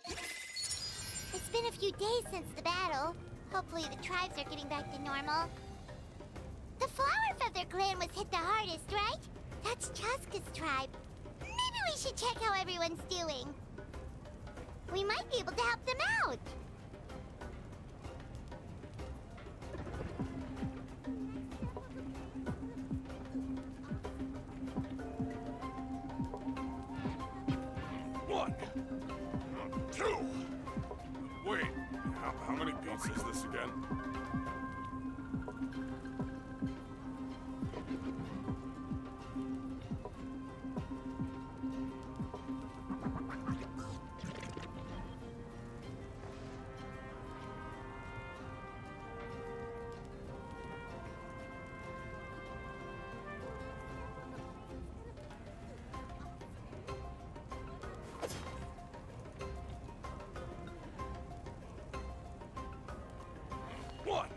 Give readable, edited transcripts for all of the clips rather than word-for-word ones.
It's been a few days since the battle. Hopefully the tribes are getting back to normal. The Flower Feather clan was hit the hardest, right? That's Chasca's tribe. Maybe we should check how everyone's doing. We might be able to help them out. One, two. Wait, how many beats is this again? One.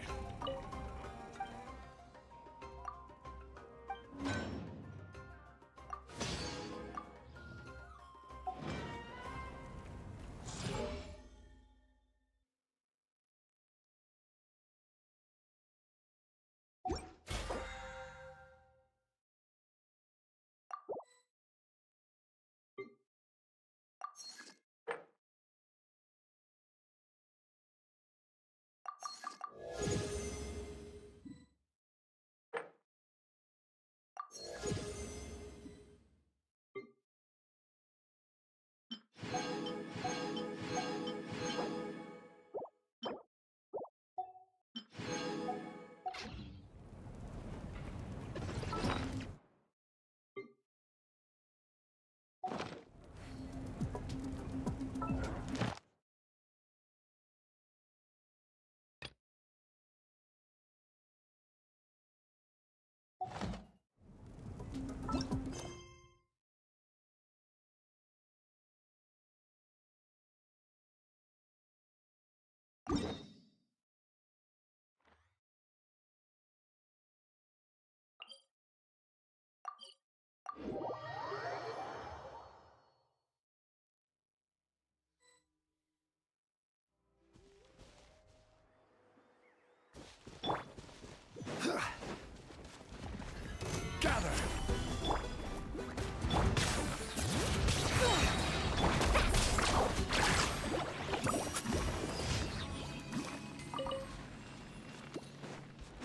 Gather!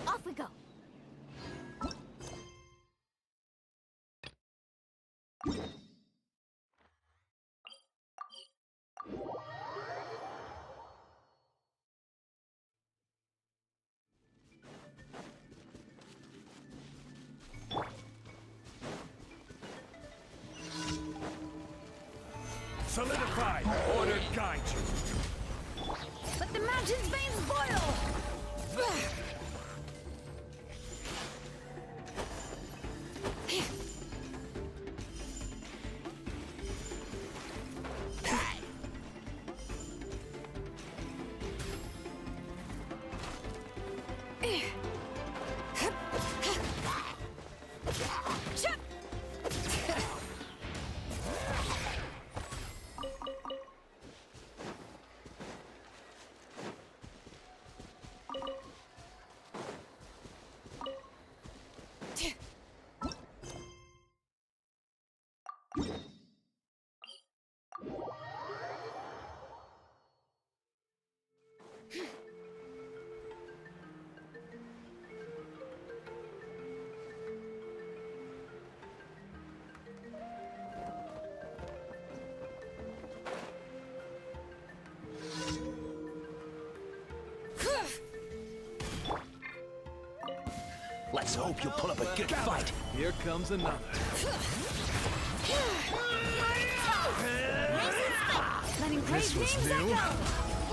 Off we go. Solidify! Order guide you! Let the mountain's veins boil! Let's hope you'll pull up a good fight. Here comes another. Letting praise names echo!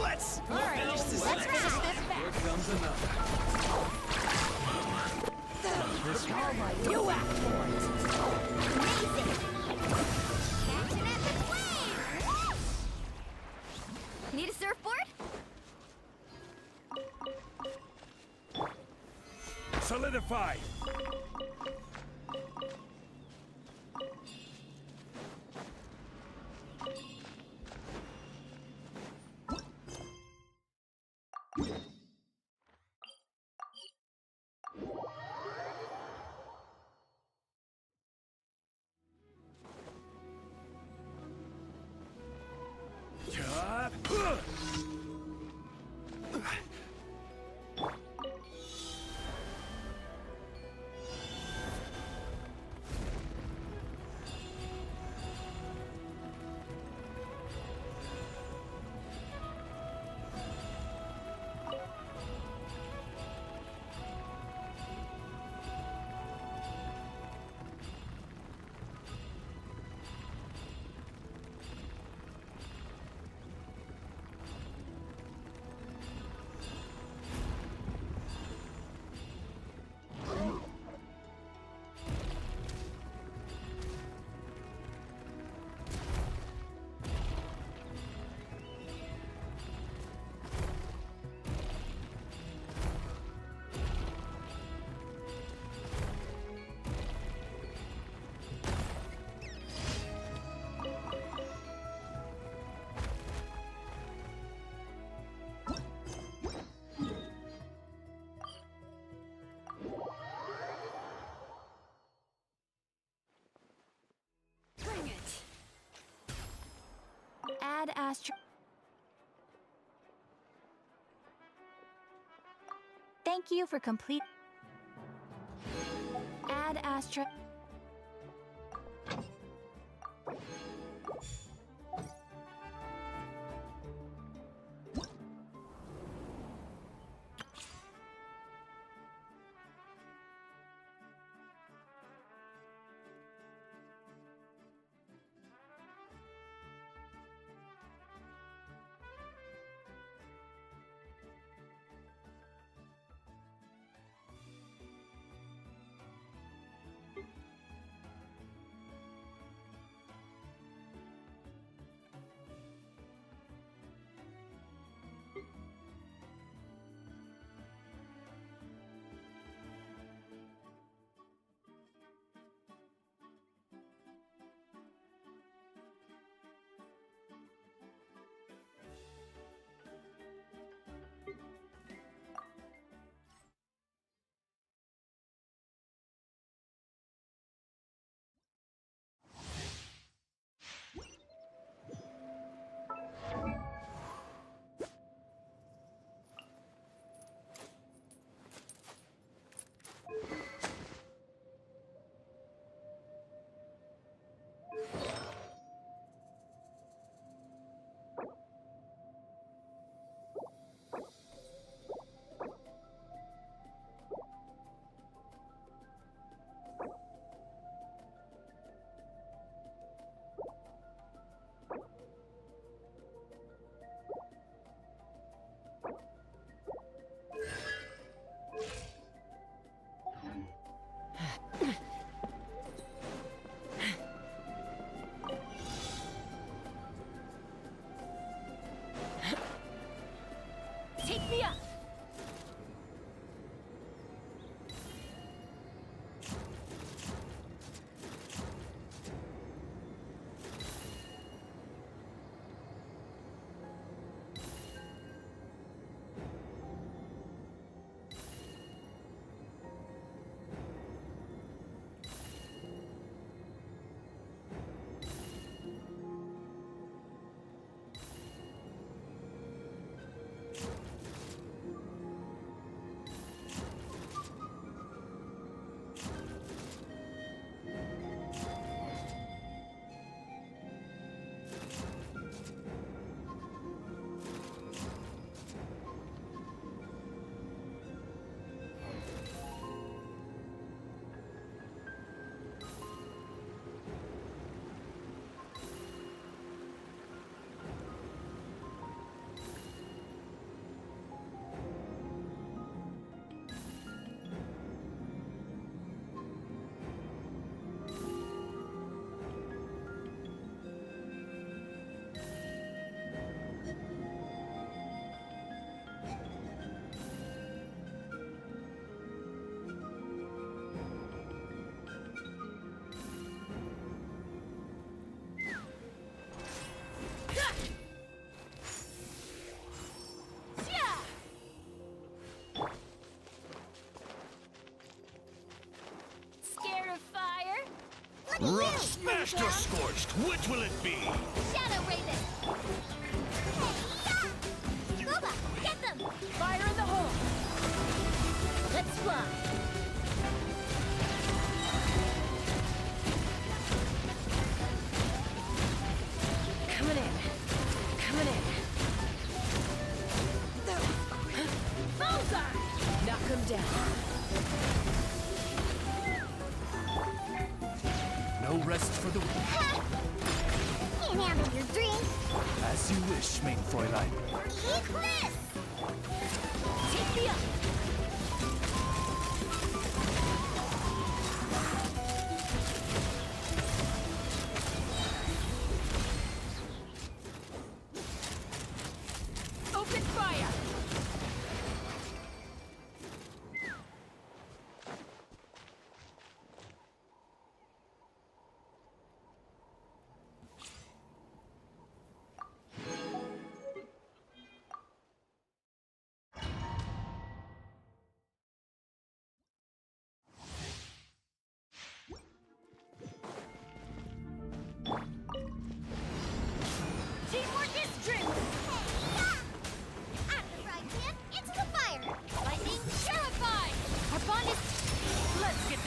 Let's Alright, let's finish this back. Here comes another. This way. All right, you act for it. Amazing. Catching at the flame. Need a surfboard? Solidify! astra. Thank you for complete. Add astra. Take me up! Rough smashed or scorched, which will it be? Shadow Raven! Boba, get them! Fire in the hole! Let's fly! Coming in. Coming in. Bullseye! Knock him down. No rest for the weak. Can't handle your drink. As you wish, mein Fräulein. Eat this! Take me up!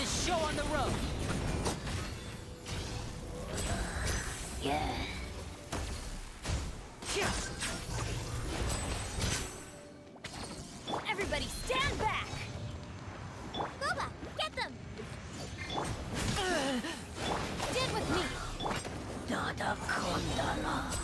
this show on the road. Yeah. Everybody stand back! Booba, get them! Stand with me! Dada Kondala.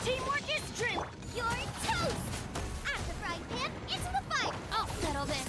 Teamwork is dream! You're toast! Out of the frying pan, into the fire! I'll settle this.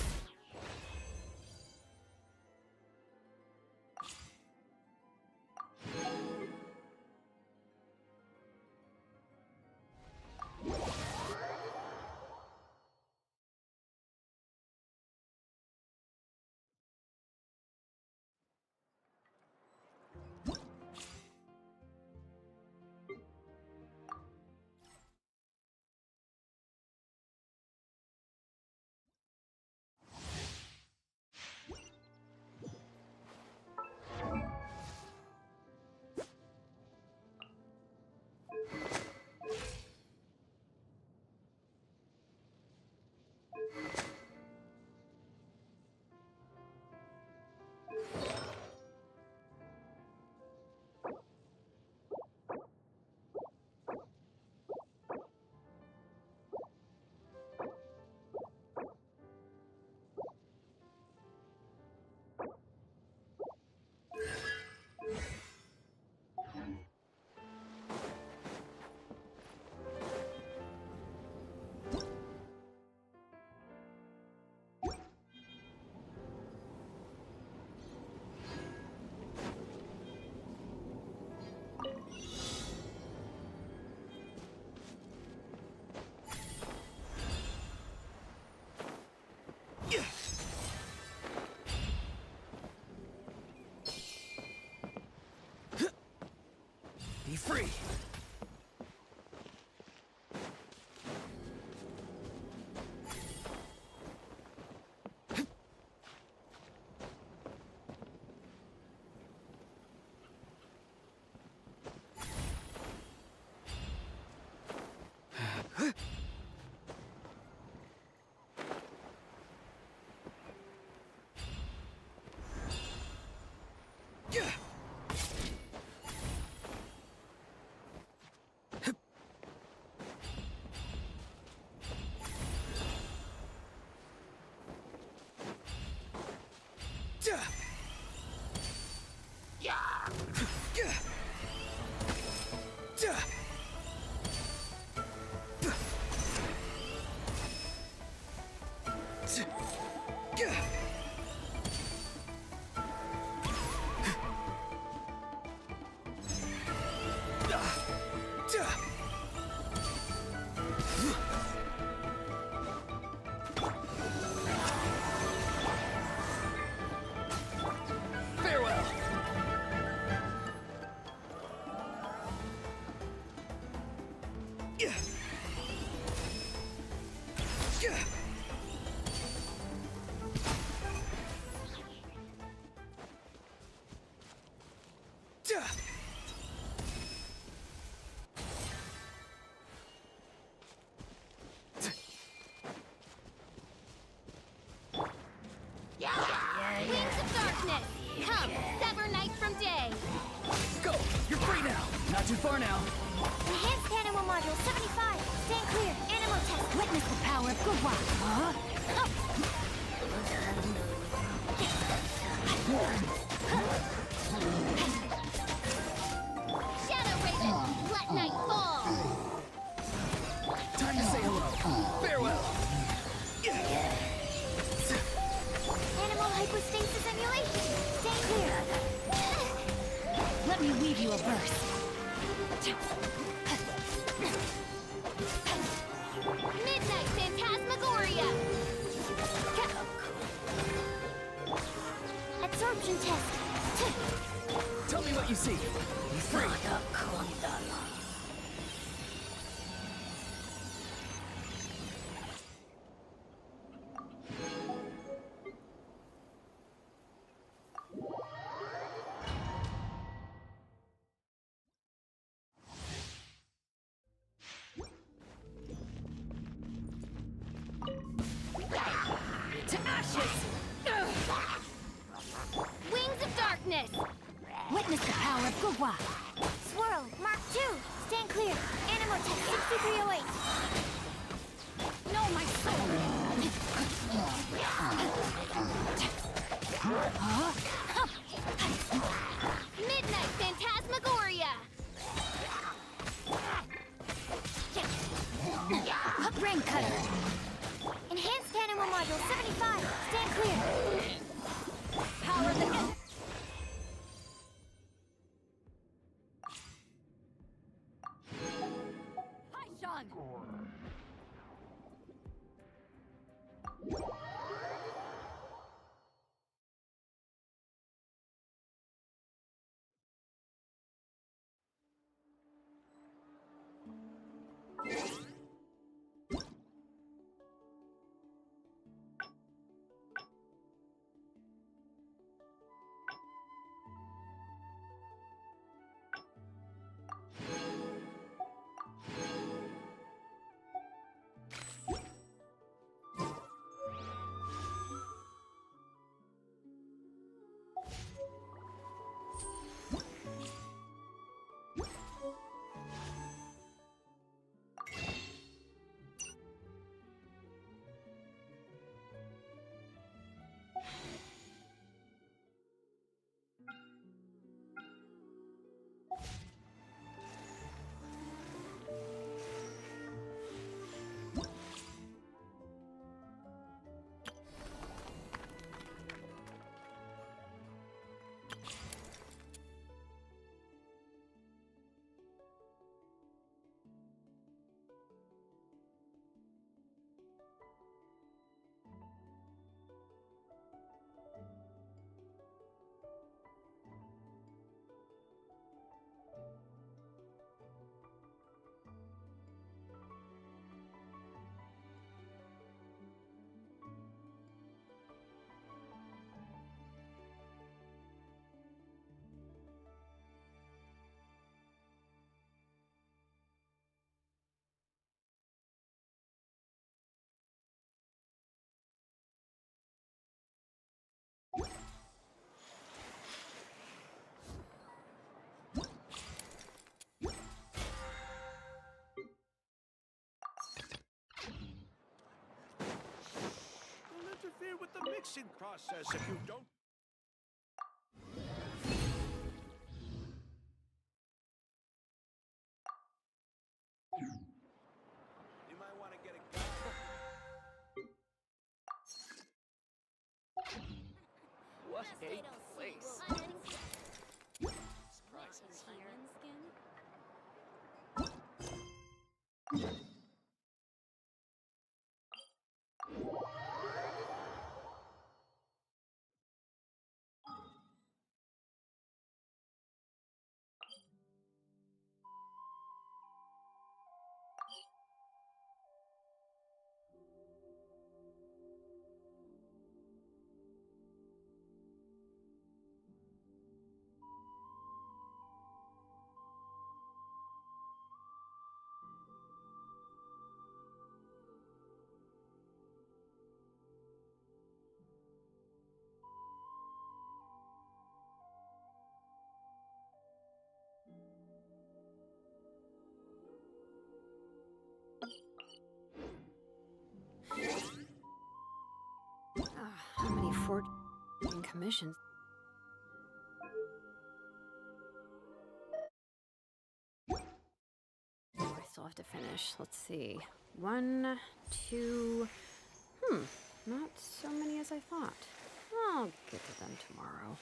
Be free. Farewell. Wings of darkness! Come, sever night from day! Go! You're free now! Not too far now. Enhanced animal module 75. Stand clear. Animal test. Witness the power of Gura! Huh? Shadow Raven! Let night fall! Time to say hello. Farewell. Animal hypostasis emulation. Stand clear. Let me weave you a verse. Midnight Phantasmagoria! Absorption test. Tell me what you see. Be free. Dada Kondala. Witness the power of Gugwa. Swirl, Mark 2. Stand clear. Animal Tech 6308. No, my soul. Midnight Phantasmagoria. Brain Cutter. Enhanced Animal Module 75. Stand clear. Power the Python. Don't interfere with the mixing process if you don't. You might want to get a gun. What a place. Surprises. How many commissions? Oh, I still have to finish. Let's see. 1, 2. Not so many as I thought. I'll get to them tomorrow.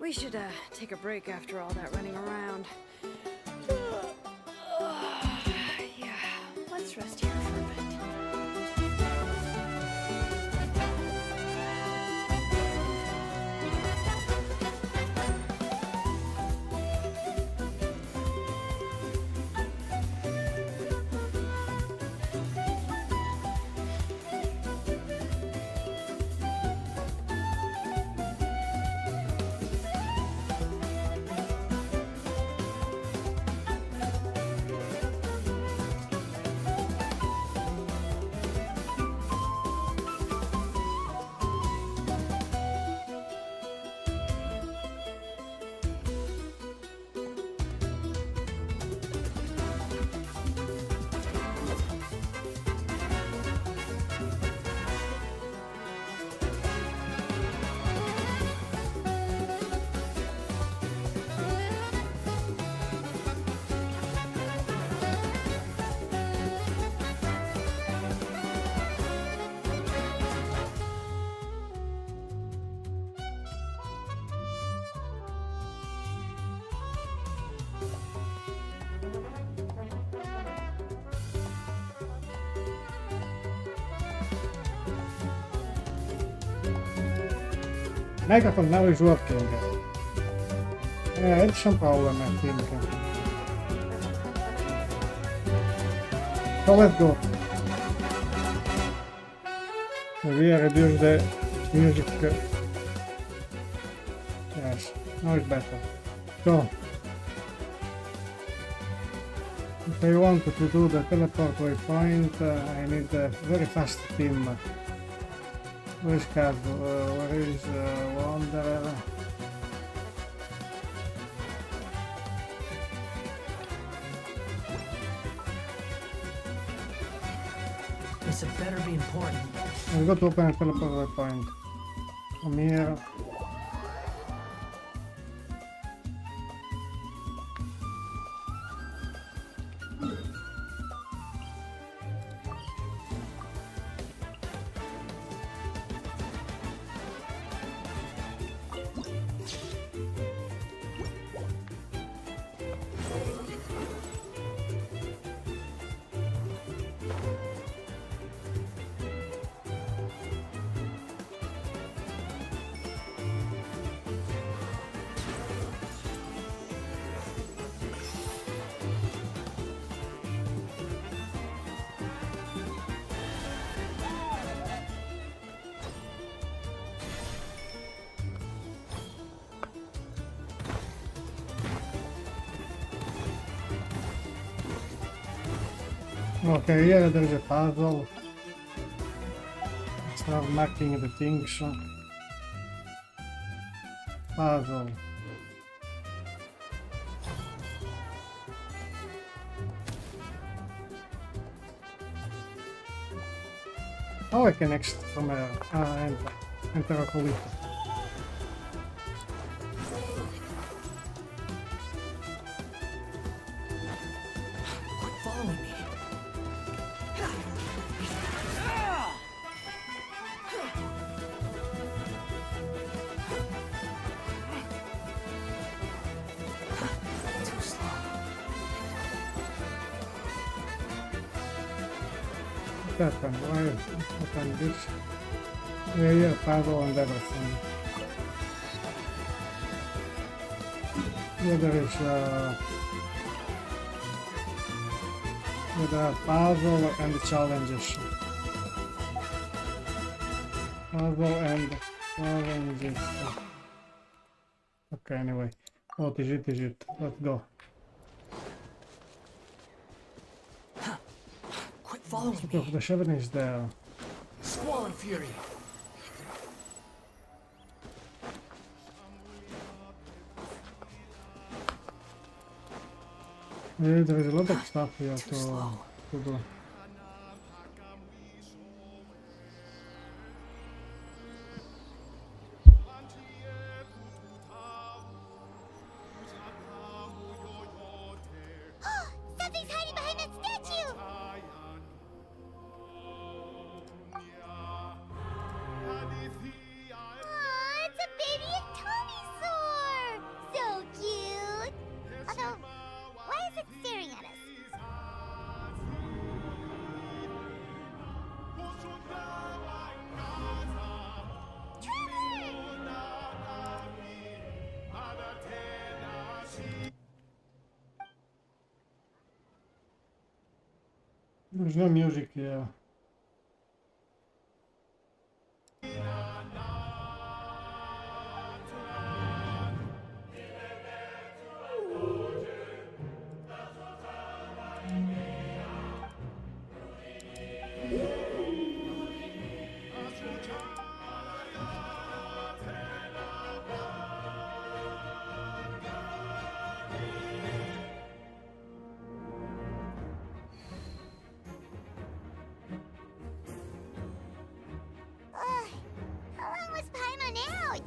We should take a break after all that running around. Yeah, let's rest here for a bit. Microphone now is working. I had some problem, I think. So let's go. We reduce the music. Yes, now it's better. So, if I want to do the teleport waypoint, I need a very fast team. Where is Cargo? Where is Wanderer? This had better be important. I've got to open a teleport waypoint. From here. Okay, here there is a puzzle. Start marking the things. Puzzle. How I can exit from here? Enter a collision. Quit following me. Too slow. What happened? Why happened this? Yeah, puzzle and everything. Here there is there are puzzle and challenges. Puzzle and challenges. Okay, anyway. What is it? Is it? Let's go. Quit following So me. the Shaven is there. Squall and fury. Yeah, there is a lot of stuff here Too slow. to do. Something's hiding behind that statue! Aw, it's a baby Atomisaur! There's no music here. How long was Paimon out?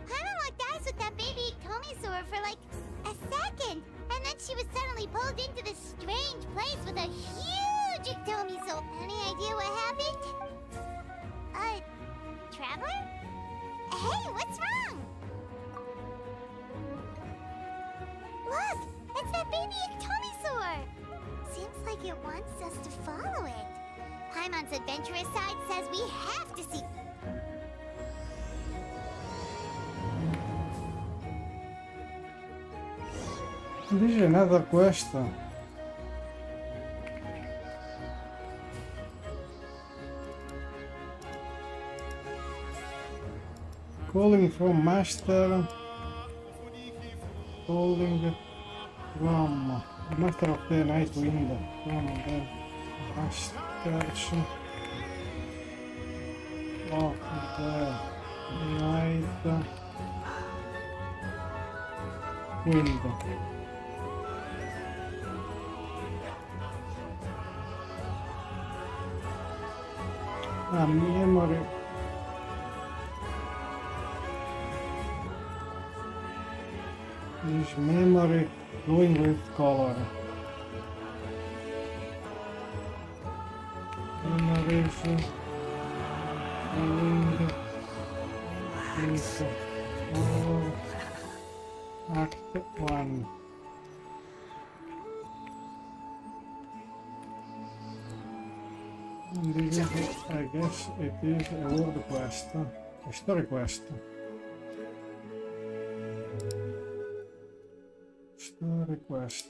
Paimon locked eyes with that baby Tomisaur for like a second, and then she was suddenly pulled into this strange place with a huge Tomisaur. Any idea what happened? Traveler? Hey, what's wrong? Look, it's that baby Tomisaur. Seems like it wants us to follow it. Paimon's adventurous side says we have to see. This is another quest. Calling from master. Calling from master of the night wind. From the masters of the night wind. Memory. This memory glowing with color. Memories glowing with color. Act 1. And this is, I guess it is a world quest, a story quest. Story quest.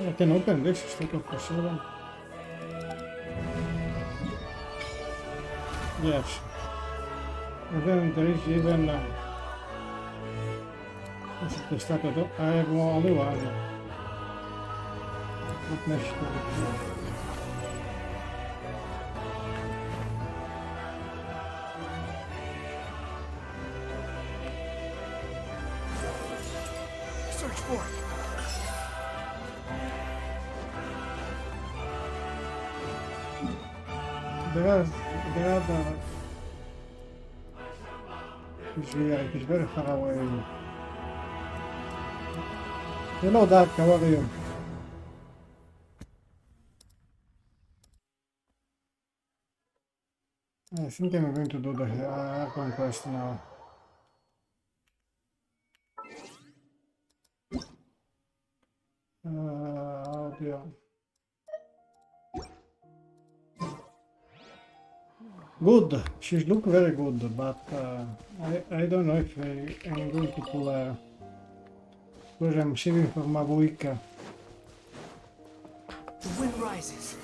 I can open this stick of the Yes. And then there is even the statue. I have only one. Not necessary. Search for it. There are the... It's here, it is very far away. Hello Dark, how are you? I think I'm going to do the Archon Quest now. Audio. Good, she looks very good, but I don't know if I'm going to pull her. Because I'm saving for Mavuika. The wind rises.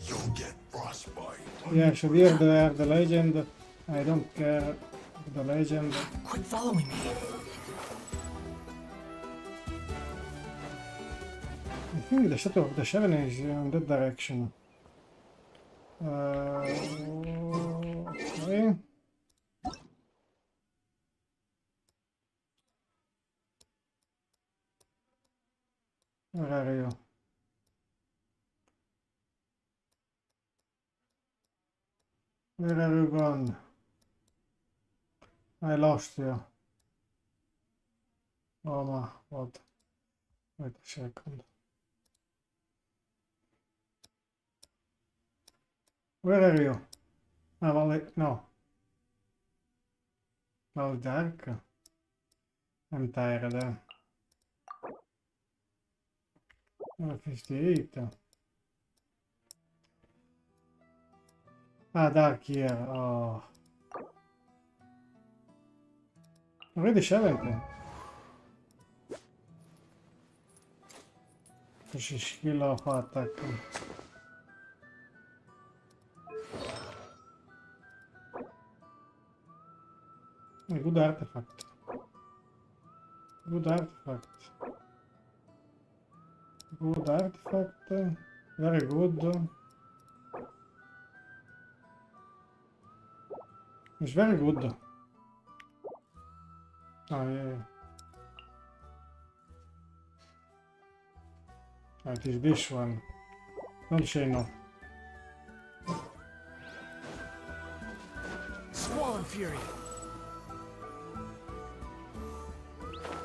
You'll get frostbite. Yeah, so here they are the legend. I don't care the legend. Quit following me. I think the Statue of the Seven is in that direction. Okay. Where are you? Where are you gone? I lost you. Oh my, what? Wait a second. Where are you? Ah, well, no. Well, dark. I'm tired. 58. Ah, dark here. Oh. Already 70. She's skill of attack. A good artifact. Good artifact. Good artifact. Very good. It's very good. Oh yeah. Oh, it is this one. Don't say no. Squall Fury.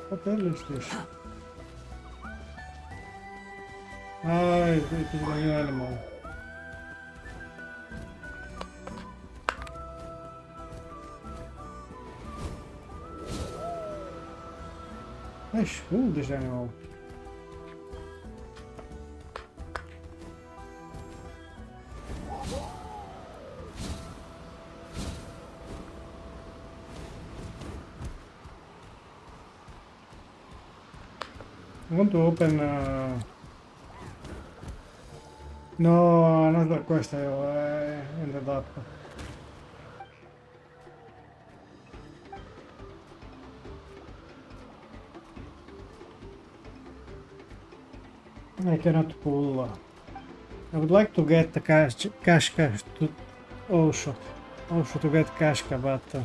What the hell is this? Ah, it is a new animal. Nice, cool this animal. I want to open no, another quest I ended up. I cannot pull. I would like to get the Chasca to also to get Chasca, but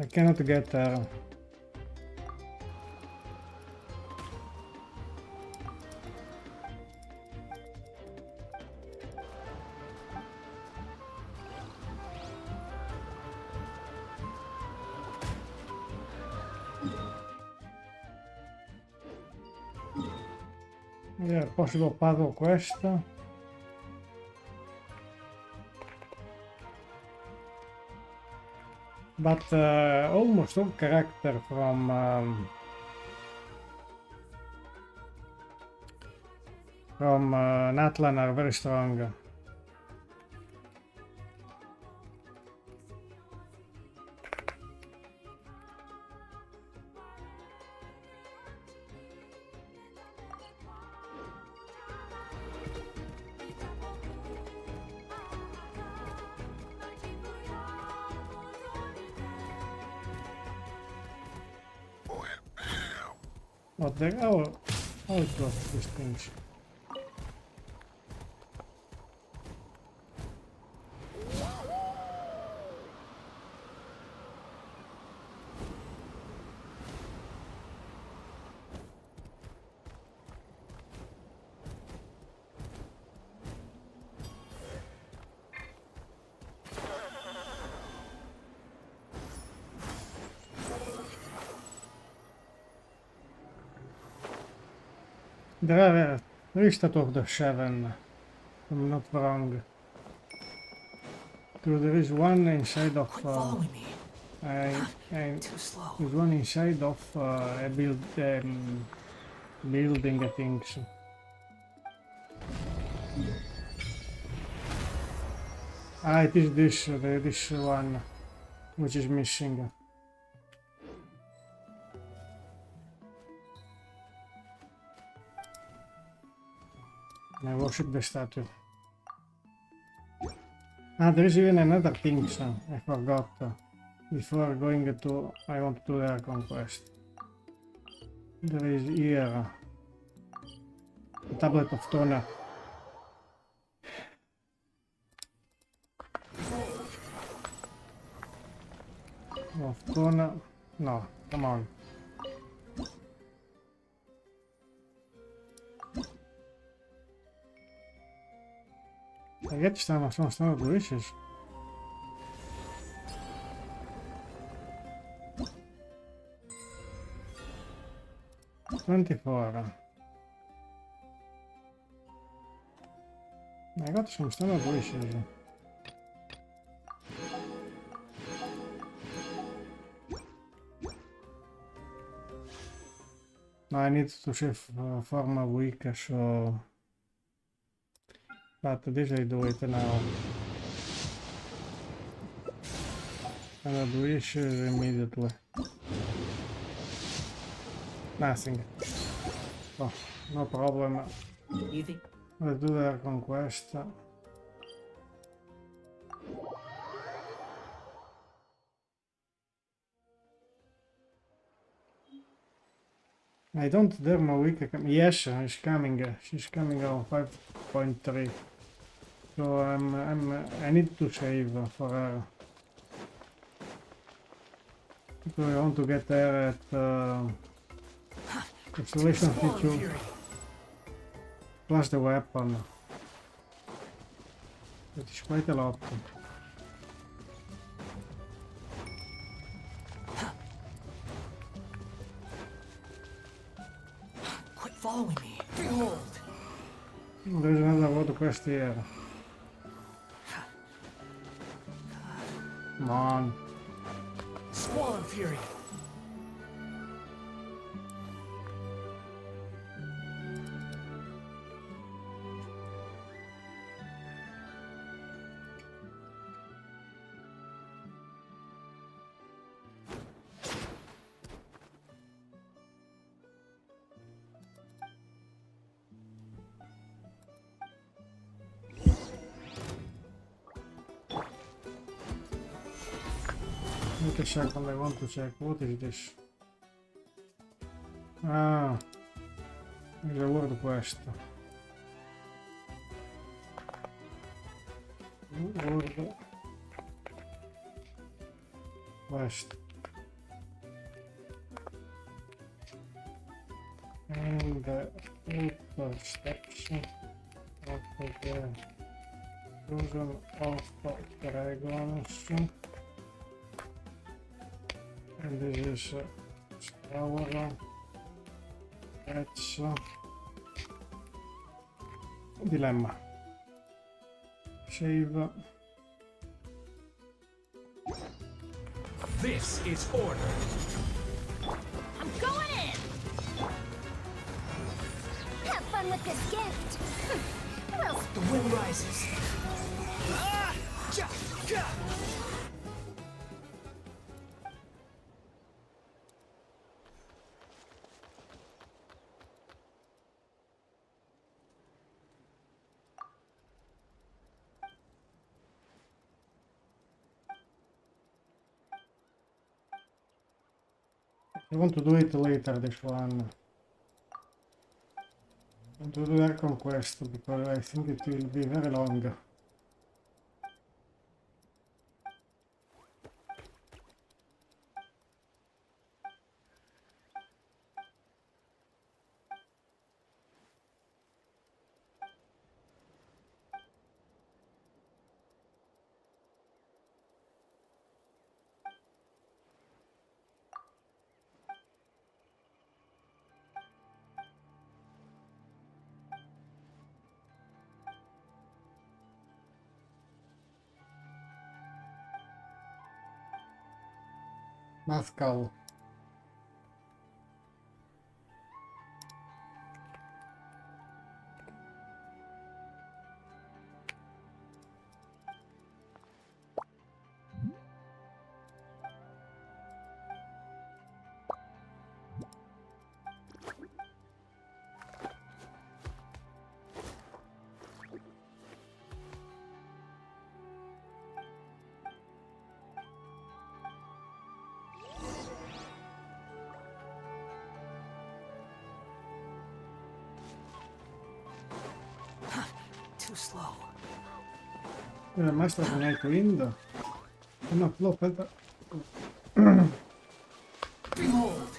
I cannot get her. Yeah, possible puzzle quest. But almost all character from Natlan are very strong. What the hell? How it got these things? There are at least out of the 7, if I'm not wrong. So there is one inside of Follow me. Too slow. there's one inside of a building, I think. So. Ah, it is this one which is missing. I worship the statue. Ah, there is even another thing, so I forgot. Before going to, I want to do the Archon Quest. There is here a tablet of toner. Of toner? No, come on. get some standard wishes. $24. I got some standard wishes. No, I need to shift for Mavuika, so... But this I do it now. Standard wishes immediately. Nothing. Oh, no problem. Easy. Let's do the Archon Quest. I don't dare Mavuika come. Yes, she's coming. She's coming on 5.3. So I need to save for her. So I want to get her at Excavation feature plus the weapon. That is quite a lot. Quit following me. Behold. There's another road quest here. Come on. Squall Fury. Wait a second, I want to check. What is this? Ah, it's a world quest. World quest. And the outer steps of the fusion of dragons. And this is Sauro-Vet. Dilemma. Save. This is order. I'm going in! Have fun with this gift! Who else? The wind rises. Ah! Ja! Ja! I want to do it later, this one. I want to do the Archon Quest because I think it will be very long. Mascal. Too slow. Master of Night Wind. No, no, aspetta. Behold.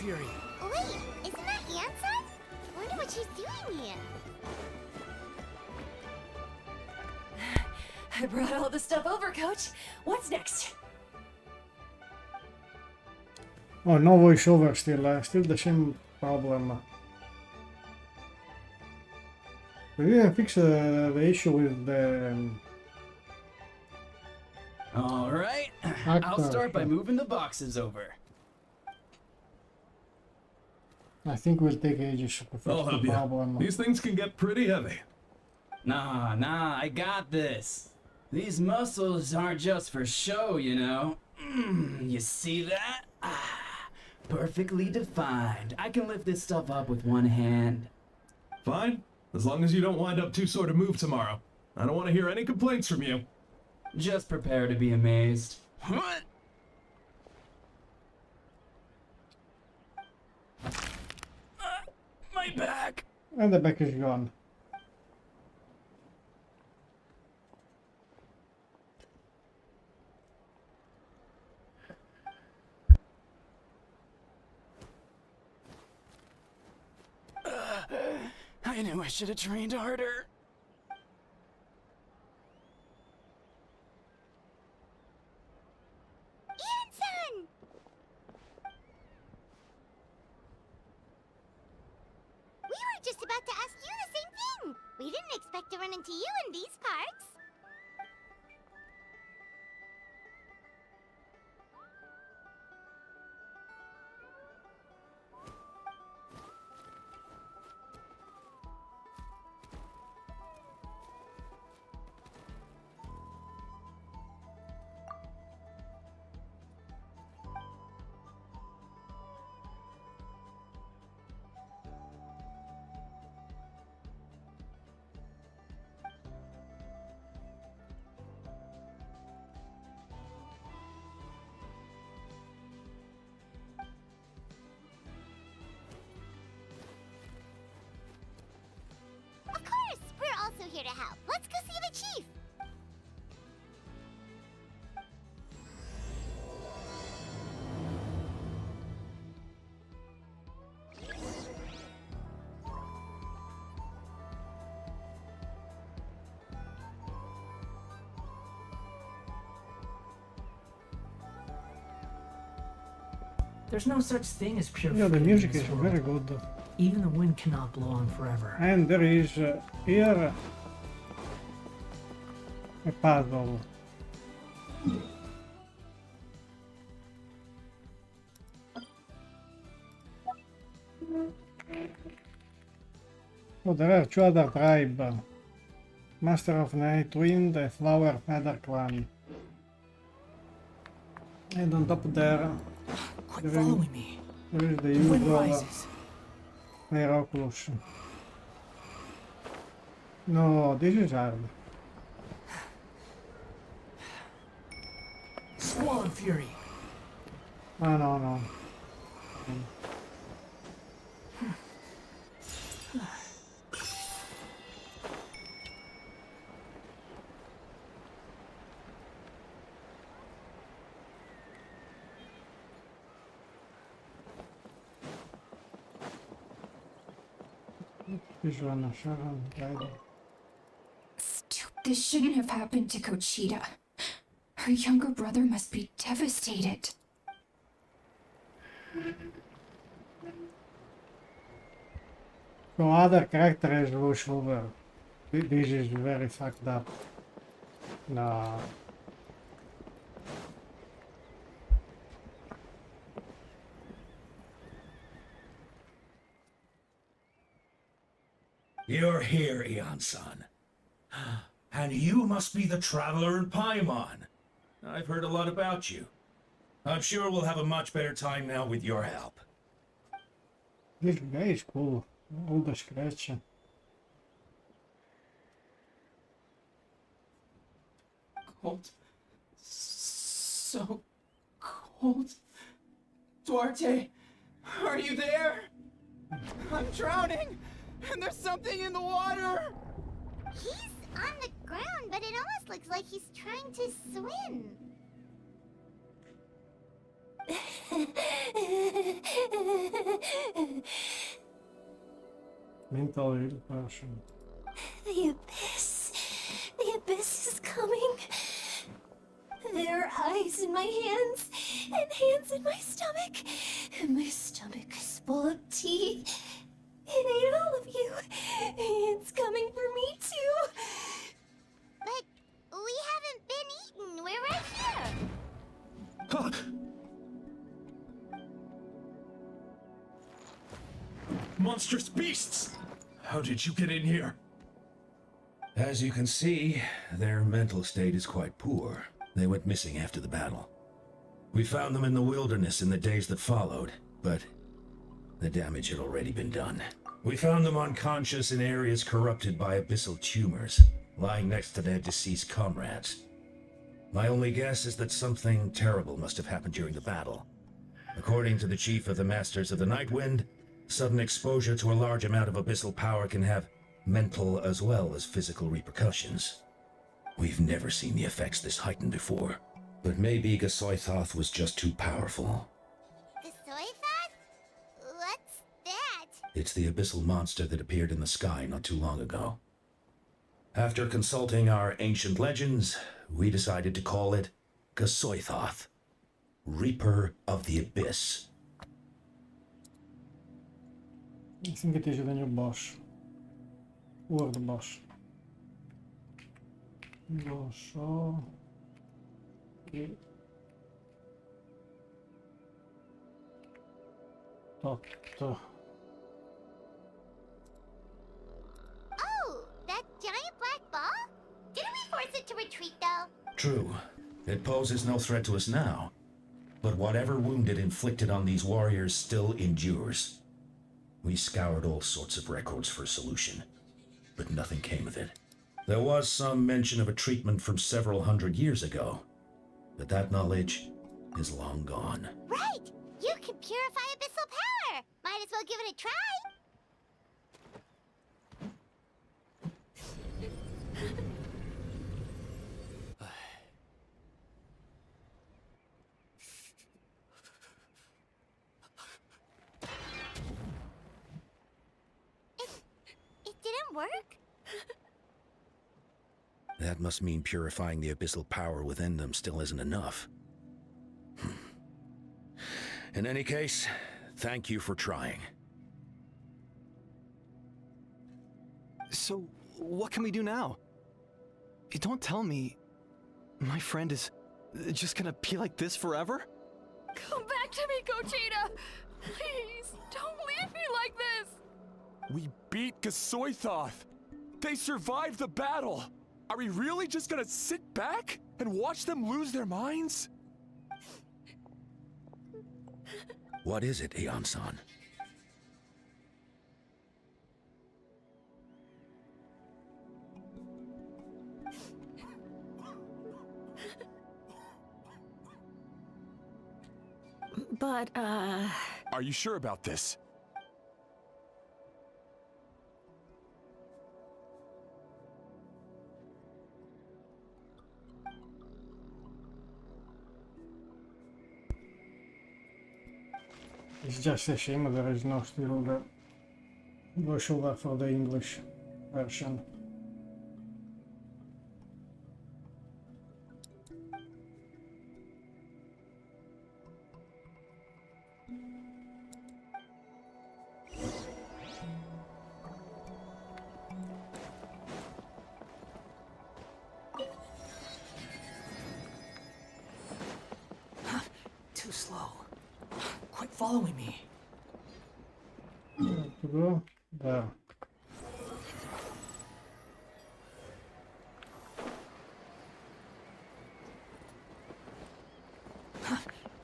Fury. Wait, isn't that Anson? Wonder what she's doing here. I brought all the stuff over, Coach. What's next? Oh, no voiceover still. Still the same problem. We didn't fix the issue with the All right. actor. I'll start by moving the boxes over. I think we'll take ages to fix I'll the help you. problem. These things can get pretty heavy. Nah, I got this. These muscles aren't just for show, you know. You see that? Perfectly defined. I can lift this stuff up with one hand. Fine, as long as you don't wind up too sore to move tomorrow. I don't want to hear any complaints from you. Just prepare to be amazed. What? My back. And the back is gone. I knew I should have trained harder. Anson! We were just about to ask you the same thing. We didn't expect to run into you in these parts. Of course, we're also here to help. Let's go see the chief. There's no such thing as pure Yeah, the freedom music in is this world. very good. Even the wind cannot blow on forever. And there is here a puzzle. Oh, there are two other tribes. Master of Night Wind, a Flower Feather Clan. And on top there, Quit There is- following me. there is the The wind usual rises. Miraculous. No, this is hard. Squall and fury. Oh, no. This one, Sharon, right? This shouldn't have happened to Conchita. Her younger brother must be devastated. So other characters lose over. This is very fucked up. No. You're here, Eon-san. And you must be the traveler in Paimon. I've heard a lot about you. I'm sure we'll have a much better time now with your help. This guy is cool. All the scratch. Cold. So cold. Duarte, are you there? I'm drowning, and there's something in the water. He's on the ground, but it almost looks like he's trying to swim. Mental heal person. The abyss. The abyss is coming. There are eyes in my hands, and hands in my stomach. And my stomach is full of teeth. It ate all of you. It's coming for me too. But we haven't been eaten. We're right here. Monstrous beasts! How did you get in here? As you can see, their mental state is quite poor. They went missing after the battle. We found them in the wilderness in the days that followed, but the damage had already been done. We found them unconscious in areas corrupted by abyssal tumors, lying next to their deceased comrades. My only guess is that something terrible must have happened during the battle. According to the chief of the Masters of the Nightwind, sudden exposure to a large amount of abyssal power can have mental as well as physical repercussions. We've never seen the effects this heightened before, but maybe Gasoithoth was just too powerful. Gasoithoth? What's that? It's the abyssal monster that appeared in the sky not too long ago. After consulting our ancient legends, we decided to call it Gasoithoth, Reaper of the Abyss. I think it is the new boss. World boss. Lo so. Tot. Oh, that giant black ball? Didn't we force it to retreat, though? True. It poses no threat to us now. But whatever wound it inflicted on these warriors still endures. We scoured all sorts of records for a solution, but nothing came of it. There was some mention of a treatment from several hundred years ago, but that knowledge is long gone. Right! You can purify abyssal power! Might as well give it a try! It didn't work? That must mean purifying the abyssal power within them still isn't enough. In any case, thank you for trying. So, what can we do now? You don't tell me my friend is just gonna be like this forever? Come back to me, Gochita! Please, don't leave me like this! We beat Gasoithoth! They survived the battle! Are we really just gonna sit back and watch them lose their minds? What is it, Aeon-san? But, Are you sure about this? It's just a shame there is no still the voiceover for the English version. Too slow. Quit following me. Where to go? There.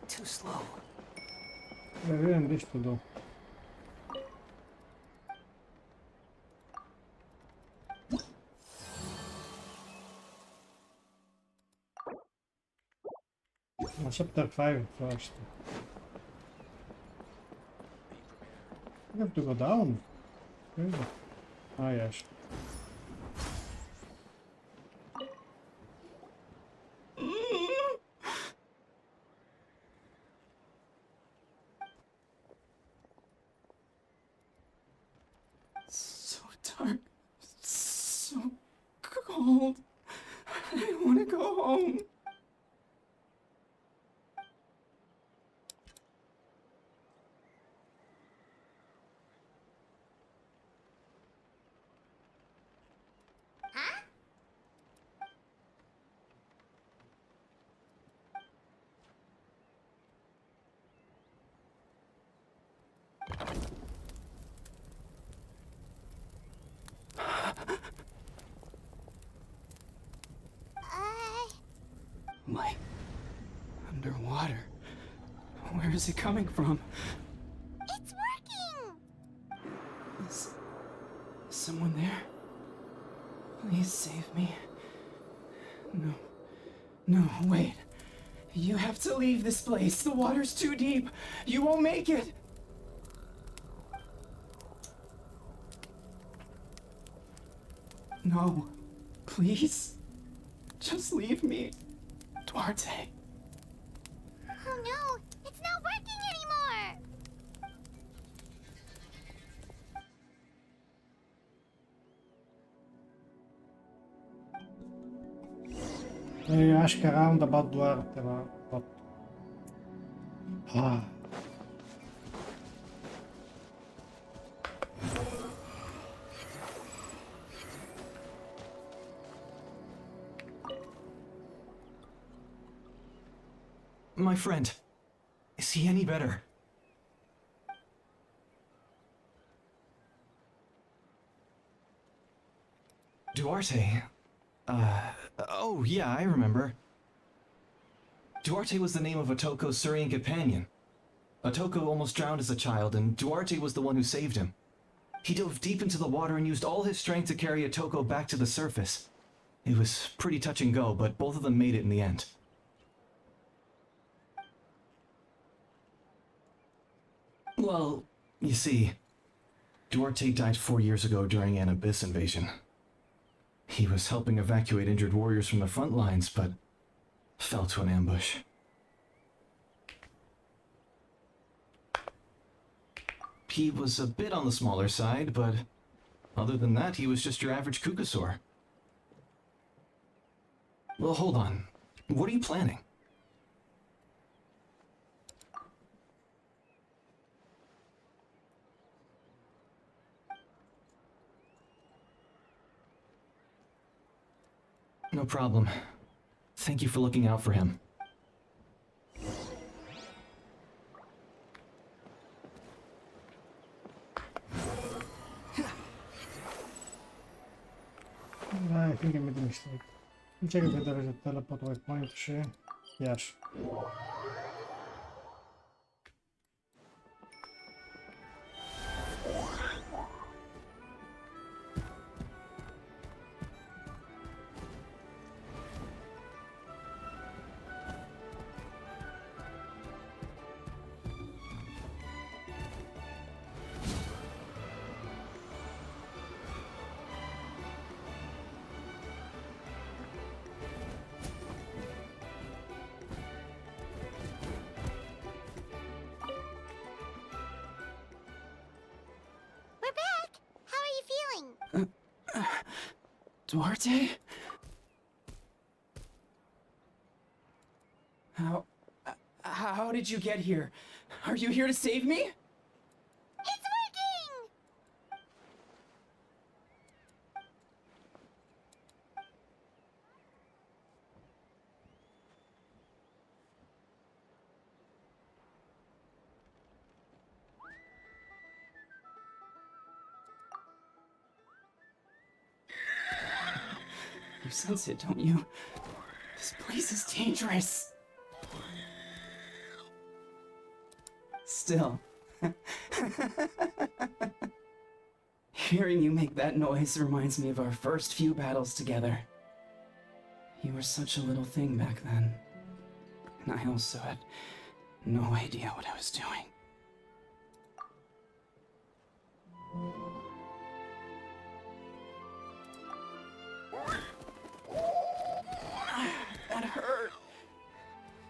Too slow. There isn't this to do. Chapter 5 first. I have to go down. Really? Ah, yes. dark. So cold. I want to go home. Huh? Light. Underwater. Where is it coming from? It's working! Is someone there? Please save me. No. No, wait. You have to leave this place. The water's too deep. You won't make it. No. Please. Just leave me. Duarte. Oh no! It's not working anymore! I ask around about Duarte, but... Ah. My friend, is he any better? Duarte? Oh yeah, I remember. Duarte was the name of Otoko's Surian companion. Otoko almost drowned as a child, and Duarte was the one who saved him. He dove deep into the water and used all his strength to carry Otoko back to the surface. It was pretty touch and go, but both of them made it in the end. Well, you see, Duarte died 4 years ago during an Abyss invasion. He was helping evacuate injured warriors from the front lines, but fell to an ambush. He was a bit on the smaller side, but other than that, he was just your average Kukasaur. Well, hold on. What are you planning? No problem. Thank you for looking out for him. I think I made a mistake. Check if there is a teleport waypoint. See? Yes. Duarte? How did you get here? Are you here to save me? It's working! You sense it, don't you? This place is dangerous. Still. Hearing you make that noise reminds me of our first few battles together. You were such a little thing back then. And I also had no idea what I was doing. That hurt.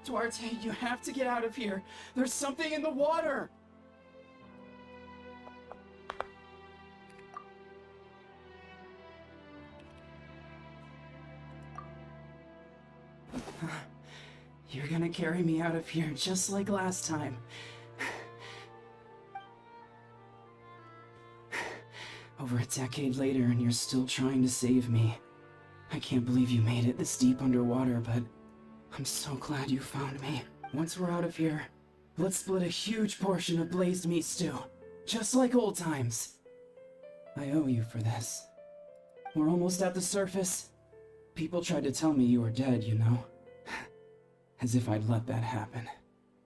Duarte, you have to get out of here. There's something in the water. You're gonna carry me out of here just like last time. Over a decade later, and you're still trying to save me. I can't believe you made it this deep underwater, but I'm so glad you found me. Once we're out of here, let's split a huge portion of blazed meat stew, just like old times. I owe you for this. We're almost at the surface. People tried to tell me you were dead, you know. As if I'd let that happen.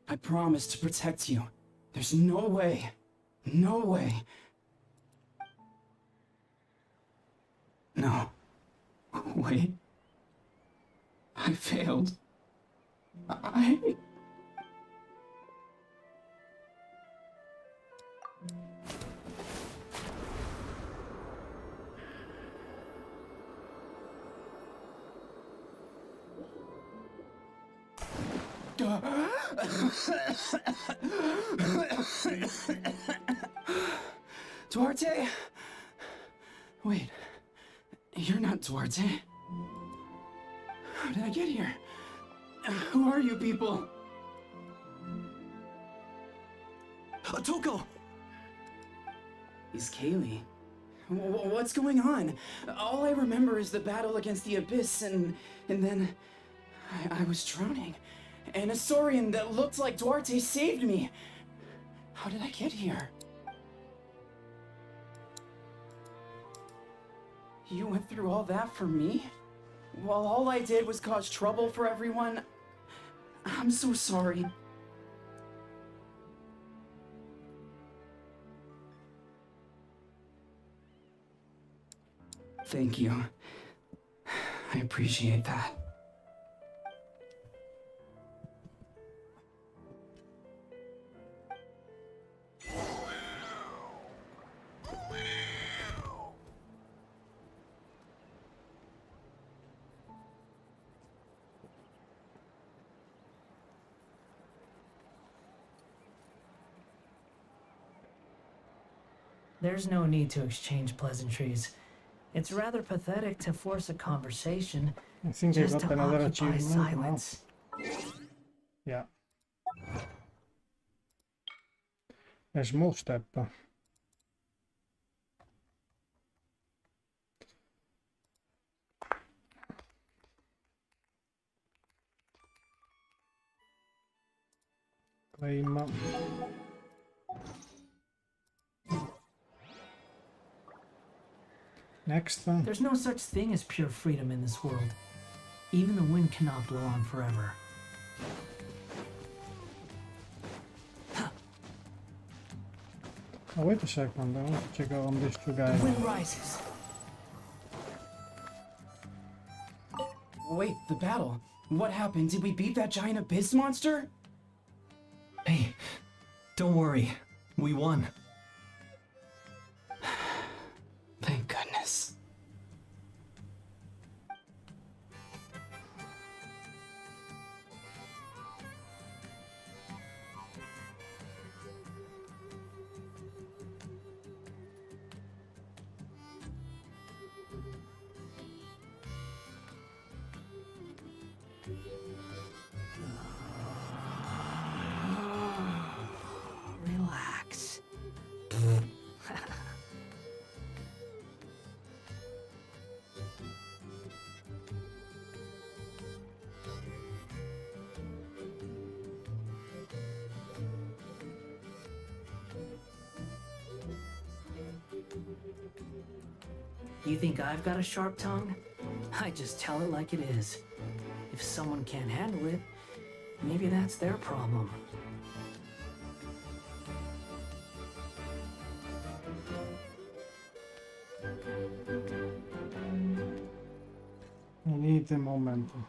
I promised to protect you. There's no way. No way. No. Wait. I failed. Duarte? Wait, you're not Duarte. How did I get here? Who are you people? Atoko! He's Kaylee. What's going on? All I remember is the battle against the Abyss, and then I was drowning. And a Saurian that looked like Duarte saved me. How did I get here? You went through all that for me? While all I did was cause trouble for everyone? I'm so sorry. Thank you. I appreciate that. There's no need to exchange pleasantries. It's rather pathetic to force a conversation I think I just got to another occupy achievement now. silence. Yeah. A small step. Claim. Next. There's no such thing as pure freedom in this world. Even the wind cannot blow on forever. Oh, wait a second, I want to check out on these two guys. The wind rises. Wait, the battle? What happened? Did we beat that giant abyss monster? Hey, don't worry. We won. Thank goodness. Relax. You think I've got a sharp tongue? I just tell it like it is. If someone can't handle it, maybe that's their problem. I need the momentum.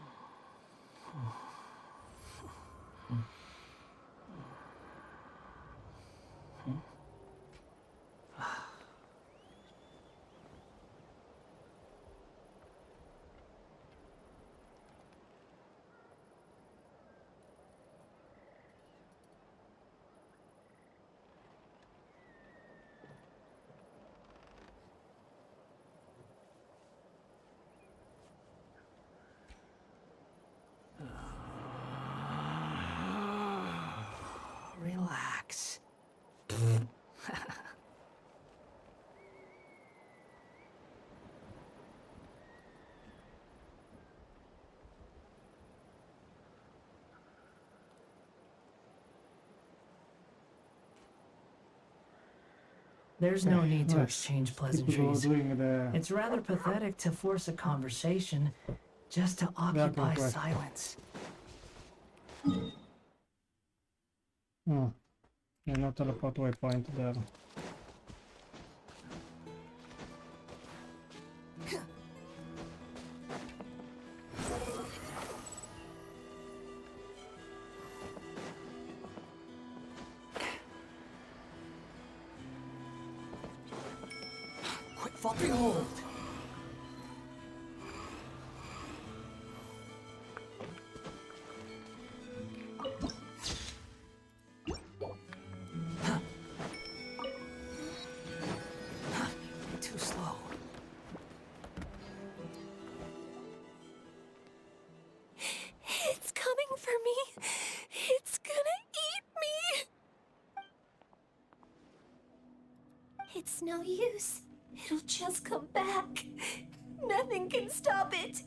There's no need to Yes. exchange People were pleasantries. doing the It's rather pathetic to force a conversation just to occupy Quest. silence. no teleport waypoint there. Quick, behold! Too slow. It's coming for me. It's gonna eat me. It's no use. It'll just come back. Nothing can stop it.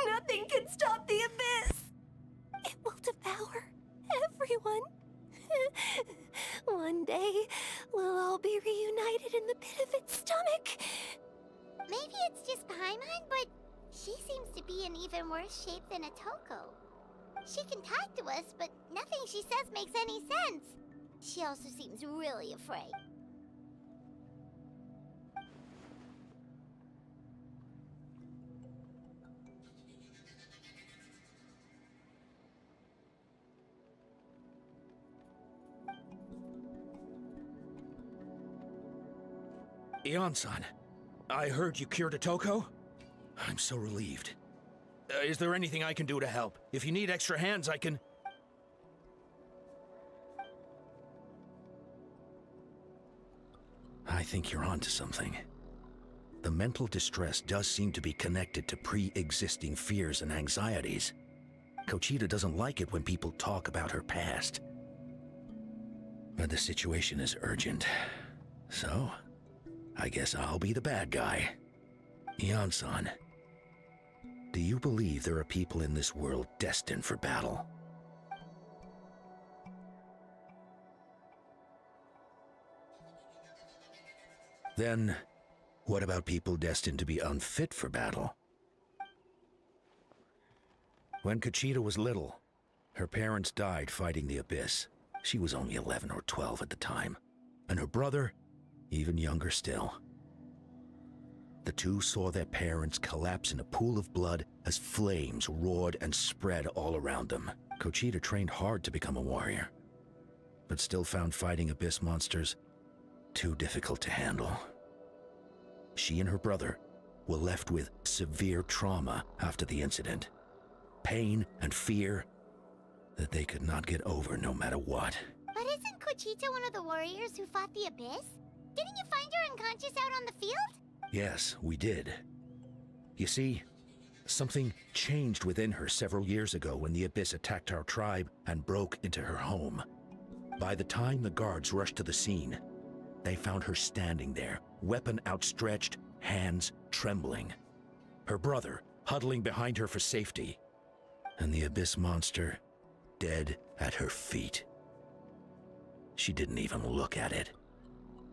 Nothing can stop the abyss. It will devour everyone. One day, we'll all be reunited in the pit of its stomach. Maybe it's just Paimon, but she seems to be in even worse shape than Atoko. She can talk to us, but nothing she says makes any sense. She also seems really afraid. Ion-san, I heard you cured Atoko? I'm so relieved. Is there anything I can do to help? If you need extra hands, I can... I think you're onto something. The mental distress does seem to be connected to pre-existing fears and anxieties. Kochida doesn't like it when people talk about her past. But the situation is urgent. So, I guess I'll be the bad guy. Ion-san, do you believe there are people in this world destined for battle? Then, what about people destined to be unfit for battle? When Kochida was little, her parents died fighting the Abyss. She was only 11 or 12 at the time, and her brother, even younger still. The two saw their parents collapse in a pool of blood as flames roared and spread all around them. Kochida trained hard to become a warrior, but still found fighting Abyss monsters too difficult to handle. She and her brother were left with severe trauma after the incident. Pain and fear that they could not get over no matter what. But isn't Kochita one of the warriors who fought the Abyss? Didn't you find her unconscious out on the field? Yes, we did. You see, something changed within her several years ago when the Abyss attacked our tribe and broke into her home. By the time the guards rushed to the scene, they found her standing there, weapon outstretched, hands trembling. Her brother huddling behind her for safety, and the Abyss monster dead at her feet. She didn't even look at it,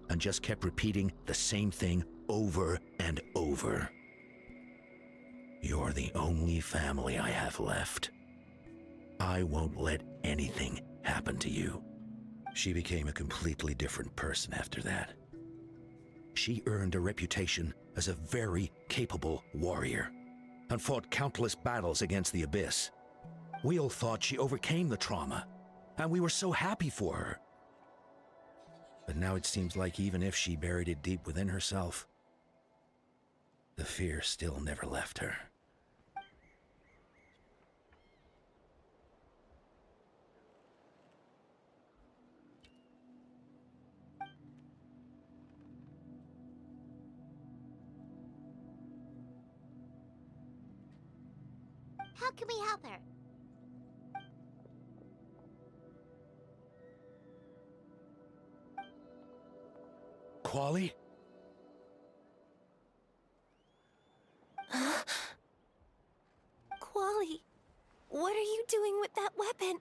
and just kept repeating the same thing over and over. You're the only family I have left. I won't let anything happen to you. She became a completely different person after that. She earned a reputation as a very capable warrior and fought countless battles against the Abyss. We all thought she overcame the trauma, and we were so happy for her. But now it seems like even if she buried it deep within herself, the fear still never left her. How can we help her? Quali? Quali, what are you doing with that weapon?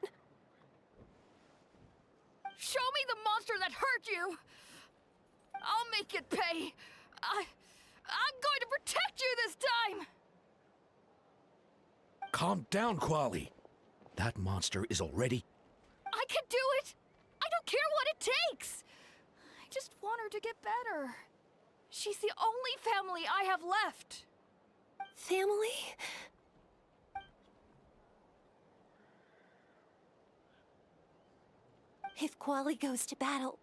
Show me the monster that hurt you! I'll make make it pay. I'm going to protect you this time. Calm down, Quali. That monster is already... I can do it. I don't care what it takes. I just want her to get better. She's the only family I have left. Family? If Quali goes to battle,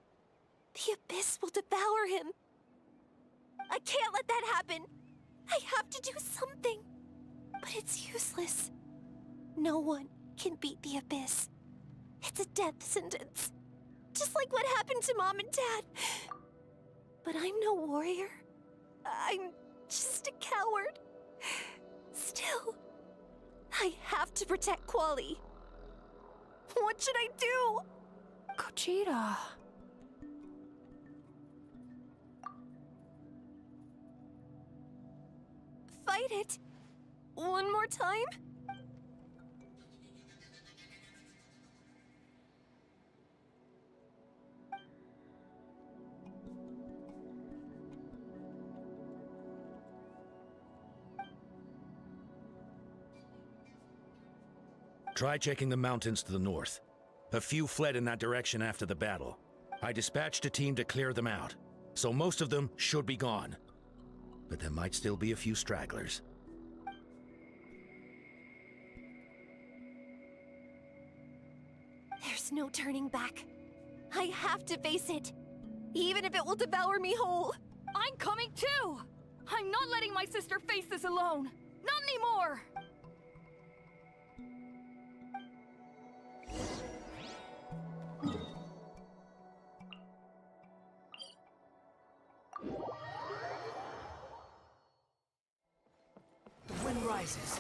the Abyss will devour him. I can't let that happen. I have to do something. But it's useless. No one can beat the Abyss. It's a death sentence. Just like what happened to Mom and Dad. But I'm no warrior. I'm just a coward. Still, I have to protect Quali. What should I do? Gogeta. Fight it. One more time? Try checking the mountains to the north. A few fled in that direction after the battle. I dispatched a team to clear them out, so most of them should be gone. But there might still be a few stragglers. There's no turning back. I have to face it, even if it will devour me whole. I'm coming too. I'm not letting my sister face this alone. Not anymore. The wind rises.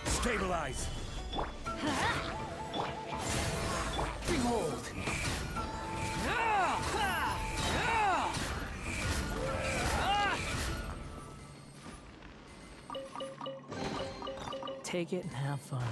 Stabilize! Behold! Take it and have fun.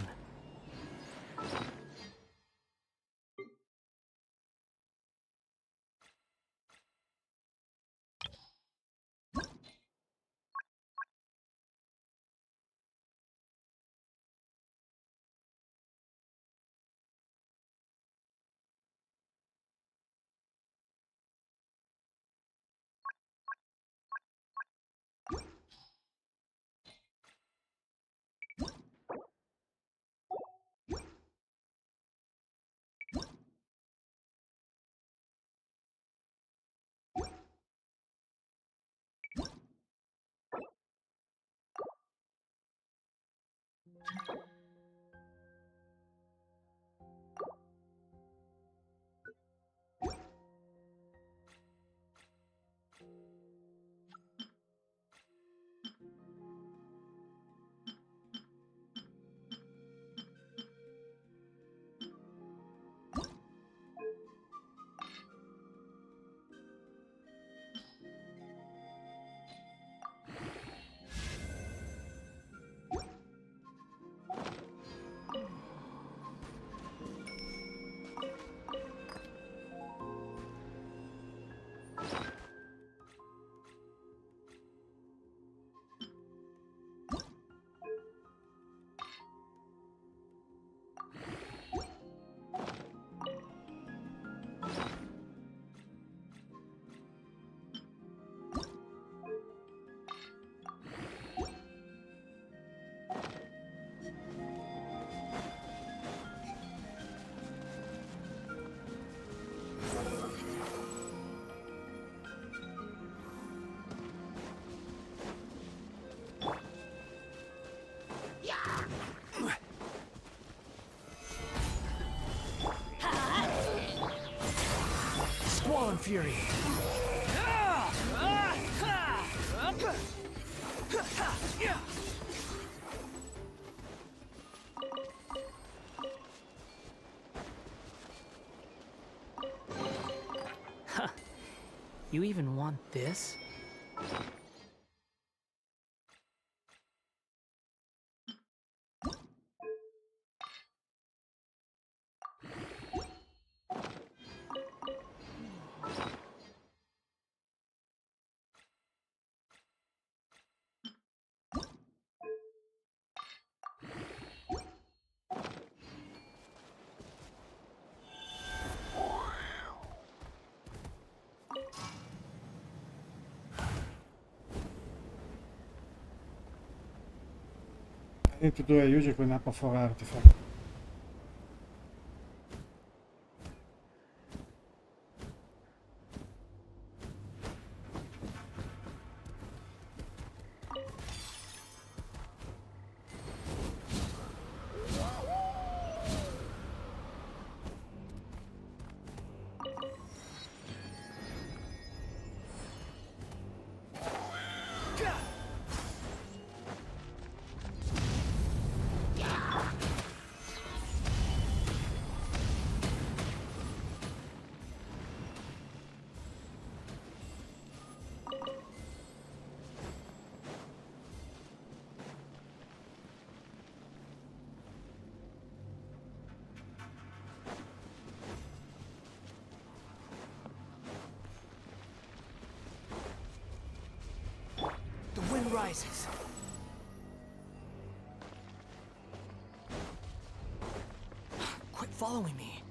Fury! You even want this? I need to do a user cleanup for artifact. The wind rises. Quit following me.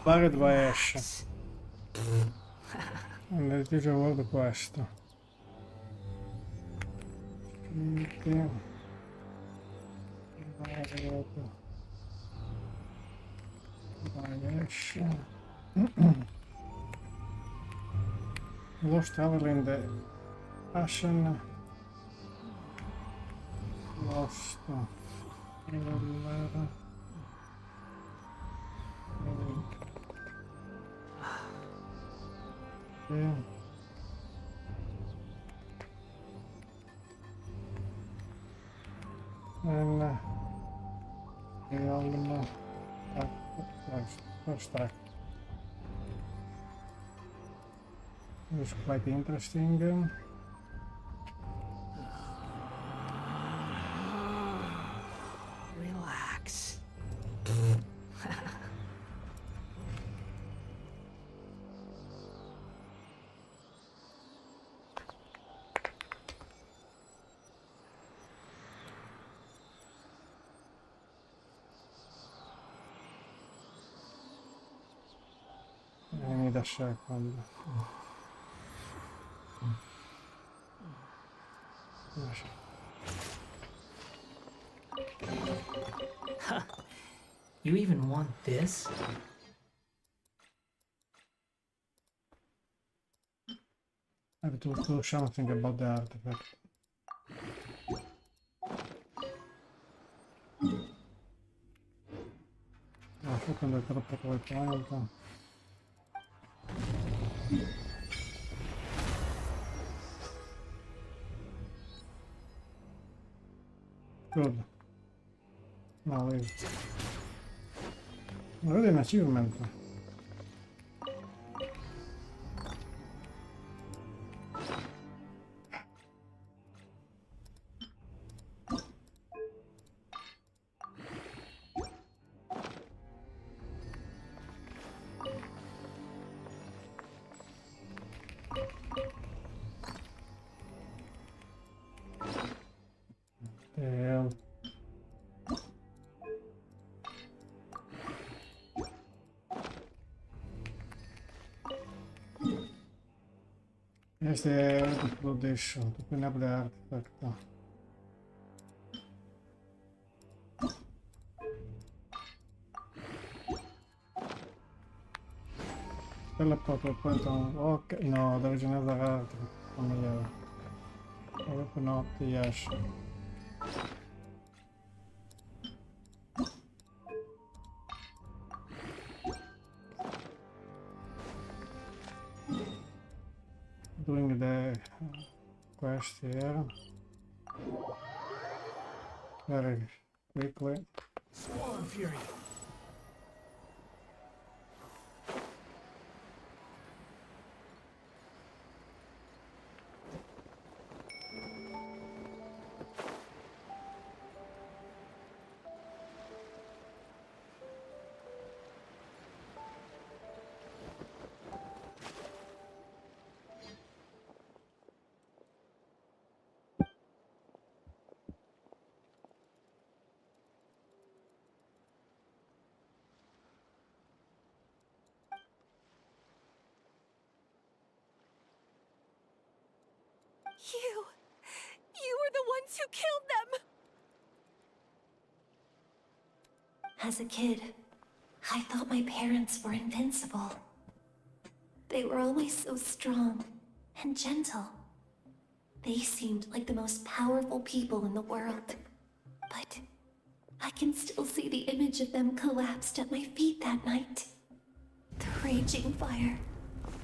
Buried by Ashen. And let's do the world quest. Okay. By Ashen. Lost travel in the Ashen. Lost. Okay. And first track is quite interesting. Relax. I need a second. Huh. You even want this? I have to do something about the artifact. Ho fatto troppo come point. Good. Now leave. Already an achievement. Damn. Yes, to put this to clean up the artifact. Teleport to a point on. Okay, no, there is another artifact on here. I hope not, yes. Doing the quest here very quickly. Swarm Fury! You were the ones who killed them! As a kid, I thought my parents were invincible. They were always so strong and gentle. They seemed like the most powerful people in the world. But I can still see the image of them collapsed at my feet that night. The raging fire,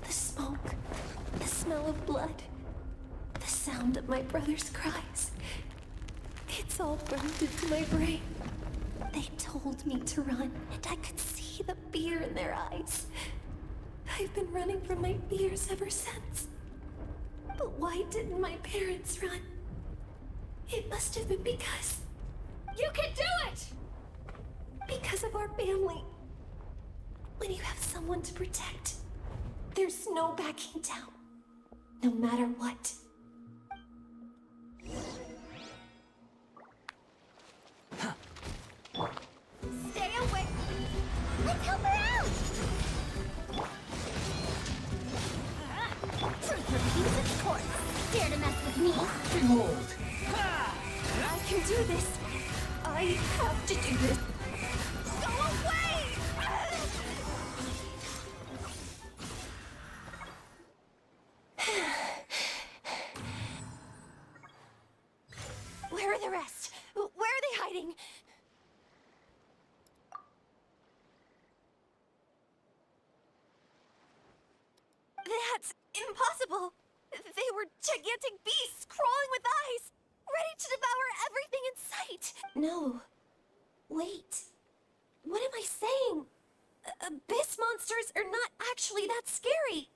the smoke, the smell of blood, the sound of my brother's cries. It's all burned into my brain. They told me to run, and I could see the fear in their eyes. I've been running from my fears ever since. But why didn't my parents run? It must have been because... You can do it! Because of our family. When you have someone to protect, there's no backing down, no matter what. Stay away! Let's help her out! Truth repeats its course. Dare to mess with me? Behold! I can do this. I have to do this. Go away! Where are the rest? Where are they hiding? That's impossible! They were gigantic beasts crawling with eyes, ready to devour everything in sight! No. Wait. What am I saying? Abyss monsters are not actually that scary.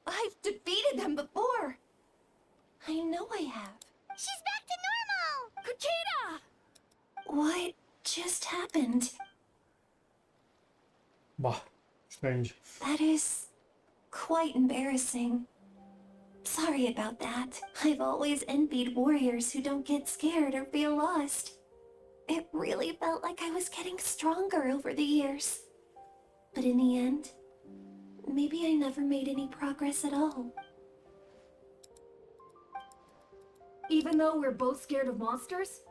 I've defeated them before. I know I have. She's back to normal! Kuchita! What just happened? Bah, strange. That is quite embarrassing. Sorry about that. I've always envied warriors who don't get scared or feel lost. It really felt like I was getting stronger over the years. But in the end, maybe I never made any progress at all. Even though we're both scared of monsters,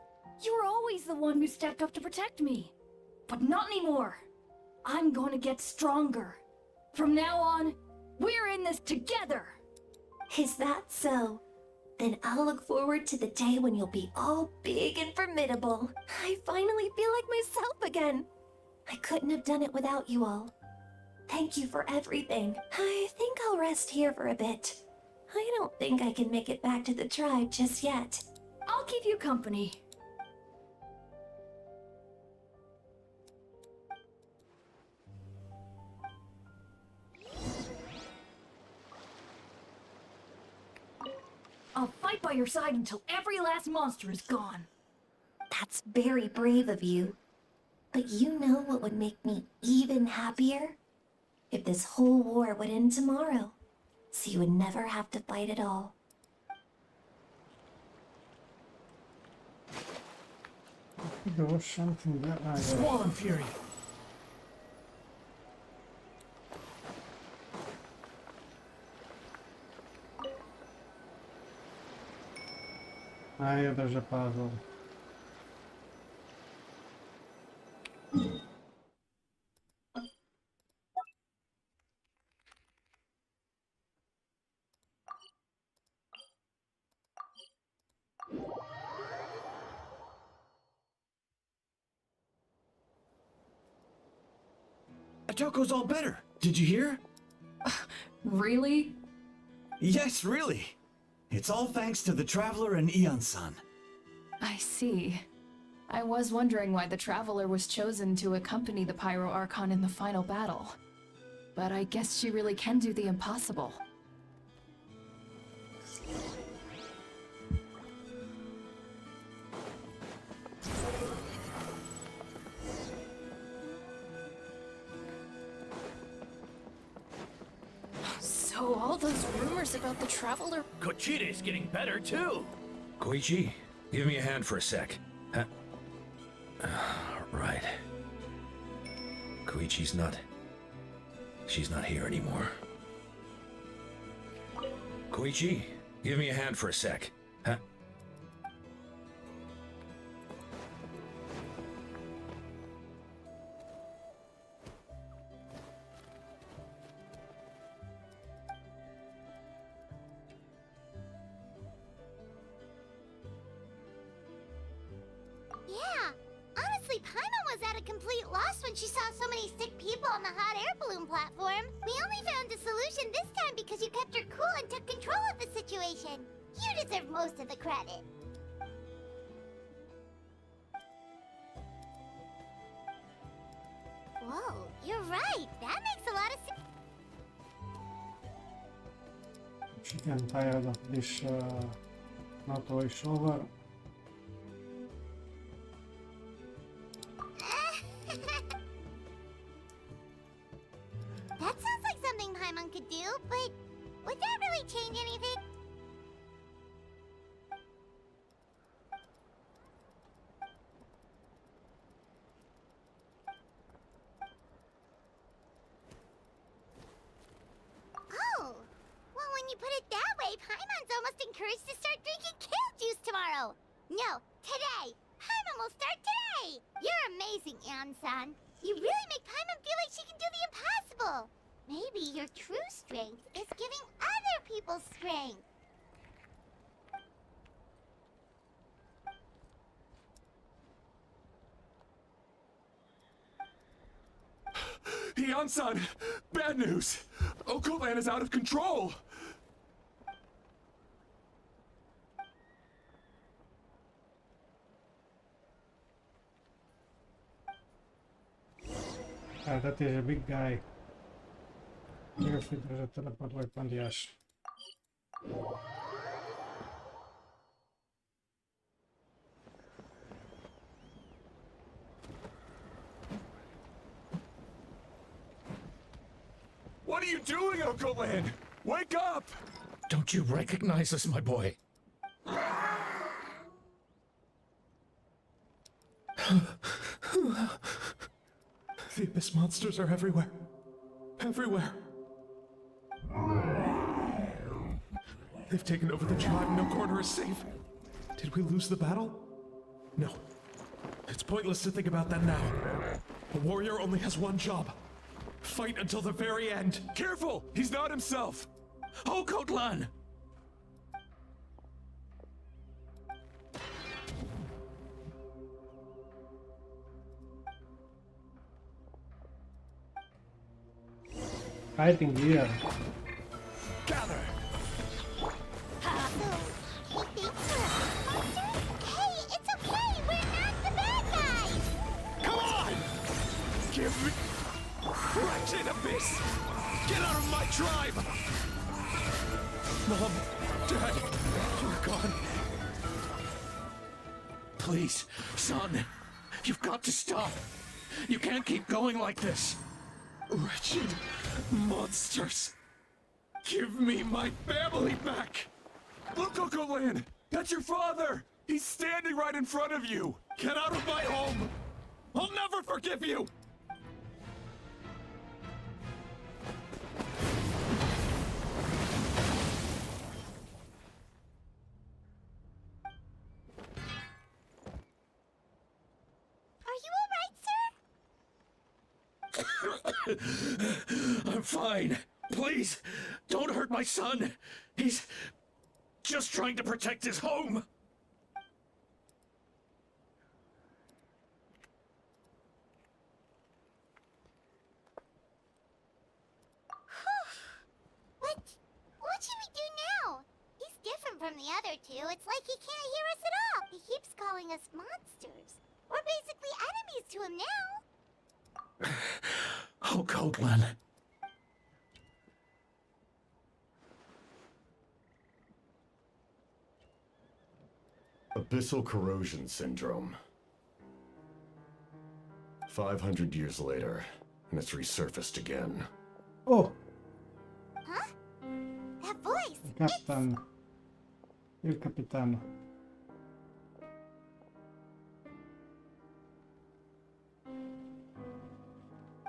you were always the one who stepped up to protect me. But not anymore. I'm going to get stronger. From now on, we're in this together. Is that so? Then I'll look forward to the day when you'll be all big and formidable. I finally feel like myself again. I couldn't have done it without you all. Thank you for everything. I think I'll rest here for a bit. I don't think I can make it back to the tribe just yet. I'll keep you company. I'll fight by your side until every last monster is gone. That's very brave of you. But you know what would make me even happier? If this whole war would end tomorrow, so you would never have to fight at all. There was something there. Ah, yeah. Swollen Fury. Ah, yeah, there's a puzzle. Atoko's all better. Did you hear? Really? Yes, really. It's all thanks to the Traveler and Eon-san. I see. I was wondering why the Traveler was chosen to accompany the Pyro Archon in the final battle. But I guess she really can do the impossible. So all those rumors about the Traveler... Kuchita's getting better too. Koichi, give me a hand for a sec. Right. Koichi's not... She's not here anymore. Koichi, give me a hand for a sec. Yeah, honestly, Paimon was at a complete loss when she saw so many sick people on the hot air balloon platform. We only found a solution this time because you kept her cool and took control of the situation. You deserve most of the credit. Whoa, you're right. That makes a lot of sense. She can tired of this not voiceover. That sounds like something Paimon could do, but would that really change anything? Oh, well, when you put it that way, Paimon's almost encouraged to start drinking kale juice tomorrow. No, today. Paimon will start today. You're amazing, Eon-san. You really make Paimon feel like she can do the impossible. Maybe your true strength is giving other people strength. Kian-san! Bad news! Okolan is out of control! That is a big guy. If it was a teleport weapon, yes. What are you doing, Okolan? Wake up! Don't you recognize us, my boy? The Abyss monsters are everywhere. Everywhere. They've taken over the tribe. No corner is safe. Did we lose the battle? No. It's pointless to think about that now. A warrior only has one job. Fight until the very end. Careful! He's not himself! Okolan! Fighting here. Gather! So, he thinks we're a monster? Hey, it's okay! We're not the bad guys! Come on! Give me... Wretched Abyss! Get out of my tribe! Mom, Dad, you're gone. Please, son, you've got to stop. You can't keep going like this. Wretched monsters! Give me my family back! Look, Okolan! That's your father! He's standing right in front of you! Get out of my home! I'll never forgive you! Are you alright, sir? I'm fine. Please, don't hurt my son. He's just trying to protect his home. What should we do now? He's different from the other two. It's like he can't hear us at all. He keeps calling us monsters. We're basically enemies to him now. Oh, Okolan. Abyssal corrosion syndrome. 500 years later, and it's resurfaced again. Oh! Huh? That voice! Captain. Il Capitano.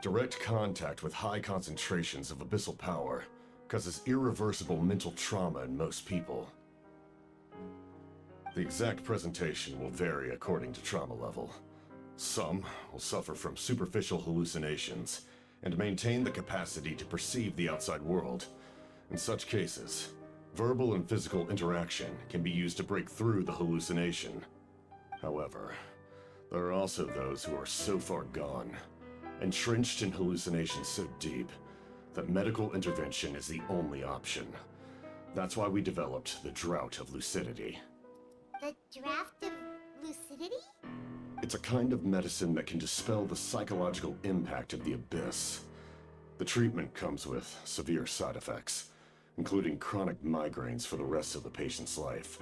Direct contact with high concentrations of abyssal power causes irreversible mental trauma in most people. The exact presentation will vary according to trauma level. Some will suffer from superficial hallucinations and maintain the capacity to perceive the outside world. In such cases, verbal and physical interaction can be used to break through the hallucination. However, there are also those who are so far gone, entrenched in hallucinations so deep, that medical intervention is the only option. That's why we developed the Drought of Lucidity. The draft of lucidity? It's a kind of medicine that can dispel the psychological impact of the Abyss. The treatment comes with severe side effects, including chronic migraines for the rest of the patient's life.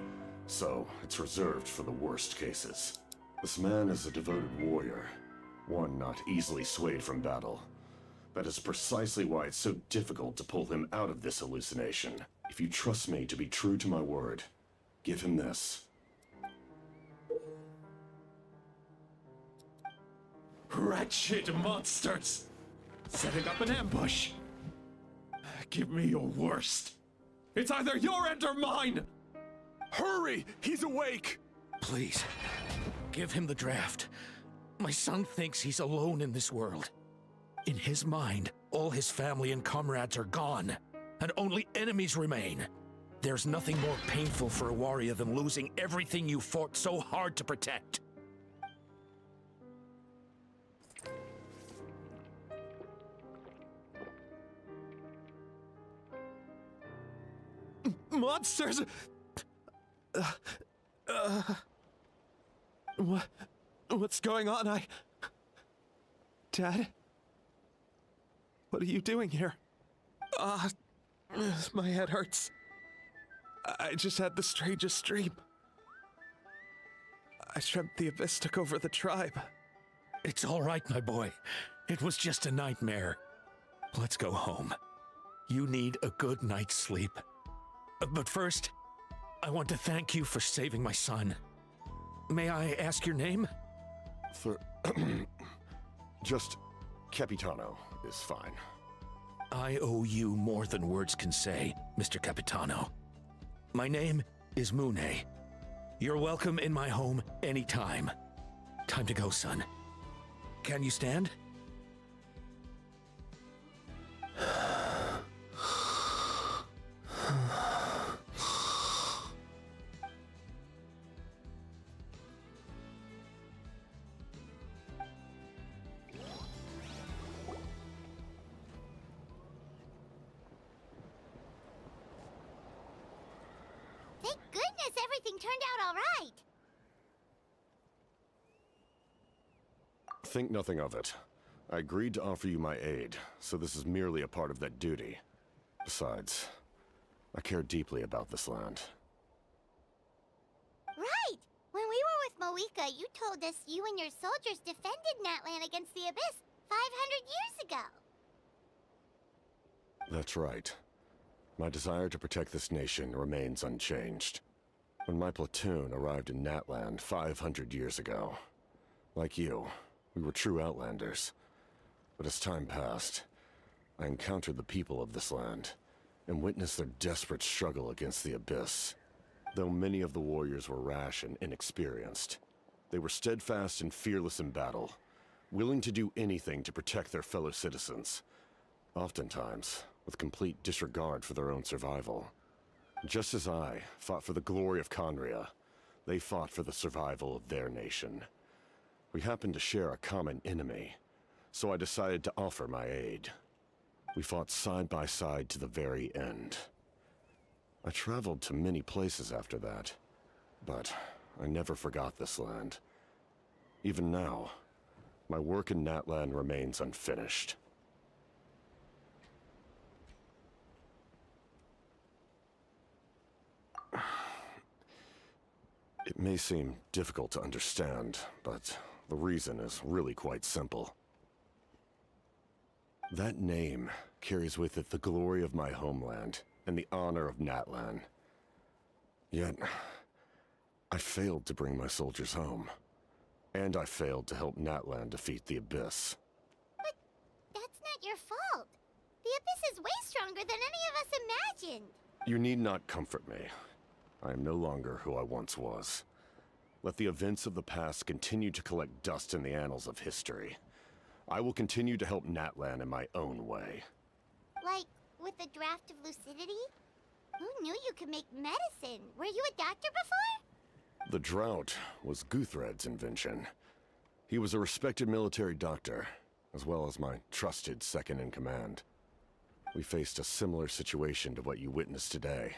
So, it's reserved for the worst cases. This man is a devoted warrior, one not easily swayed from battle. That is precisely why it's so difficult to pull him out of this hallucination. If you trust me to be true to my word, give him this. Wretched monsters! Setting up an ambush! Give me your worst! It's either your end or mine! Hurry! He's awake! Please, give him the draft. My son thinks he's alone in this world. In his mind, all his family and comrades are gone, and only enemies remain. There's nothing more painful for a warrior than losing everything you fought so hard to protect. monsters! What's going on? Dad? What are you doing here? My head hurts. I just had the strangest dream. I dreamt the Abyss took over the tribe. It's all right, my boy. It was just a nightmare. Let's go home. You need a good night's sleep. But first, I want to thank you for saving my son. May I ask your name? Just Capitano is fine. I owe you more than words can say, Mr. Capitano. My name is Mune. You're welcome in my home anytime. Time to go, son. Can you stand? Thank goodness everything turned out all right. Think nothing of it. I agreed to offer you my aid, so this is merely a part of that duty. Besides, I care deeply about this land. Right! When we were with Mavuika, you told us you and your soldiers defended Natlan against the Abyss 500 years ago. That's right. My desire to protect this nation remains unchanged. When my platoon arrived in Natlan 500 years ago, like you, we were true outlanders. But as time passed, I encountered the people of this land and witnessed their desperate struggle against the Abyss. Though many of the warriors were rash and inexperienced, they were steadfast and fearless in battle, willing to do anything to protect their fellow citizens, oftentimes with complete disregard for their own survival. Just as I fought for the glory of Conria, they fought for the survival of their nation. We happened to share a common enemy, so I decided to offer my aid. We fought side by side to the very end. I traveled to many places after that, but I never forgot this land. Even now, my work in Natlan remains unfinished. It may seem difficult to understand, but the reason is really quite simple. That name carries with it the glory of my homeland and the honor of Natlan. Yet, I failed to bring my soldiers home. And I failed to help Natlan defeat the Abyss. But that's not your fault. The Abyss is way stronger than any of us imagined. You need not comfort me. I am no longer who I once was. Let the events of the past continue to collect dust in the annals of history. I will continue to help Natlan in my own way. Like, with the draft of lucidity? Who knew you could make medicine? Were you a doctor before? The drought was Guthred's invention. He was a respected military doctor, as well as my trusted second-in-command. We faced a similar situation to what you witnessed today.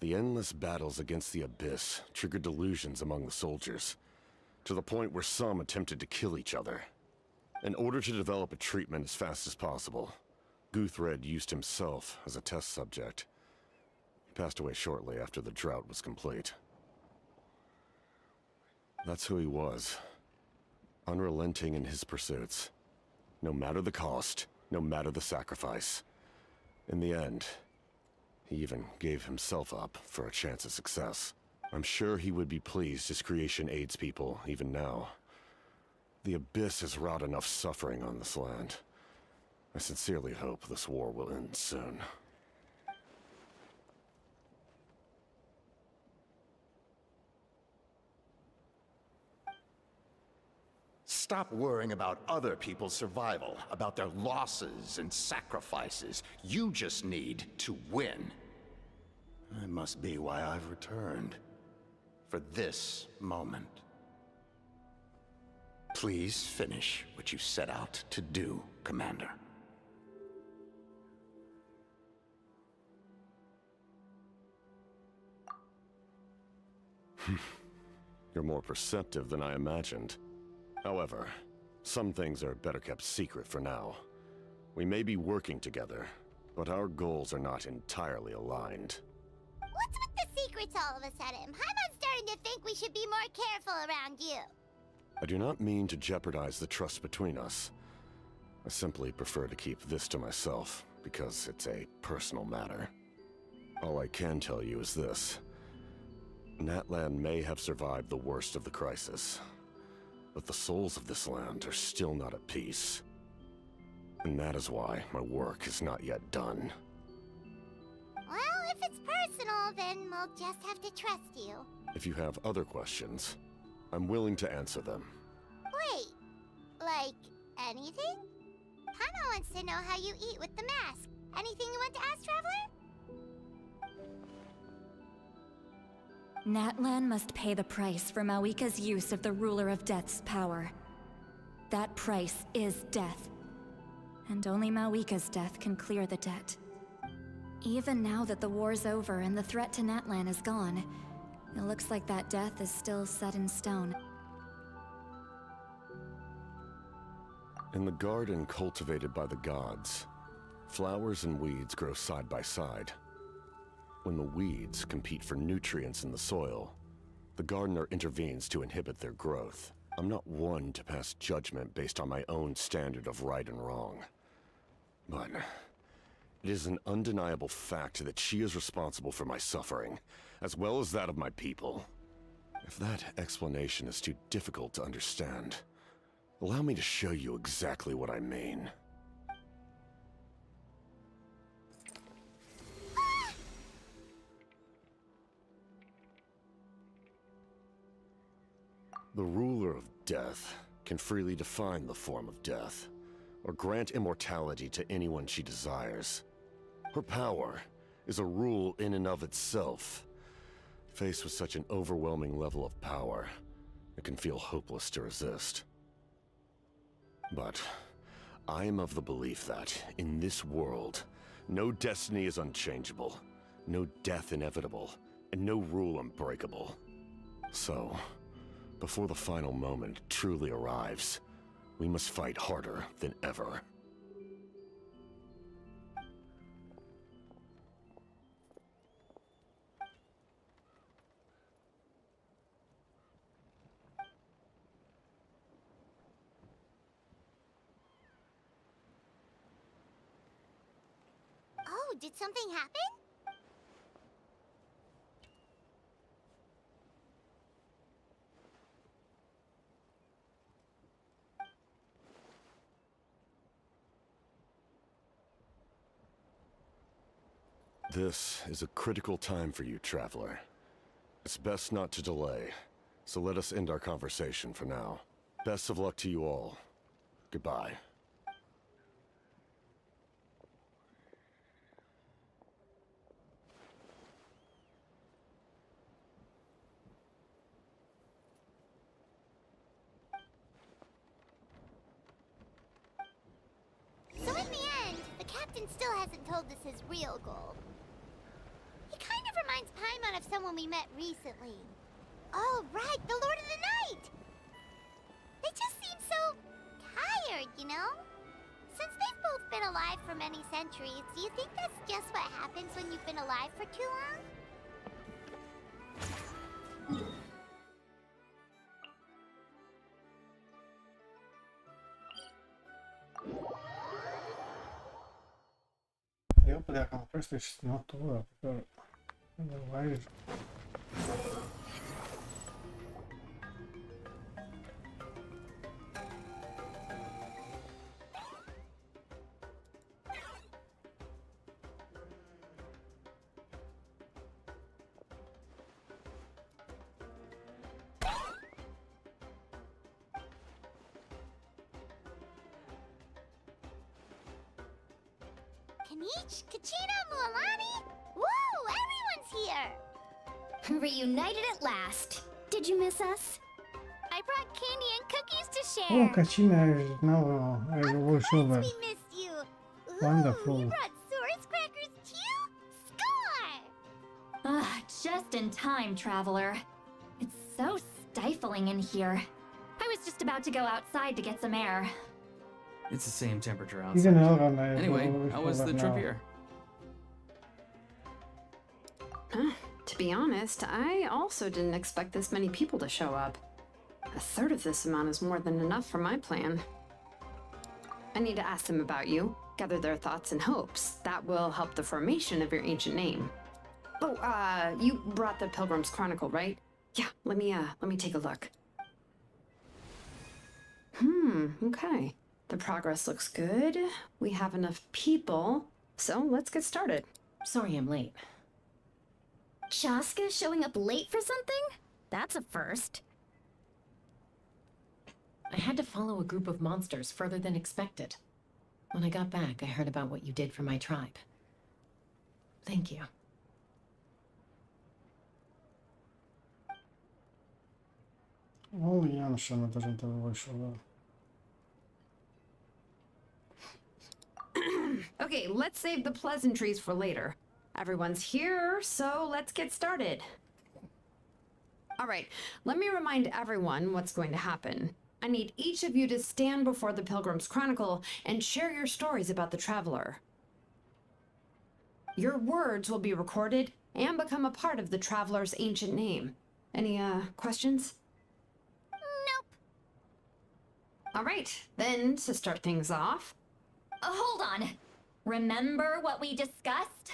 The endless battles against the Abyss triggered delusions among the soldiers, to the point where some attempted to kill each other. In order to develop a treatment as fast as possible, Guthred used himself as a test subject. He passed away shortly after the drought was complete. That's who he was. Unrelenting in his pursuits. No matter the cost, no matter the sacrifice. In the end, he even gave himself up for a chance at success. I'm sure he would be pleased his creation aids people even now. The Abyss has wrought enough suffering on this land. I sincerely hope this war will end soon. Stop worrying about other people's survival, about their losses and sacrifices. You just need to win. That must be why I've returned. For this moment. Please finish what you set out to do, Commander. You're more perceptive than I imagined. However, some things are better kept secret for now. We may be working together, but our goals are not entirely aligned. What's with the secrets all of a sudden? I'm starting to think we should be more careful around you. I do not mean to jeopardize the trust between us. I simply prefer to keep this to myself, because it's a personal matter. All I can tell you is this. Natlan may have survived the worst of the crisis, but the souls of this land are still not at peace. And that is why my work is not yet done. Well, if it's personal, then we'll just have to trust you. If you have other questions, I'm willing to answer them. Wait, like anything? Hana wants to know how you eat with the mask. Anything you want to ask, Traveler? Natlan must pay the price for Mavuika's use of the Ruler of Death's power. That price is death. And only Mavuika's death can clear the debt. Even now that the war's over and the threat to Natlan is gone, it looks like that death is still set in stone. In the garden cultivated by the gods, flowers and weeds grow side by side. When the weeds compete for nutrients in the soil, the gardener intervenes to inhibit their growth. I'm not one to pass judgment based on my own standard of right and wrong. But it is an undeniable fact that she is responsible for my suffering, as well as that of my people. If that explanation is too difficult to understand, allow me to show you exactly what I mean. The Ruler of Death can freely define the form of death, or grant immortality to anyone she desires. Her power is a rule in and of itself. Faced with such an overwhelming level of power, it can feel hopeless to resist. But I am of the belief that, in this world, no destiny is unchangeable, no death inevitable, and no rule unbreakable. So, before the final moment truly arrives, we must fight harder than ever. Oh, did something happen? This is a critical time for you, Traveler. It's best not to delay, so let us end our conversation for now. Best of luck to you all. Goodbye. So in the end, the captain still hasn't told us his real goal. He kind of reminds Paimon of someone we met recently. Oh, right, the Lord of the Night! They just seem so tired, you know? Since they've both been alive for many centuries, do you think that's just what happens when you've been alive for too long? I hope the Archon Quest is not over, because otherwise... Kanich, Kachina, Mualani? Woo, everyone's here! Reunited at last. Did you miss us? I brought candy and cookies to Oh, share. Kachina is now a voiceover. We missed you. Ooh, Wonderful. You brought Source crackers too? Score! Ah, just in time, Traveler. so stifling in here. I was just about to go outside to get some air. It's the same temperature Even outside. Ororon, Anyway, how was the trip here? To be honest, I also didn't expect this many people to show up. A third of this amount is more than enough for my plan. I need to ask them about you, gather their thoughts and hopes. That will help the formation of your ancient name. Oh, you brought the Pilgrim's Chronicle, right? Yeah, let me take a look. Okay. The progress looks good. We have enough people, so let's get started. Sorry I'm late. Chasca showing up late for something? That's a first. I had to follow a group of monsters further than expected. When I got back, I heard about what you did for my tribe. Thank you. Only Ashen doesn't have a voiceover. Okay, let's save the pleasantries for later. Everyone's here, so let's get started. All right, let me remind everyone what's going to happen. I need each of you to stand before the Pilgrim's Chronicle and share your stories about the Traveler. Your words will be recorded and become a part of the Traveler's ancient name. Any, questions? Nope. All right, then, to start things off... Hold on. Remember what we discussed?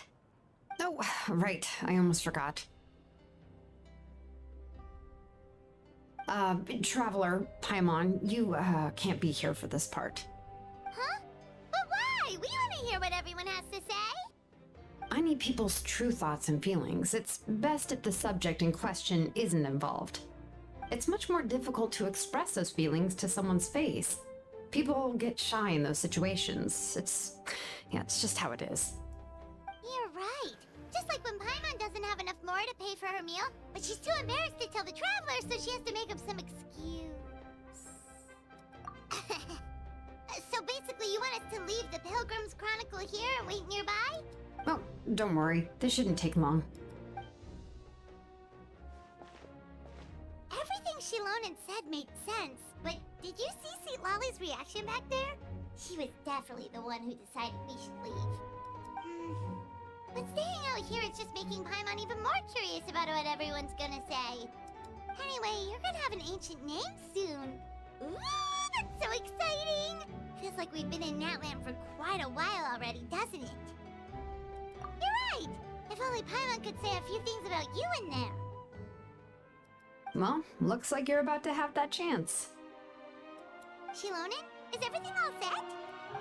Oh, right, I almost forgot. Traveler, Paimon, you, can't be here for this part. Huh? But why? We want to hear what everyone has to say. I need people's true thoughts and feelings. It's best if the subject in question isn't involved. It's much more difficult to express those feelings to someone's face. People get shy in those situations. It's just how it is. You're right. Just like when Paimon doesn't have enough more to pay for her meal, but she's too embarrassed to tell the Traveler, so she has to make up some excuse. So basically, you want us to leave the Pilgrim's Chronicle here and wait nearby? Oh, don't worry. This shouldn't take long. Everything Shilonen said made sense, but did you see St. Lolly's reaction back there? She was definitely the one who decided we should leave. But staying out here is just making Paimon even more curious about what everyone's gonna say. Anyway, you're gonna have an ancient name soon. Ooh, that's so exciting! Feels like we've been in Natland for quite a while already, doesn't it? You're right! If only Paimon could say a few things about you in there. Well, looks like you're about to have that chance. Shilonen, is everything all set?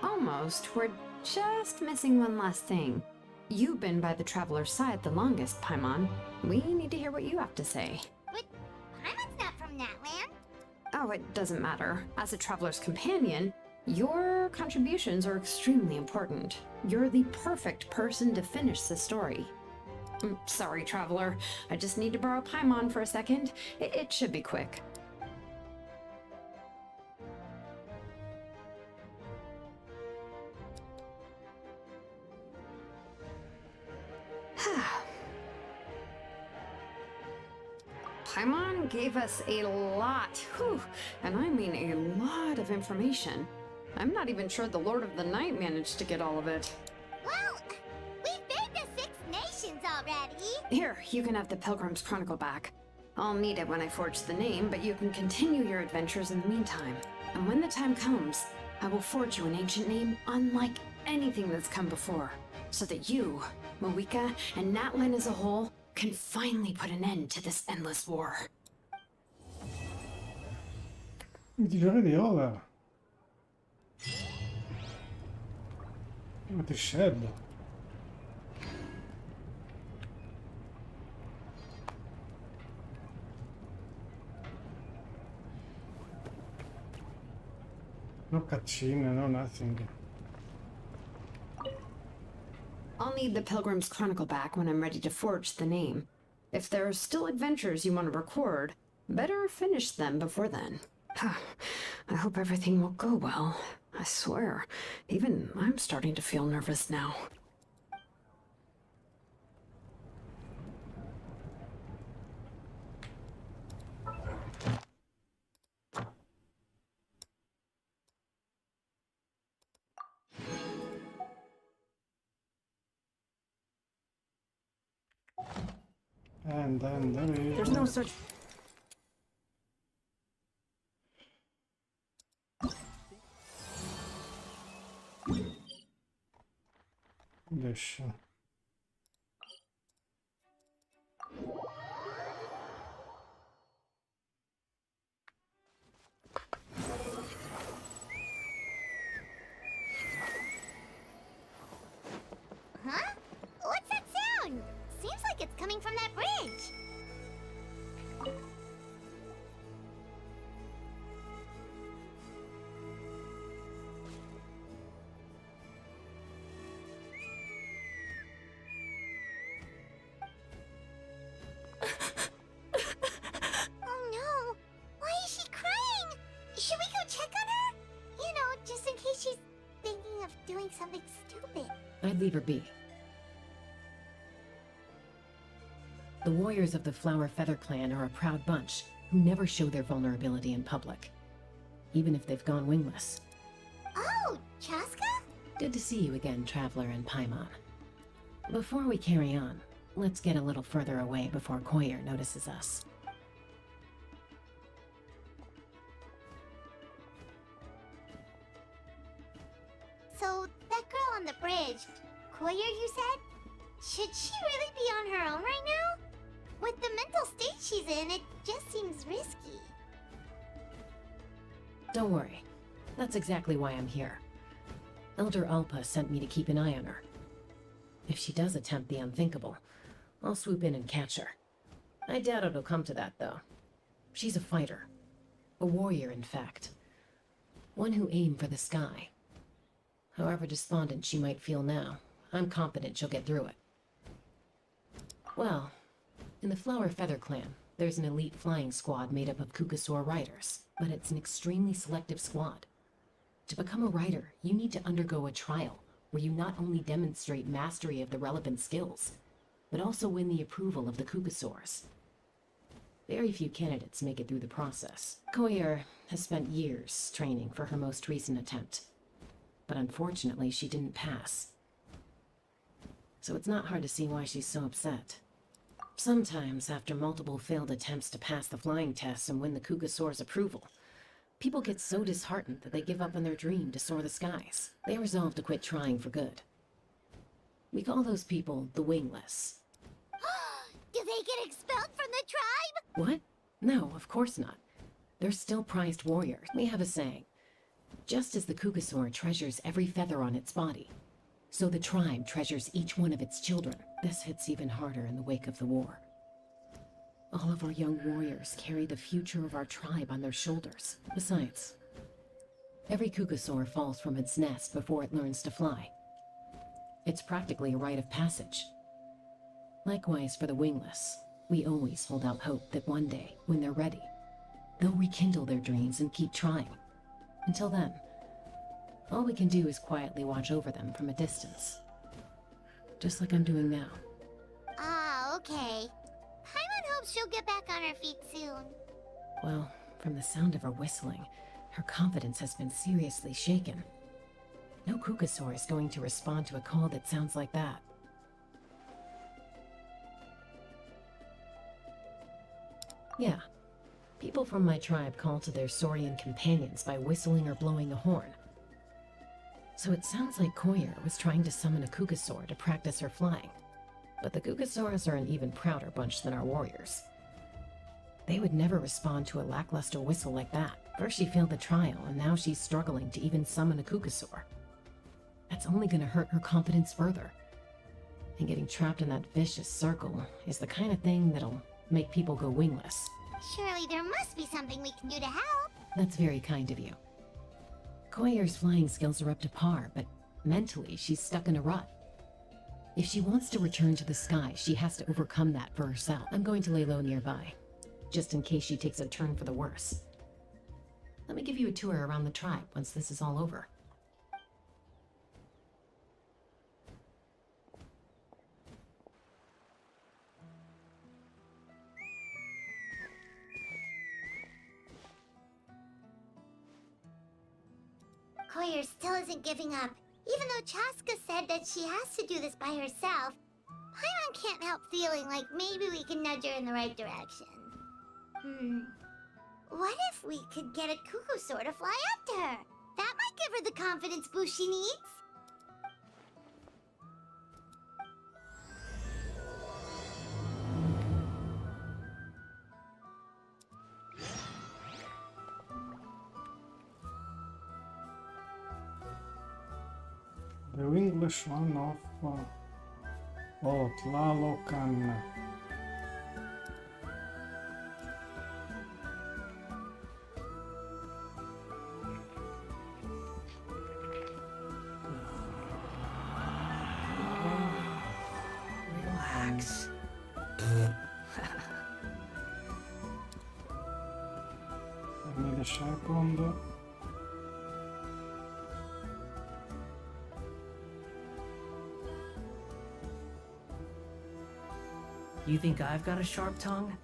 Almost. We're just missing one last thing. You've been by the Traveler's side the longest, Paimon. We need to hear what you have to say. But Paimon's not from Natland. Oh, it doesn't matter. As a Traveler's companion, your contributions are extremely important. You're the perfect person to finish the story. Sorry, Traveler. I just need to borrow Paimon for a second. It should be quick. Paimon gave us a lot, and I mean a lot of information. I'm not even sure the Lord of the Night managed to get all of it. Well, we've been to 6 nations already. Here, you can have the Pilgrim's Chronicle back. I'll need it when I forge the name, but you can continue your adventures in the meantime. And when the time comes, I will forge you an ancient name unlike anything that's come before, so that you, Mavuika, and Natlan as a whole can finally put an end to this endless war. It is already over. What is shed? No cutscene, no nothing. I'll need the Pilgrim's Chronicle back when I'm ready to forge the name. If there are still adventures you want to record, better finish them before then. I hope everything will go well. I swear, even I'm starting to feel nervous now. And then there is... There's no such... This. Huh? What's that sound? Seems like it's coming from that bridge. Oh no! Why is she crying? Should we go check on her? You know, just in case she's thinking of doing something stupid. I'd leave her be. The warriors of the Flower Feather clan are a proud bunch who never show their vulnerability in public, even if they've gone wingless. Oh, Chasca? Good to see you again, Traveler and Paimon. Before we carry on, let's get a little further away before Koyer notices us. So, that girl on the bridge, Koyer, you said? Should she really be on her own right now? With the mental state she's in, it just seems risky. Don't worry. That's exactly why I'm here. Elder Alpa sent me to keep an eye on her. If she does attempt the unthinkable, I'll swoop in and catch her. I doubt it'll come to that, though. She's a fighter. A warrior, in fact. One who aimed for the sky. However despondent she might feel now, I'm confident she'll get through it. Well, in the Flower Feather clan, there's an elite flying squad made up of Kukasaur riders, but it's an extremely selective squad. To become a rider, you need to undergo a trial, where you not only demonstrate mastery of the relevant skills, but also win the approval of the Kukasaurs. Very few candidates make it through the process. Koyer has spent years training for her most recent attempt, but unfortunately she didn't pass. So it's not hard to see why she's so upset. Sometimes, after multiple failed attempts to pass the flying test and win the Kukasaur's approval, people get so disheartened that they give up on their dream to soar the skies. They resolve to quit trying for good. We call those people the Wingless. Do they get expelled from the tribe? What? No, of course not. They're still prized warriors. We have a saying. Just as the Kukasaur treasures every feather on its body, so the tribe treasures each one of its children. This hits even harder in the wake of the war. All of our young warriors carry the future of our tribe on their shoulders. Besides, every Kukasaur falls from its nest before it learns to fly. It's practically a rite of passage. Likewise for the Wingless, we always hold out hope that one day, when they're ready, they'll rekindle their dreams and keep trying. Until then, all we can do is quietly watch over them from a distance. Just like I'm doing now. Ah, okay. Paimon hopes she'll get back on her feet soon. Well, from the sound of her whistling, her confidence has been seriously shaken. No Kukasaur is going to respond to a call that sounds like that. Yeah. People from my tribe call to their Saurian companions by whistling or blowing a horn. So it sounds like Koyer was trying to summon a Kukasaur to practice her flying. But the Kukasaurs are an even prouder bunch than our warriors. They would never respond to a lackluster whistle like that. First she failed the trial, and now she's struggling to even summon a Kukasaur. That's only gonna hurt her confidence further. And getting trapped in that vicious circle is the kind of thing that'll make people go wingless. Surely there must be something we can do to help. That's very kind of you. Koyer's flying skills are up to par, but mentally she's stuck in a rut. If she wants to return to the sky, she has to overcome that for herself. I'm going to lay low nearby, just in case she takes a turn for the worse. Let me give you a tour around the tribe once this is all over. Koyer still isn't giving up, even though Chasca said that she has to do this by herself. Paimon can't help feeling like maybe we can nudge her in the right direction. What if we could get a Cuckoosaur to fly up to her? That might give her the confidence boost she needs. The Wingless One of Tlalocan. Relax. I need a second. You think I've got a sharp tongue?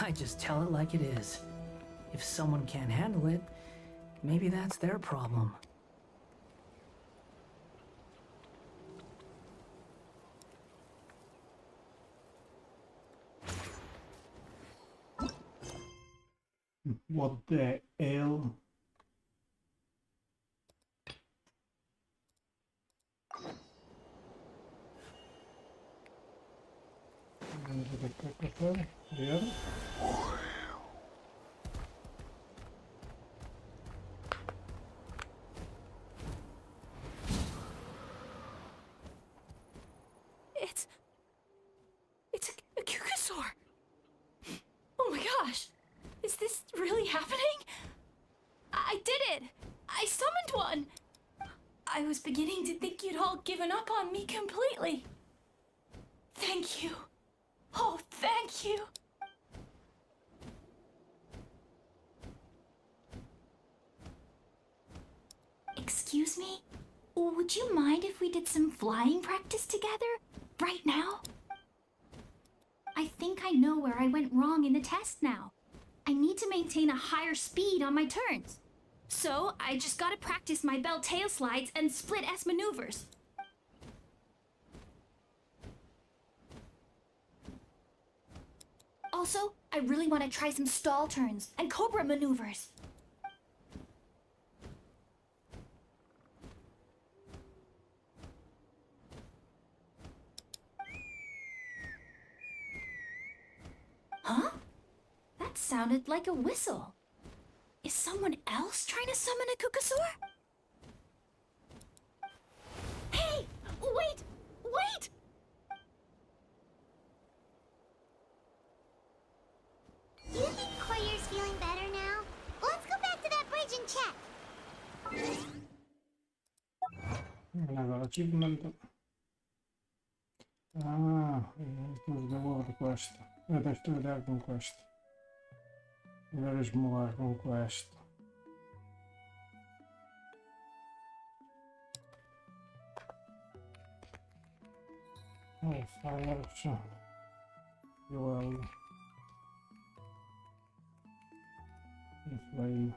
I just tell it like it is. If someone can't handle it, maybe that's their problem. What the hell? Here. It's a Cuckoosaur. Oh my gosh. Is this really happening? I did it. I summoned one. I was beginning to think you'd all given up on me completely. Thank you. Oh, thank you. Excuse me? Would you mind if we did some flying practice together? Right now? I think I know where I went wrong in the test now. I need to maintain a higher speed on my turns. So, I just gotta practice my bell tail slides and split S maneuvers. Also, I really want to try some stall turns and cobra maneuvers. Huh? That sounded like a whistle. Is someone else trying to summon a Cuckoosaur? Hey! Wait! Wait! Do you think Koyer's feeling better now? Let's go back to that bridge and check. Another achievement. Ah, it was the world quest. Let's do the Archon Quest. There is more Archon Quest. Oh, fires. Fuel. Flame.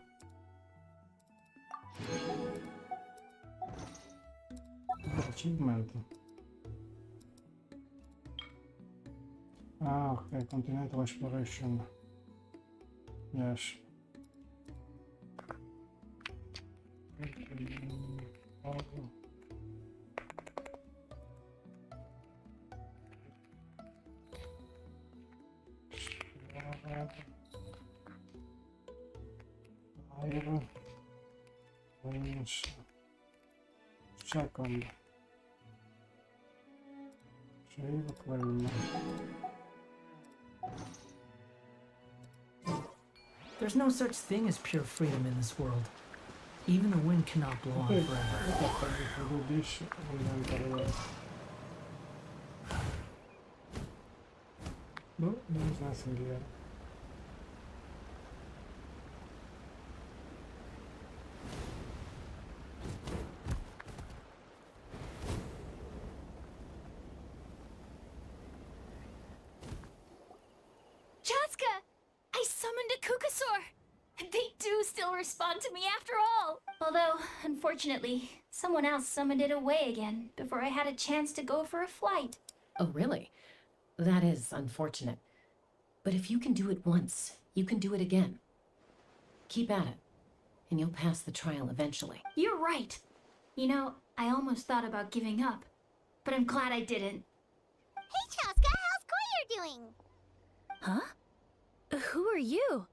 Achievement. Ah, okay, Continental exploration. Yes. Pyre. Winngs. Second. Save claim. There's no such thing as pure freedom in this world. Even the wind cannot blow on forever. Do this and then go away. No, there's nothing here. Chasca! I summoned a Cuckoosaur! They do still respond to me after all! Although, unfortunately, someone else summoned it away again before I had a chance to go for a flight. Oh, really? That is unfortunate. But if you can do it once, you can do it again. Keep at it, and you'll pass the trial eventually. You're right. You know, I almost thought about giving up, but I'm glad I didn't. Hey, Chasca, how's Koyer doing? Huh? Who are you?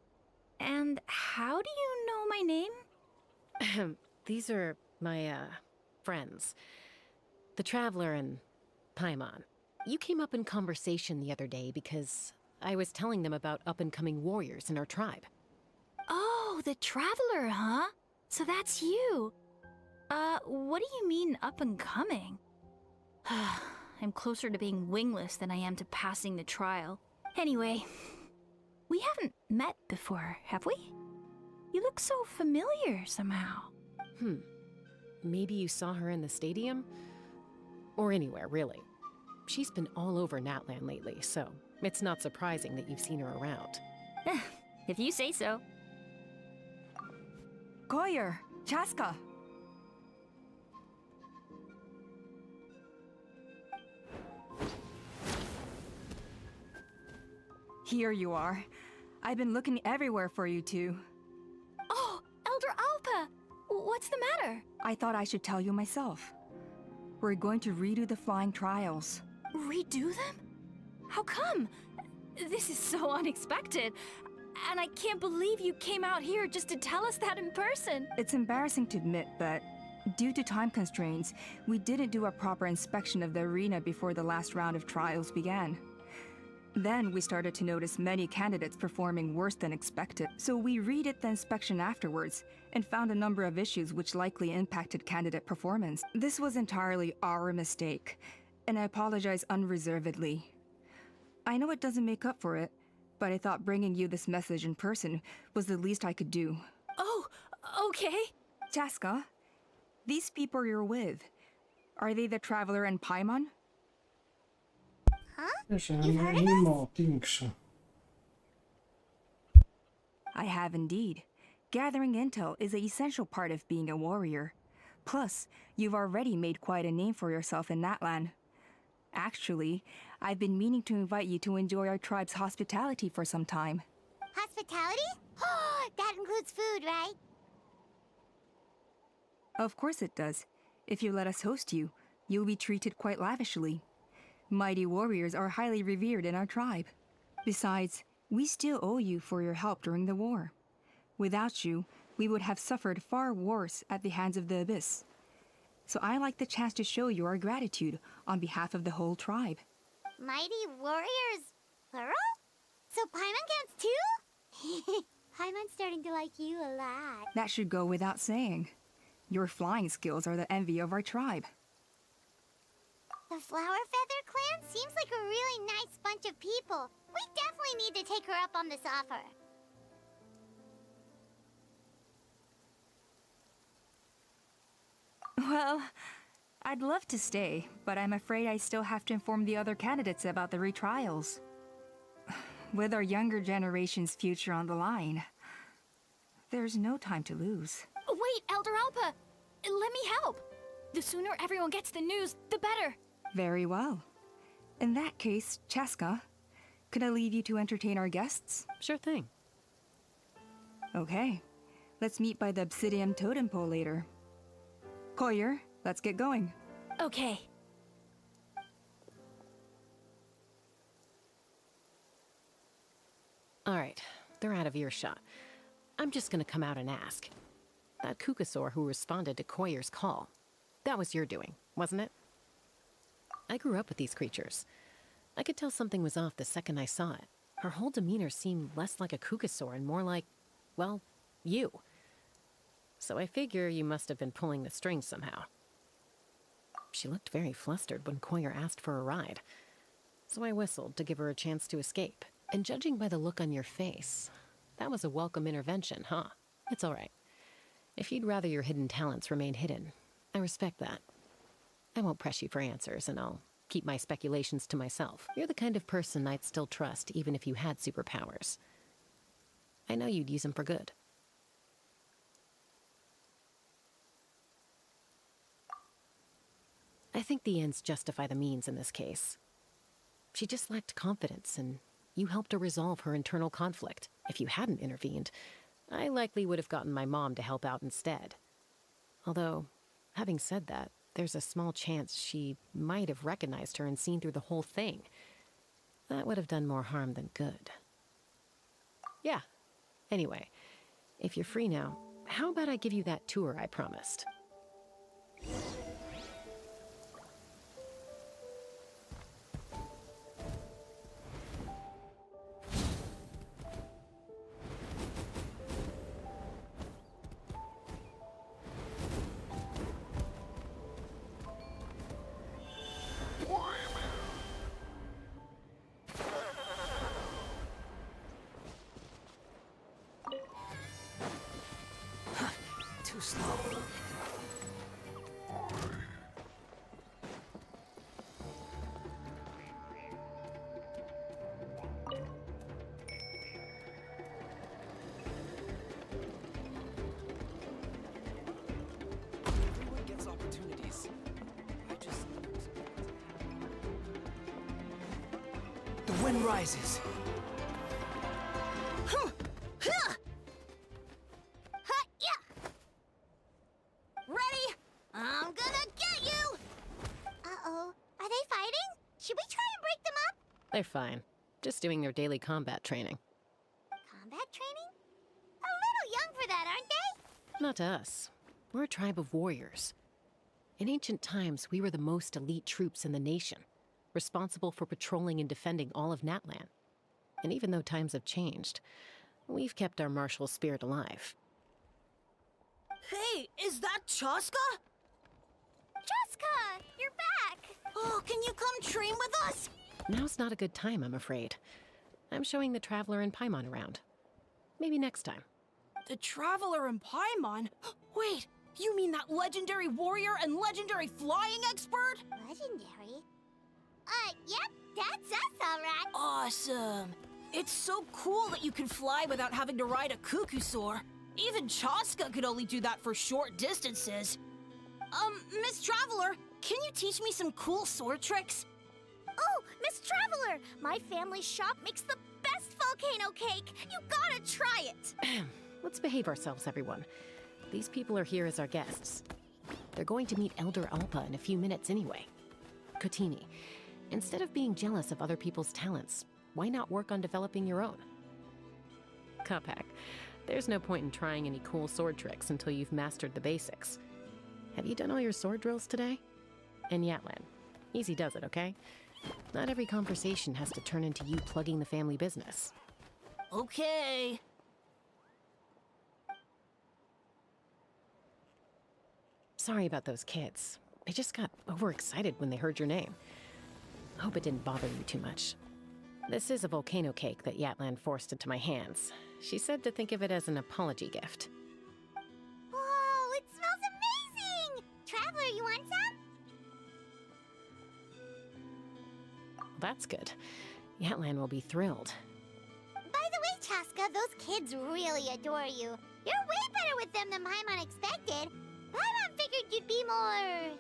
And how do you know my name? These are my, friends. The Traveler and Paimon. You came up in conversation the other day because I was telling them about up-and-coming warriors in our tribe. Oh, the Traveler, huh? So that's you. What do you mean up and coming? I'm closer to being wingless than I am to passing the trial. Anyway, we haven't met before, have we? You look so familiar somehow. Maybe you saw her in the stadium? Or anywhere, really. She's been all over Natlan lately, so it's not surprising that you've seen her around. If you say so. Koyer, Chasca. Here you are. I've been looking everywhere for you two. Oh, Elder Alpa! What's the matter? I thought I should tell you myself. We're going to redo the flying trials. Redo them? How come? This is so unexpected. And I can't believe you came out here just to tell us that in person. It's embarrassing to admit, but due to time constraints, we didn't do a proper inspection of the arena before the last round of trials began. Then we started to notice many candidates performing worse than expected, so we redid the inspection afterwards and found a number of issues which likely impacted candidate performance. This was entirely our mistake, and I apologize unreservedly. I know it doesn't make up for it, but I thought bringing you this message in person was the least I could do. Oh, okay. Chasca, these people you're with, are they the Traveler and Paimon? I have indeed. Gathering intel is an essential part of being a warrior. Plus, you've already made quite a name for yourself in Natlan. Actually, I've been meaning to invite you to enjoy our tribe's hospitality for some time. Hospitality? Oh, that includes food, right? Of course it does. If you let us host you, you'll be treated quite lavishly. Mighty warriors are highly revered in our tribe. Besides, we still owe you for your help during the war. Without you, we would have suffered far worse at the hands of the Abyss. So I like the chance to show you our gratitude on behalf of the whole tribe. Mighty warriors, plural? So Paimon counts too? Paimon's starting to like you a lot. That should go without saying. Your flying skills are the envy of our tribe. The Flower Feather clan seems like a really nice bunch of people. We definitely need to take her up on this offer. Well, I'd love to stay, but I'm afraid I still have to inform the other candidates about the retrials. With our younger generation's future on the line, there's no time to lose. Wait, Elder Alpa! Let me help! The sooner everyone gets the news, the better! Very well. In that case, Chasca, could I leave you to entertain our guests? Sure thing. Okay. Let's meet by the Obsidian Totem Pole later. Koyer, let's get going. Okay. Alright, they're out of earshot. I'm just gonna come out and ask. That Kukasaur who responded to Koyer's call, that was your doing, wasn't it? I grew up with these creatures. I could tell something was off the second I saw it. Her whole demeanor seemed less like a Kukasaur and more like, well, you. So I figure you must have been pulling the strings somehow. She looked very flustered when Koyer asked for a ride, so I whistled to give her a chance to escape. And judging by the look on your face, that was a welcome intervention, huh? It's all right. If you'd rather your hidden talents remain hidden, I respect that. I won't press you for answers, and I'll keep my speculations to myself. You're the kind of person I'd still trust even if you had superpowers. I know you'd use them for good. I think the ends justify the means in this case. She just lacked confidence, and you helped her resolve her internal conflict. If you hadn't intervened, I likely would have gotten my mom to help out instead. Although, having said that, there's a small chance she might have recognized her and seen through the whole thing. That would have done more harm than good. Yeah. Anyway, if you're free now, how about I give you that tour I promised? Too slow. Everyone gets opportunities. The wind rises. Ready? I'm gonna get you! Uh-oh. Are they fighting? Should we try and break them up? They're fine. Just doing their daily combat training. Combat training? A little young for that, aren't they? Not to us. We're a tribe of warriors. In ancient times, we were the most elite troops in the nation, responsible for patrolling and defending all of Natlan. And even though times have changed, we've kept our martial spirit alive. Hey, is that Chasca? Chasca, you're back! Oh, can you come train with us? Now's not a good time, I'm afraid. I'm showing the Traveler and Paimon around. Maybe next time. The Traveler and Paimon? Wait, you mean that legendary warrior and legendary flying expert? Legendary? Yep, that's us, alright. Awesome. It's so cool that you can fly without having to ride a cuckoo-saur. Even Chasca could only do that for short distances. Miss Traveler, can you teach me some cool sword tricks? Oh, Miss Traveler! My family's shop makes the best volcano cake! You gotta try it! Let's behave ourselves, everyone. These people are here as our guests. They're going to meet Elder Alpa in a few minutes anyway. Kotini, instead of being jealous of other people's talents, why not work on developing your own? Kapak, there's no point in trying any cool sword tricks until you've mastered the basics. Have you done all your sword drills today? And Yatlan, easy does it, okay? Not every conversation has to turn into you plugging the family business. Okay. Sorry about those kids. They just got overexcited when they heard your name. I hope it didn't bother you too much. This is a volcano cake that Yatlan forced into my hands. She said to think of it as an apology gift. Whoa, it smells amazing! Traveler, you want some? That's good. Yatlan will be thrilled. By the way, Chasca, those kids really adore you. You're way better with them than Paimon expected. Paimon figured you'd be more...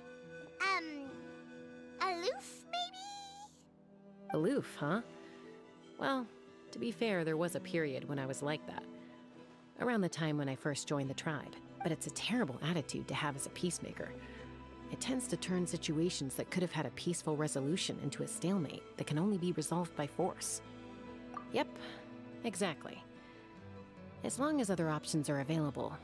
aloof, maybe? Aloof, huh? Well, to be fair, there was a period when I was like that. Around the time when I first joined the tribe. But it's a terrible attitude to have as a peacemaker. It tends to turn situations that could have had a peaceful resolution into a stalemate that can only be resolved by force. Yep, exactly. As long as other options are available,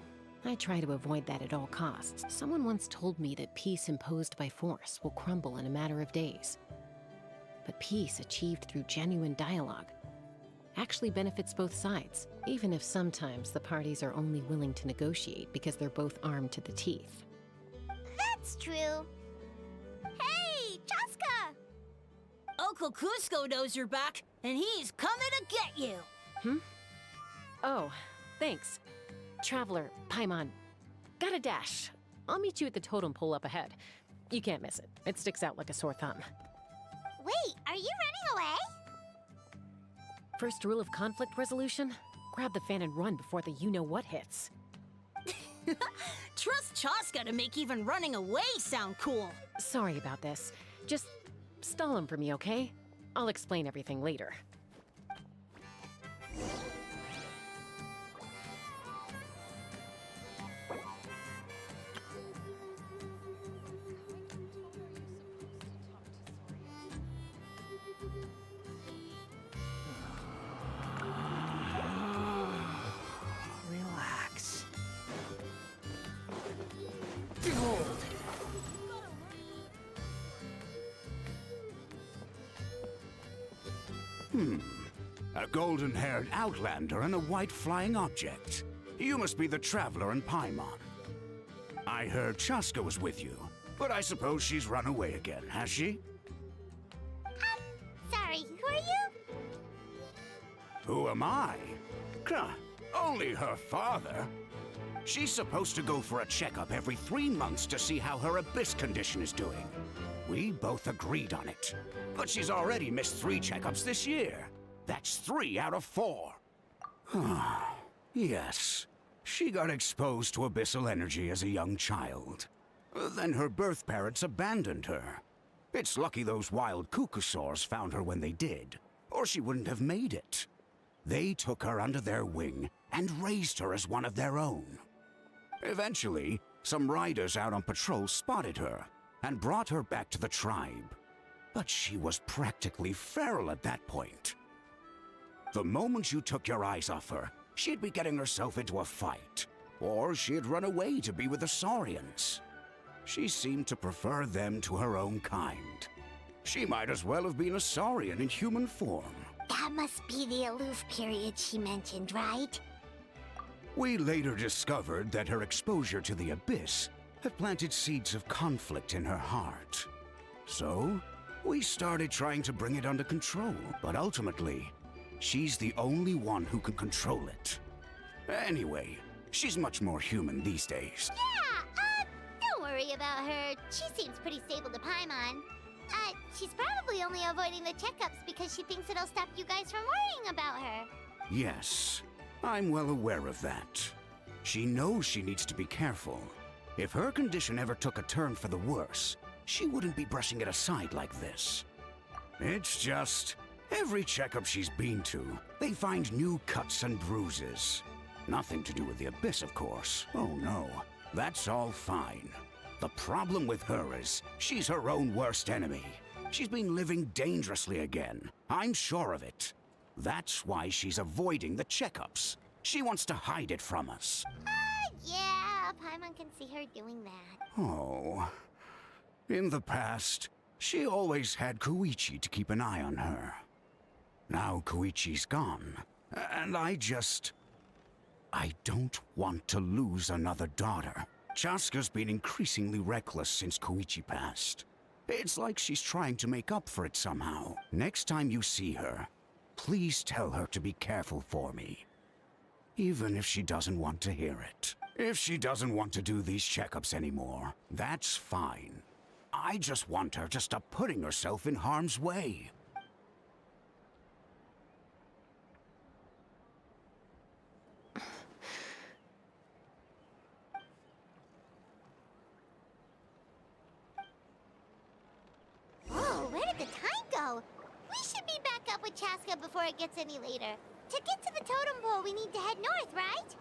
I try to avoid that at all costs. Someone once told me that peace imposed by force will crumble in a matter of days. But peace achieved through genuine dialogue actually benefits both sides, even if sometimes the parties are only willing to negotiate because they're both armed to the teeth. That's true. Hey, Chasca! Uncle Cusco knows you're back, and he's coming to get you. Oh, thanks. Traveler, Paimon, got a dash. I'll meet you at the totem pole up ahead. You can't miss it. It sticks out like a sore thumb. Wait, are you running away? First rule of conflict resolution? Grab the fan and run before the you-know-what hits. Trust Chasca to make even running away sound cool. Sorry about this. Just stall him for me, okay? I'll explain everything later. Relax. A golden-haired outlander and a white flying object. You must be the traveler in Paimon. I heard Chasca was with you, but I suppose she's run away again, has she? Sorry, who are you? Who am I? Only her father. She's supposed to go for a checkup every 3 months to see how her abyss condition is doing. We both agreed on it. But she's already missed 3 checkups this year. That's 3 out of 4. Yes. She got exposed to abyssal energy as a young child. Then her birth parents abandoned her. It's lucky those wild cuckoosaurs found her when they did, or she wouldn't have made it. They took her under their wing and raised her as one of their own. Eventually, some riders out on patrol spotted her and brought her back to the tribe. But she was practically feral at that point. The moment you took your eyes off her, she'd be getting herself into a fight, or she'd run away to be with the Saurians. She seemed to prefer them to her own kind. She might as well have been a Saurian in human form. That must be the aloof period she mentioned, right? We later discovered that her exposure to the abyss had planted seeds of conflict in her heart. So, we started trying to bring it under control, but ultimately, she's the only one who can control it. Anyway, she's much more human these days. Yeah, don't worry about her. She seems pretty stable to Paimon. She's probably only avoiding the checkups because she thinks it'll stop you guys from worrying about her. Yes, I'm well aware of that. She knows she needs to be careful. If her condition ever took a turn for the worse, she wouldn't be brushing it aside like this. It's just, every checkup she's been to, they find new cuts and bruises. Nothing to do with the abyss, of course. Oh no, that's all fine. The problem with her is, she's her own worst enemy. She's been living dangerously again. I'm sure of it. That's why she's avoiding the checkups. She wants to hide it from us. Yeah, Paimon can see her doing that. Oh. In the past, she always had Koichi to keep an eye on her. Now Koichi's gone, and I don't want to lose another daughter. Chasca's been increasingly reckless since Koichi passed. It's like she's trying to make up for it somehow. Next time you see her, please tell her to be careful for me. Even if she doesn't want to hear it. If she doesn't want to do these checkups anymore, that's fine. I just want her to stop putting herself in harm's way. Whoa, where did the time go? We should be back up with Chasca before it gets any later. To get to the totem pole, we need to head north, right?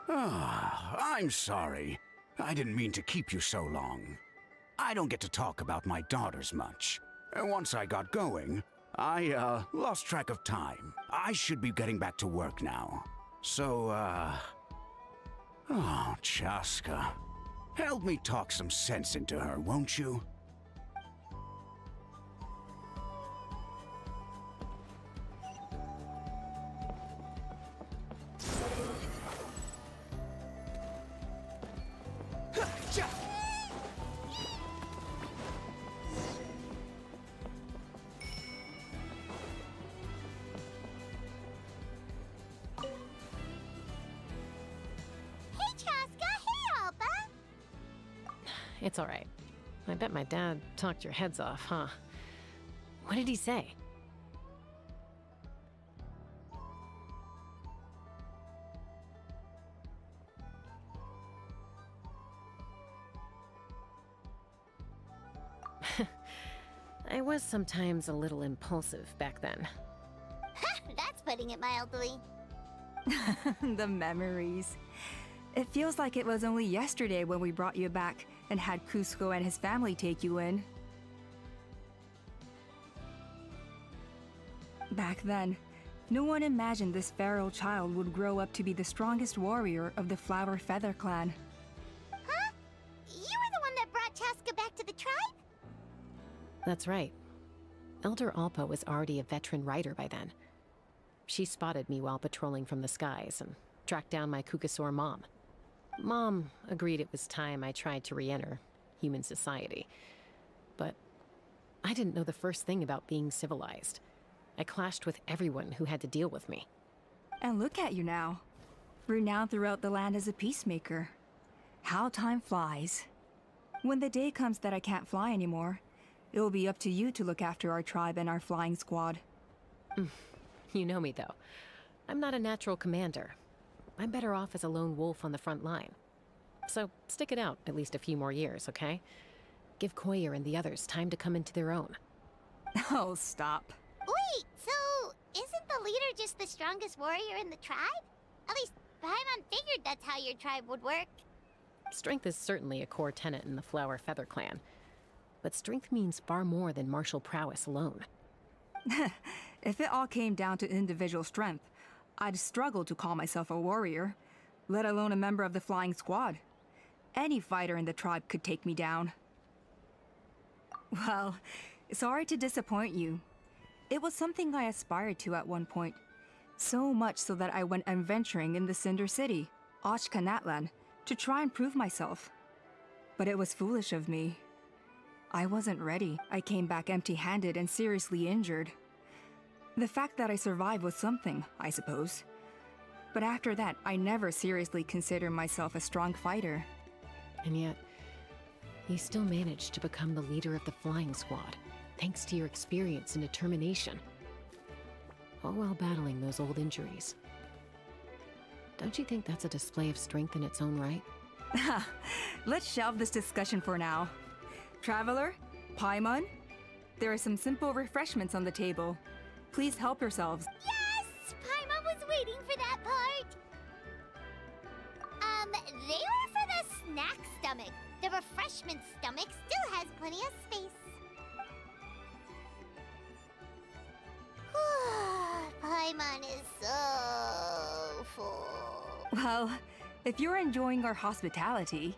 I'm sorry. I didn't mean to keep you so long. I don't get to talk about my daughters much. Once I got going, I, lost track of time. I should be getting back to work now. So, oh, Chasca. Help me talk some sense into her, won't you? It's all right. I bet my dad talked your heads off, huh? What did he say? I was sometimes a little impulsive back then. Ha! That's putting it mildly. The memories. It feels like it was only yesterday when we brought you back and had Cusco and his family take you in. Back then, no one imagined this feral child would grow up to be the strongest warrior of the Flower Feather clan. Huh? You were the one that brought Chasca back to the tribe? That's right. Elder Alpa was already a veteran rider by then. She spotted me while patrolling from the skies and tracked down my Kukasaur mom. Mom agreed it was time I tried to re-enter human society. But I didn't know the first thing about being civilized. I clashed with everyone who had to deal with me. And look at you now. Renowned throughout the land as a peacemaker. How time flies. When the day comes that I can't fly anymore, it will be up to you to look after our tribe and our flying squad. You know me, though. I'm not a natural commander. I'm better off as a lone wolf on the front line. So stick it out at least a few more years, okay? Give Koyer and the others time to come into their own. Oh, stop. Wait, so isn't the leader just the strongest warrior in the tribe? At least Paimon figured that's how your tribe would work. Strength is certainly a core tenet in the Flower Feather clan. But strength means far more than martial prowess alone. If it all came down to individual strength, I'd struggle to call myself a warrior, let alone a member of the flying squad. Any fighter in the tribe could take me down. Well, sorry to disappoint you. It was something I aspired to at one point. So much so that I went adventuring in the Cinder City, Continental, to try and prove myself. But it was foolish of me. I wasn't ready. I came back empty-handed and seriously injured. The fact that I survived was something, I suppose. But after that, I never seriously considered myself a strong fighter. And yet, you still managed to become the leader of the flying squad, thanks to your experience and determination. All while battling those old injuries. Don't you think that's a display of strength in its own right? Let's shelve this discussion for now. Traveler, Paimon, there are some simple refreshments on the table. Please help yourselves. Yes! Paimon was waiting for that part! They were for the snack stomach. The refreshment stomach still has plenty of space. Paimon is so full. Well, if you're enjoying our hospitality,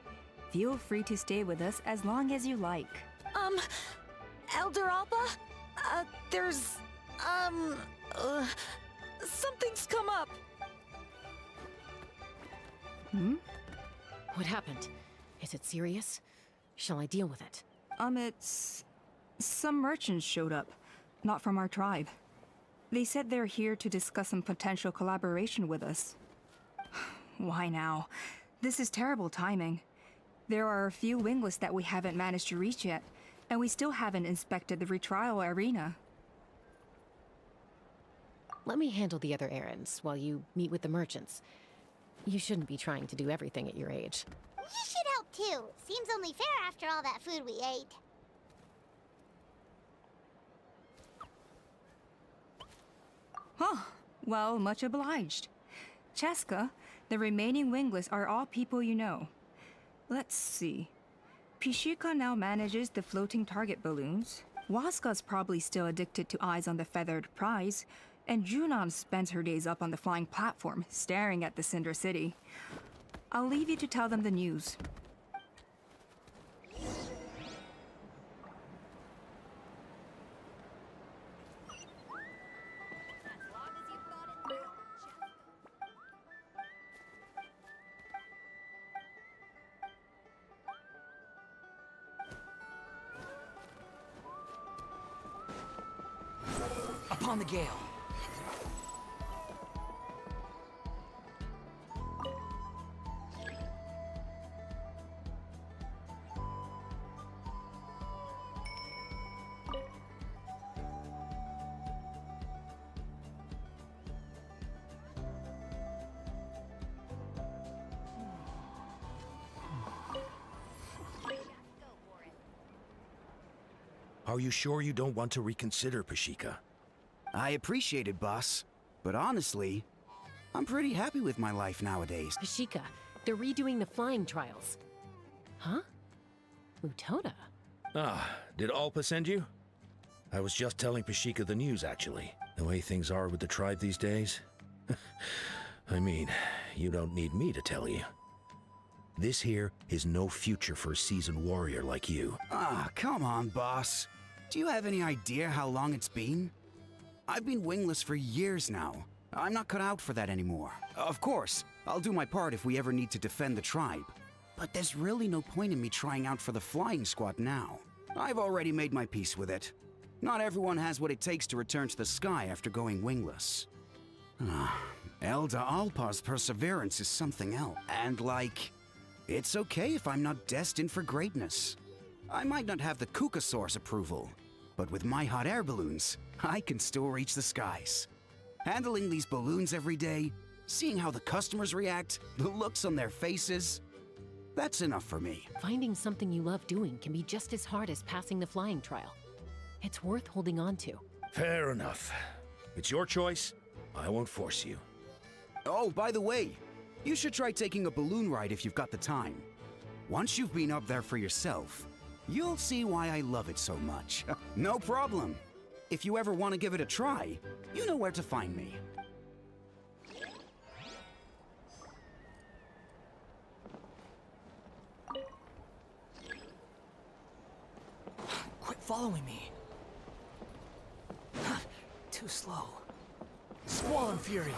feel free to stay with us as long as you like. Elder Alpa? Something's come up. What happened? Is it serious? Shall I deal with it? It's... Some merchants showed up, not from our tribe. They said they're here to discuss some potential collaboration with us. Why now? This is terrible timing. There are a few wingless that we haven't managed to reach yet, and we still haven't inspected the retrial arena. Let me handle the other errands while you meet with the merchants. You shouldn't be trying to do everything at your age. You should help too. Seems only fair after all that food we ate. Huh. Well, much obliged. Chasca, the remaining wingless are all people you know. Let's see. Pishika now manages the floating target balloons. Waska's probably still addicted to eyes on the feathered prize, and Junon spends her days up on the flying platform, staring at the Cinder City. I'll leave you to tell them the news. Upon the gale. Are you sure you don't want to reconsider, Pashika? I appreciate it, boss. But honestly, I'm pretty happy with my life nowadays. Pashika, they're redoing the flying trials. Huh? Utona? Ah, did Alpa send you? I was just telling Pashika the news, actually. The way things are with the tribe these days. I mean, you don't need me to tell you. This here is no future for a seasoned warrior like you. Ah, come on, boss. Do you have any idea how long it's been? I've been wingless for years now. I'm not cut out for that anymore. Of course, I'll do my part if we ever need to defend the tribe. But there's really no point in me trying out for the flying squad now. I've already made my peace with it. Not everyone has what it takes to return to the sky after going wingless. Elder Alpa's perseverance is something else. And it's okay if I'm not destined for greatness. I might not have the Kukasaur's approval, but with my hot air balloons, I can still reach the skies. Handling these balloons every day, seeing how the customers react, the looks on their faces, that's enough for me. Finding something you love doing can be just as hard as passing the flying trial. It's worth holding on to. Fair enough. It's your choice. I won't force you. Oh, by the way, you should try taking a balloon ride if you've got the time. Once you've been up there for yourself, you'll see why I love it so much. No problem. If you ever want to give it a try, you know where to find me. Quit following me. Too slow. Squall Fury!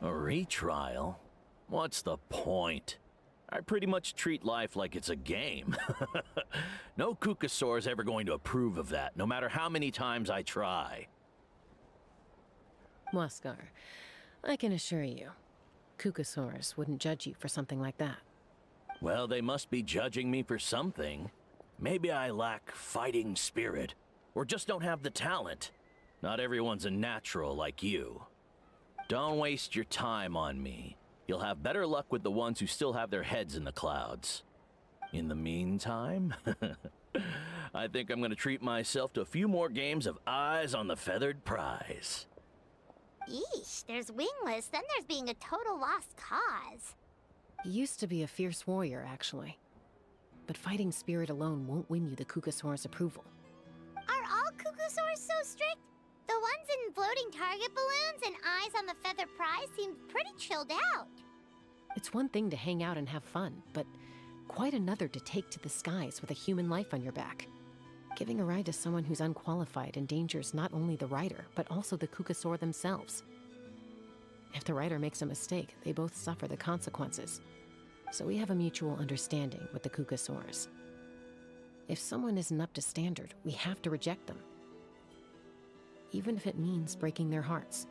A retrial? What's the point? I pretty much treat life like it's a game. No Kukasaur is ever going to approve of that, no matter how many times I try. Waskar, I can assure you, Kukasaurs wouldn't judge you for something like that. Well, they must be judging me for something. Maybe I lack fighting spirit, or just don't have the talent. Not everyone's a natural like you. Don't waste your time on me. You'll have better luck with the ones who still have their heads in the clouds. In the meantime, I think I'm going to treat myself to a few more games of Eyes on the Feathered Prize. Yeesh, there's Wingless, then there's being a total lost cause. You used to be a fierce warrior, actually. But fighting spirit alone won't win you the Kukasaur's approval. Are all Kukasaurs so strict? The ones in floating target balloons and Eyes on the Feather Prize seemed pretty chilled out. It's one thing to hang out and have fun, but quite another to take to the skies with a human life on your back. Giving a ride to someone who's unqualified endangers not only the rider, but also the Kukasaur themselves. If the rider makes a mistake, they both suffer the consequences. So we have a mutual understanding with the Kukasaurs. If someone isn't up to standard, we have to reject them. Even if it means breaking their hearts.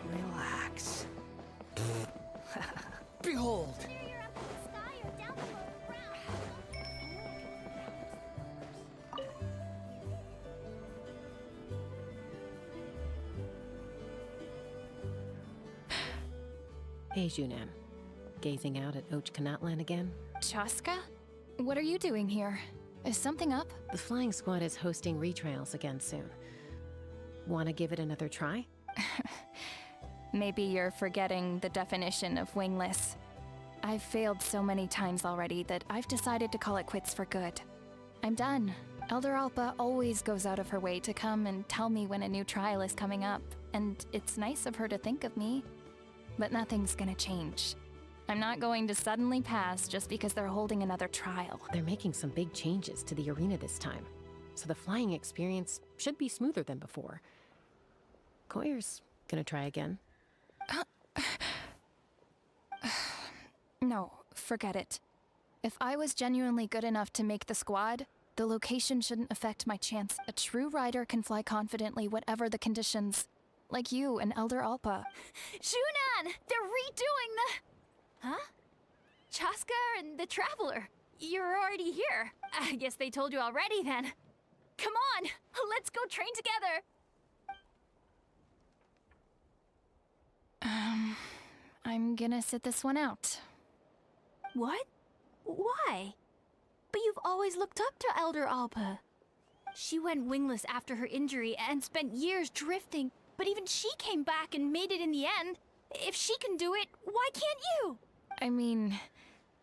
Relax. Behold! Hey, Junan. Gazing out at Ochkanatlan again? Chasca? What are you doing here? Is something up? The flying squad is hosting retrials again soon. Want to give it another try? Maybe you're forgetting the definition of wingless. I've failed so many times already that I've decided to call it quits for good. I'm done. Elder Alpa always goes out of her way to come and tell me when a new trial is coming up, and it's nice of her to think of me. But nothing's gonna change. I'm not going to suddenly pass just because they're holding another trial. They're making some big changes to the arena this time, so the flying experience should be smoother than before. Koyer's gonna try again. No, forget it. If I was genuinely good enough to make the squad, the location shouldn't affect my chance. A true rider can fly confidently whatever the conditions. like you and Elder Alpa. Shunan! They're redoing the... Huh? Chasca and the Traveler. You're already here. I guess they told you already then. Come on, let's go train together. I'm gonna sit this one out. What? Why? But you've always looked up to Elder Alpa. She went wingless after her injury and spent years drifting, but even she came back and made it in the end. If she can do it, why can't you? I mean,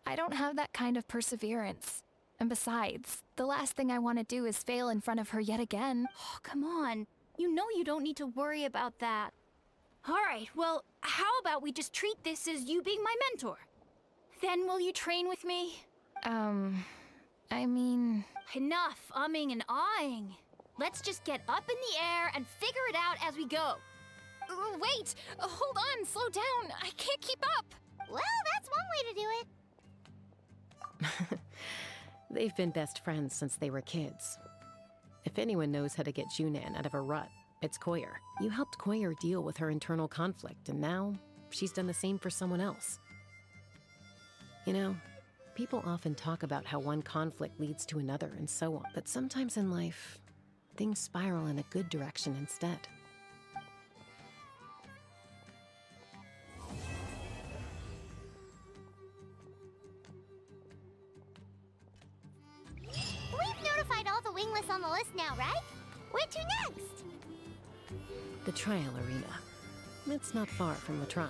I don't have that kind of perseverance. And besides, the last thing I want to do is fail in front of her yet again. Oh, come on. You know you don't need to worry about that. Alright, well, how about we just treat this as you being my mentor? Then will you train with me? I mean... Enough umming and ahhing. Let's just get up in the air and figure it out as we go. Wait! Hold on, slow down. I can't keep up. Well, that's one way to do it. They've been best friends since they were kids. If anyone knows how to get Junan out of a rut, it's Koyer. You helped Koyer deal with her internal conflict, and now she's done the same for someone else. You know, people often talk about how one conflict leads to another and so on, but sometimes in life, things spiral in a good direction instead. We've notified all the wingless on the list now, right? Where to next? The trial arena. It's not far from the tribe.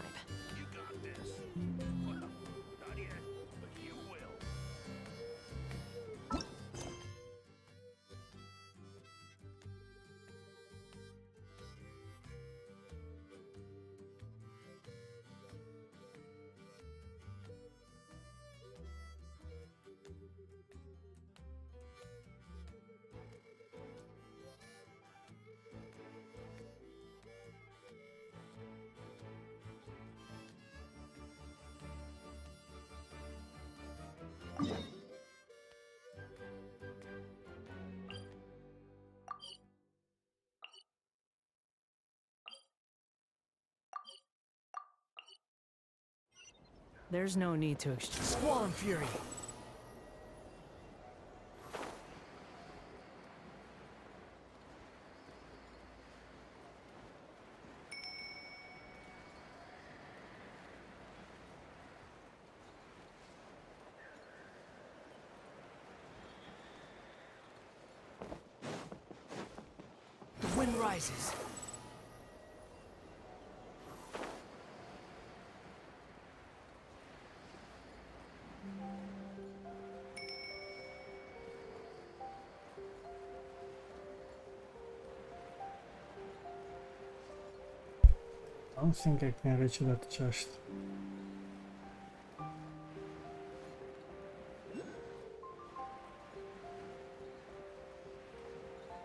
There's no need to exchange. Squall Fury! The wind rises. I don't think I can reach that chest.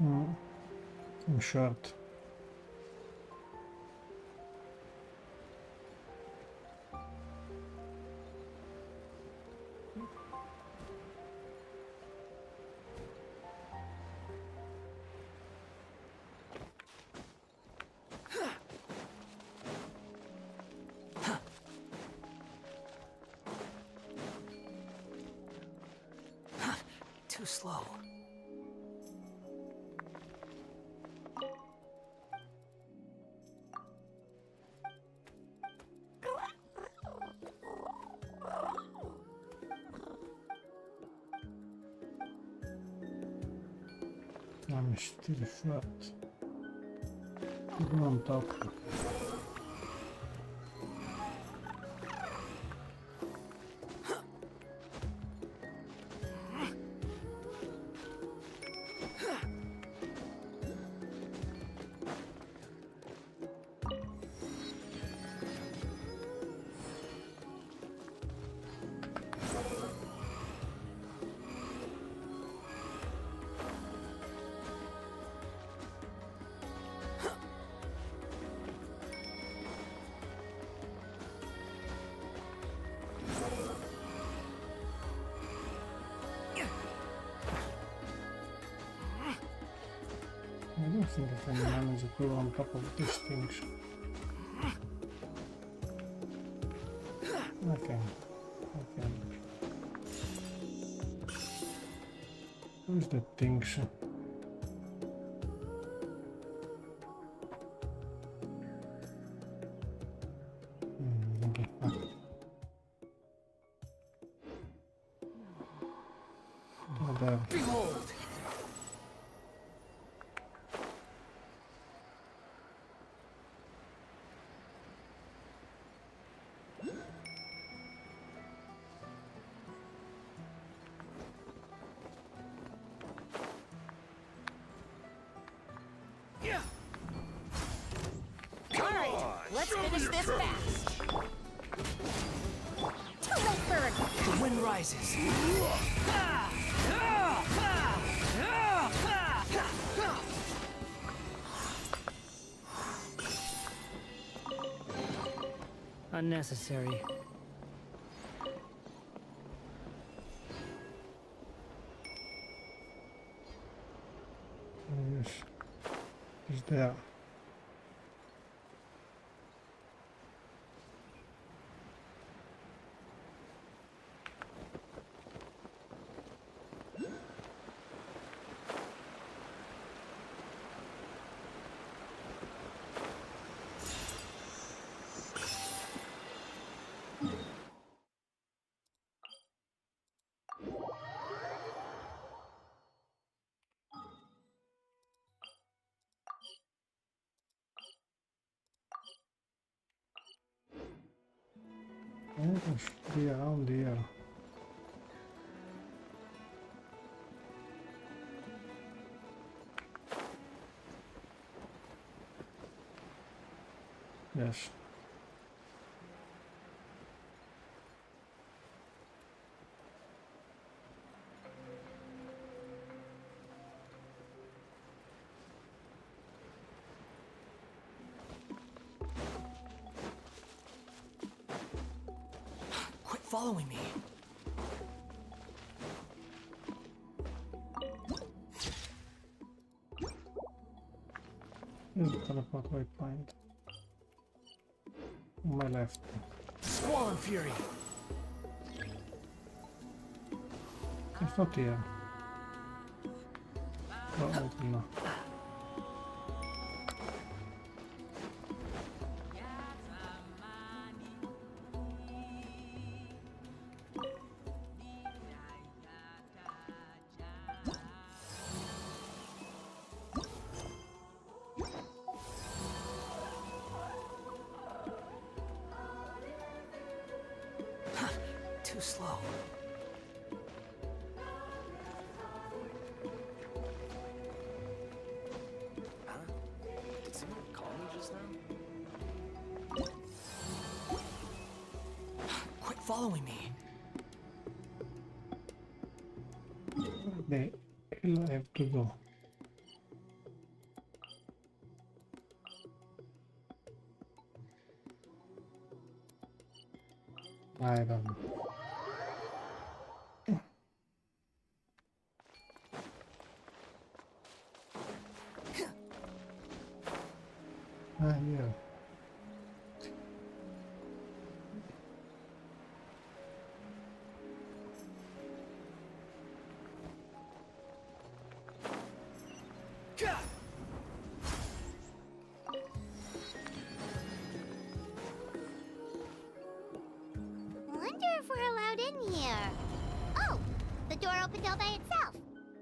I'm short. Too slow. I'm still short. Even on top. I don't think I can manage to go on top of these things. Okay. Okay. Where's the things? Okay. Oh, there. Behold! Let's finish this fast. To Lakebird! The wind rises. Unnecessary. Yes. He's there. It should be around here. Yes. Quit following me. Here's the teleport waypoint. On my left. Squall Fury. It's not here. Oh, no. Too slow. Huh? Did someone call me just now? Quit following me. Where the hell I have to go? I don't know. Yeah. Wonder if we're allowed in here. Oh, the door opened all by itself.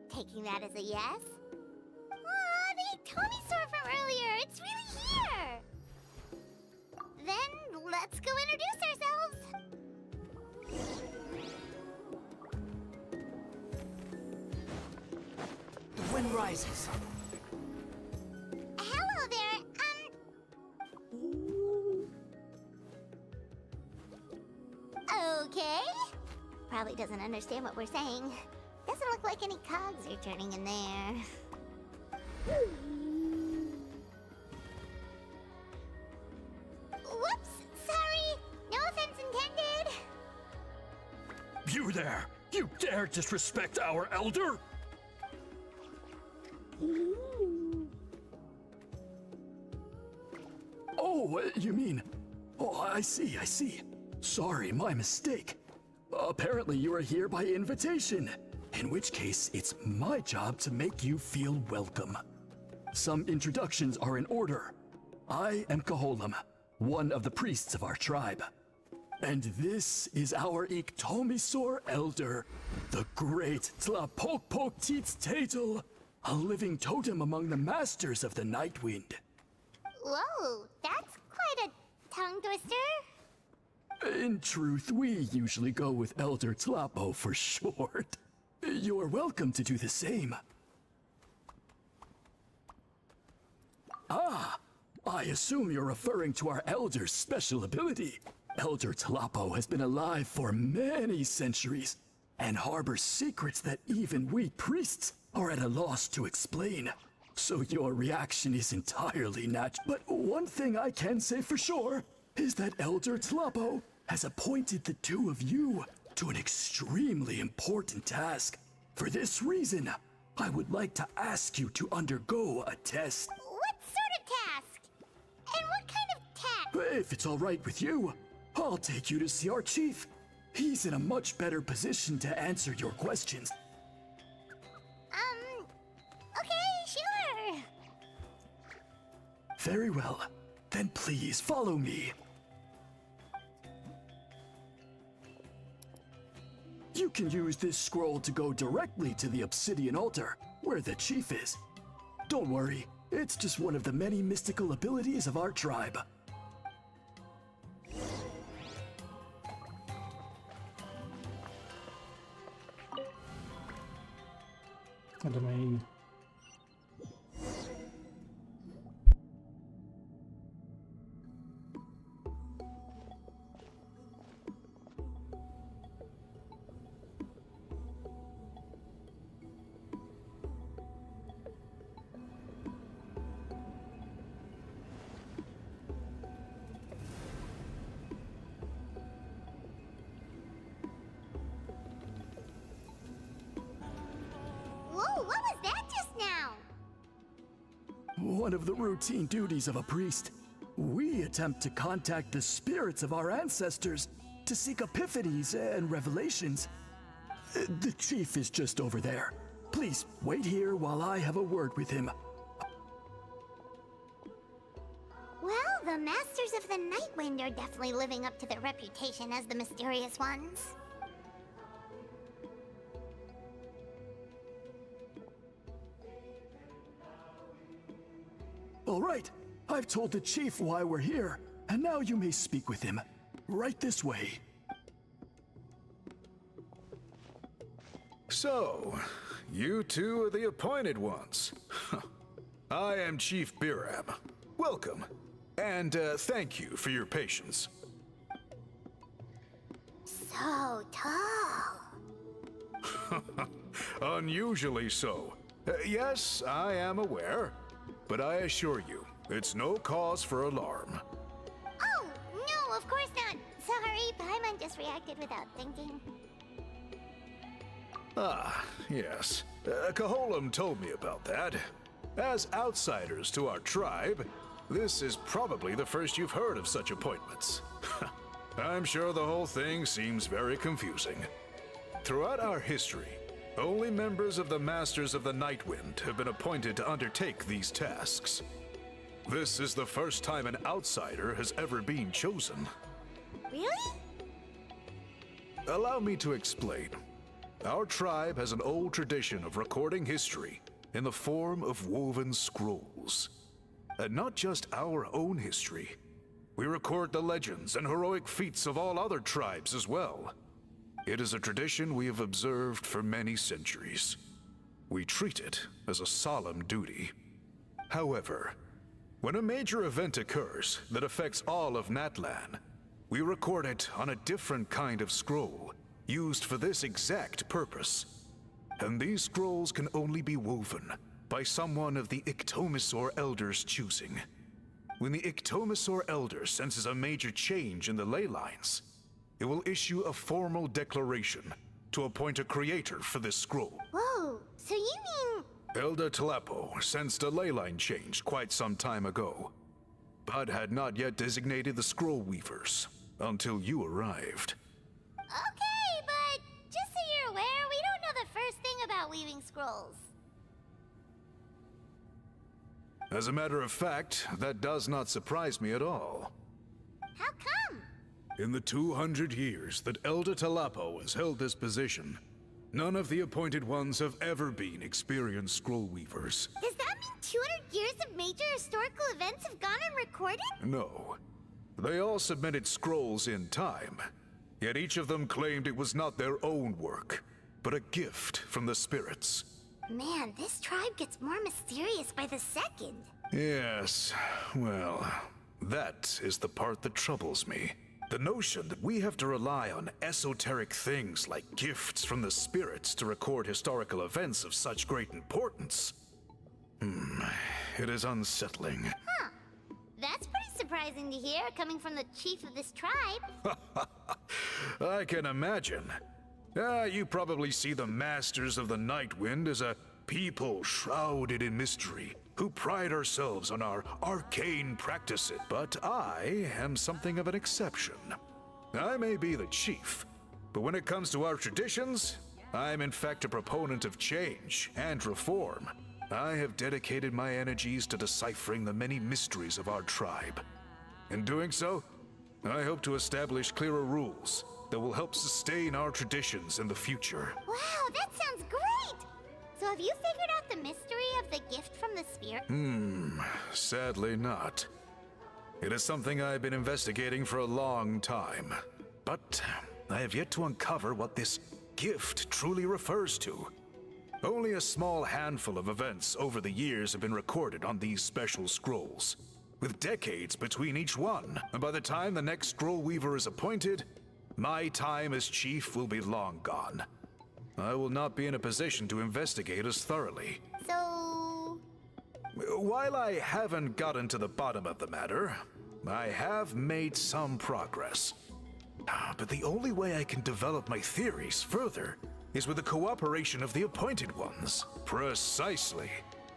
Taking that as a yes. Aw, the Tommy store from earlier. It's really here. Then let's go introduce ourselves. The wind rises. Hello there. Okay. Probably doesn't understand what we're saying. Doesn't look like any cogs are turning in there. Whoops! Sorry! No offense intended! You there! You dare disrespect our elder? Oh, you mean... Oh, I see. Sorry, my mistake. Apparently you are here by invitation. In which case, it's my job to make you feel welcome. Some introductions are in order. I am Kaholam, one of the priests of our tribe. And this is our Iktomisor Elder, the great Tlapokpokteets, a living totem among the masters of the Nightwind. Whoa, that's quite a tongue twister. In truth, we usually go with Elder Tlapo for short. You're welcome to do the same. Ah, I assume you're referring to our Elder's special ability. Elder Tlapo has been alive for many centuries and harbors secrets that even we priests are at a loss to explain. So your reaction is entirely natural. But one thing I can say for sure is that Elder Tlapo has appointed the two of you to an extremely important task. For this reason, I would like to ask you to undergo a test. What sort of task? And what kind of task? If it's all right with you, I'll take you to see our chief. He's in a much better position to answer your questions. Okay, sure. Very well. Then please follow me. You can use this scroll to go directly to the obsidian altar, where the chief is. Don't worry, it's just one of the many mystical abilities of our tribe. The domain. Whoa, what was that just now? One of the routine duties of a priest. We attempt to contact the spirits of our ancestors to seek epiphanies and revelations. The chief is just over there. Please wait here while I have a word with him. Well, the Masters of the Nightwind are definitely living up to their reputation as the mysterious ones. All right, I've told the chief why we're here, and now you may speak with him. Right this way. So, you two are the appointed ones. I am Chief Biram. Welcome, and thank you for your patience. So tall. Unusually so. Yes, I am aware, but I assure you, it's no cause for alarm. Oh, no, of course not. Sorry, Paimon just reacted without thinking. Ah, yes. Kaholam told me about that. As outsiders to our tribe, this is probably the first you've heard of such appointments. I'm sure the whole thing seems very confusing. Throughout our history, only members of the Masters of the Nightwind have been appointed to undertake these tasks. This is the first time an outsider has ever been chosen. Really? Allow me to explain. Our tribe has an old tradition of recording history in the form of woven scrolls. And not just our own history. We record the legends and heroic feats of all other tribes as well. It is a tradition we have observed for many centuries. We treat it as a solemn duty. However, when a major event occurs that affects all of Natlan, we record it on a different kind of scroll, used for this exact purpose. And these scrolls can only be woven by someone of the Iktomisor Elder's choosing. When the Iktomisor Elder senses a major change in the ley lines, it will issue a formal declaration to appoint a creator for this scroll. Whoa, so you mean... Elder Tlapo sensed a ley line change quite some time ago. but had not yet designated the Scroll Weavers until you arrived. Okay, but just so you're aware, we don't know the first thing about weaving scrolls. As a matter of fact, that does not surprise me at all. How come? In the 200 years that Elder Tlalocan has held this position, none of the Appointed Ones have ever been experienced scroll weavers. Does that mean 200 years of major historical events have gone unrecorded? No. They all submitted scrolls in time, yet each of them claimed it was not their own work, but a gift from the spirits. Man, this tribe gets more mysterious by the second. Yes, well, that is the part that troubles me. The notion that we have to rely on esoteric things like gifts from the spirits to record historical events of such great importance. It is unsettling. Huh. That's pretty surprising to hear, coming from the chief of this tribe. I can imagine. You probably see the Masters of the Night Wind as a people shrouded in mystery, who pride ourselves on our arcane practices. But I am something of an exception. I may be the chief, but when it comes to our traditions, I'm in fact a proponent of change and reform. I have dedicated my energies to deciphering the many mysteries of our tribe. In doing so, I hope to establish clearer rules that will help sustain our traditions in the future. Wow, that sounds great! So have you figured out the mystery of the gift from the spirit? Sadly not. It is something I've been investigating for a long time, but I have yet to uncover what this gift truly refers to. Only a small handful of events over the years have been recorded on these special scrolls, with decades between each one. And by the time the next scroll weaver is appointed, my time as chief will be long gone. I will not be in a position to investigate as thoroughly. So... While I haven't gotten to the bottom of the matter, I have made some progress. But the only way I can develop my theories further is with the cooperation of the Appointed Ones. Precisely.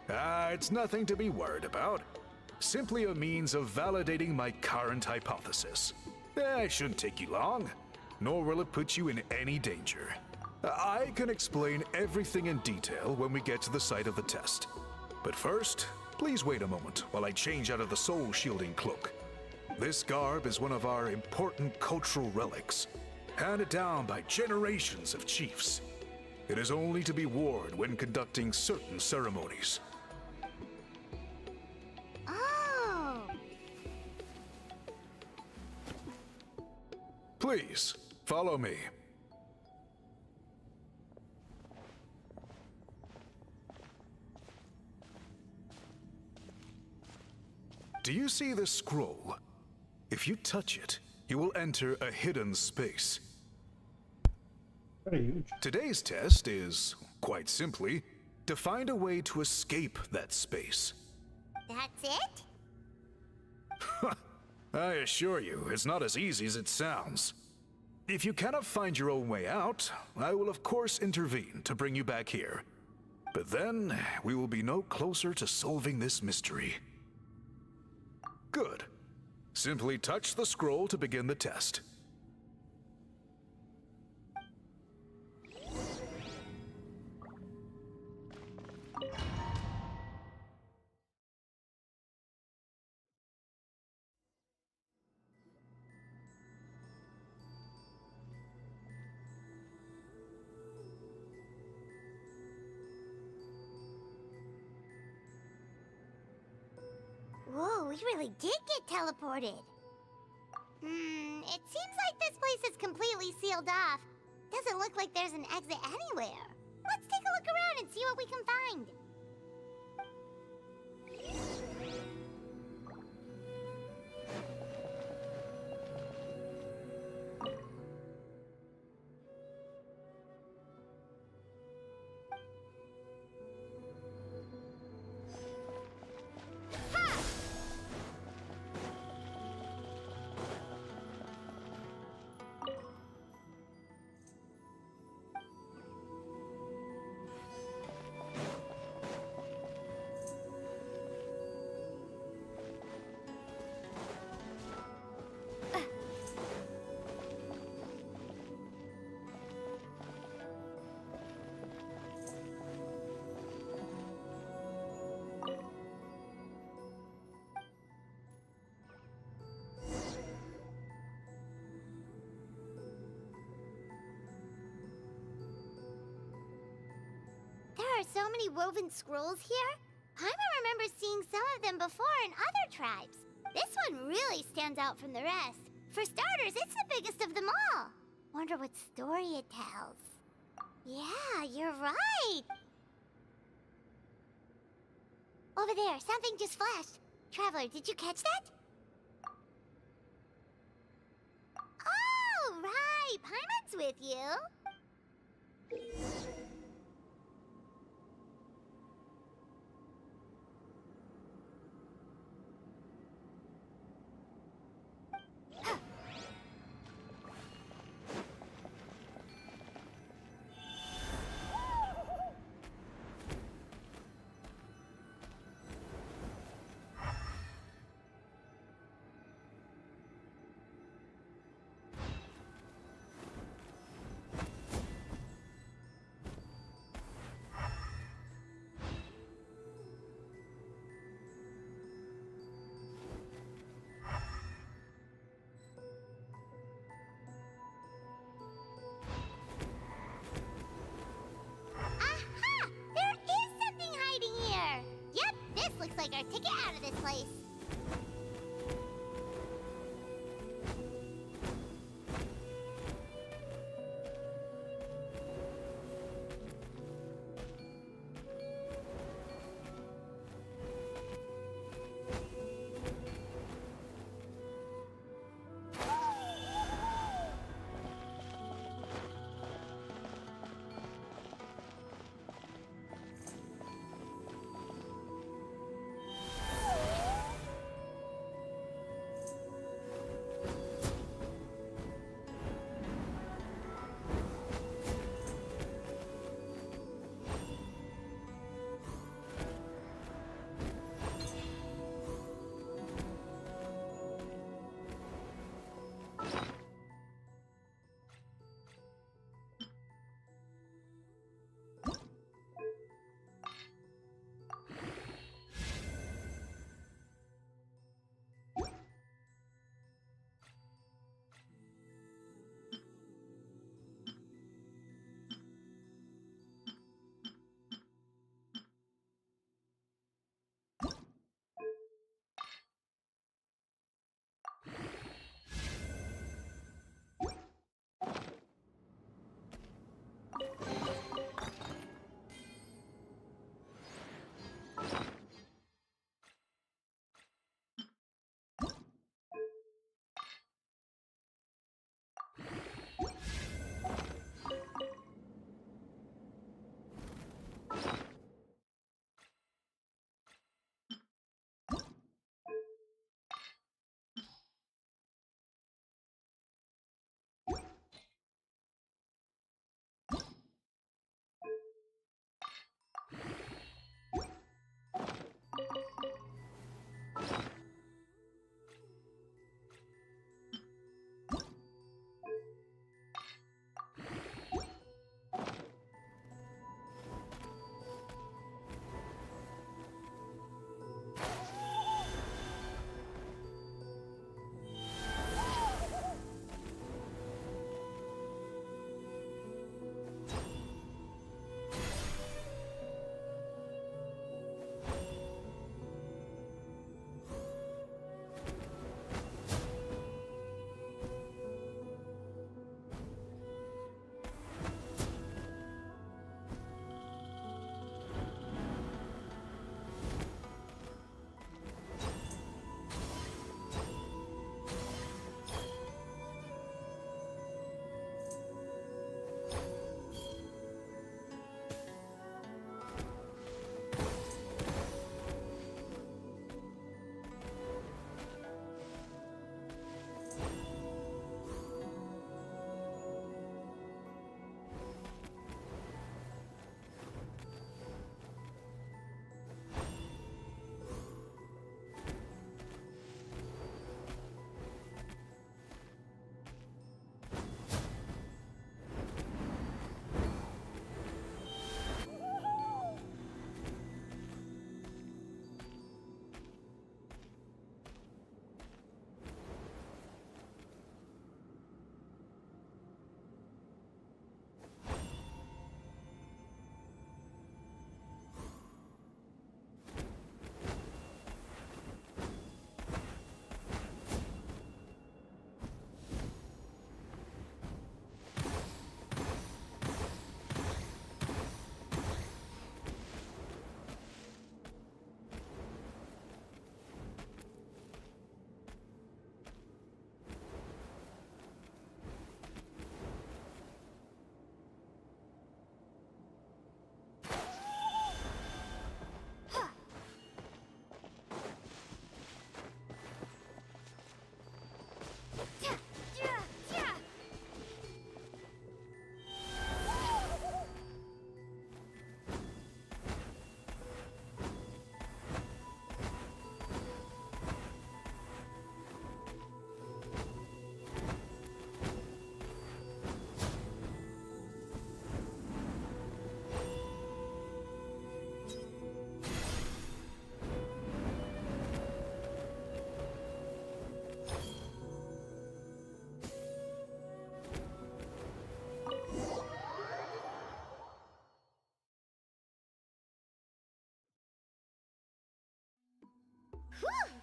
It's nothing to be worried about. Simply a means of validating my current hypothesis. It shouldn't take you long, nor will it put you in any danger. I can explain everything in detail when we get to the site of the test. But first, please wait a moment while I change out of the soul-shielding cloak. This garb is one of our important cultural relics, handed down by generations of chiefs. It is only to be worn when conducting certain ceremonies. Oh! Please, follow me. Do you see this scroll? If you touch it, you will enter a hidden space. Very huge. Today's test is, quite simply, to find a way to escape that space. That's it? I assure you, it's not as easy as it sounds. If you cannot find your own way out, I will of course intervene to bring you back here. But then, we will be no closer to solving this mystery. Good. Simply touch the scroll to begin the test. Whoa, we really did get teleported. It seems like this place is completely sealed off. Doesn't look like there's an exit anywhere. Let's take a look around and see what we can find. so many woven scrolls here? Paimon remembers seeing some of them before in other tribes. This one really stands out from the rest. For starters, it's the biggest of them all. Wonder what story it tells. Yeah, you're right. Over there, something just flashed. Traveler, did you catch that? Oh, right. Paimon's with you. Looks like our ticket out of this place.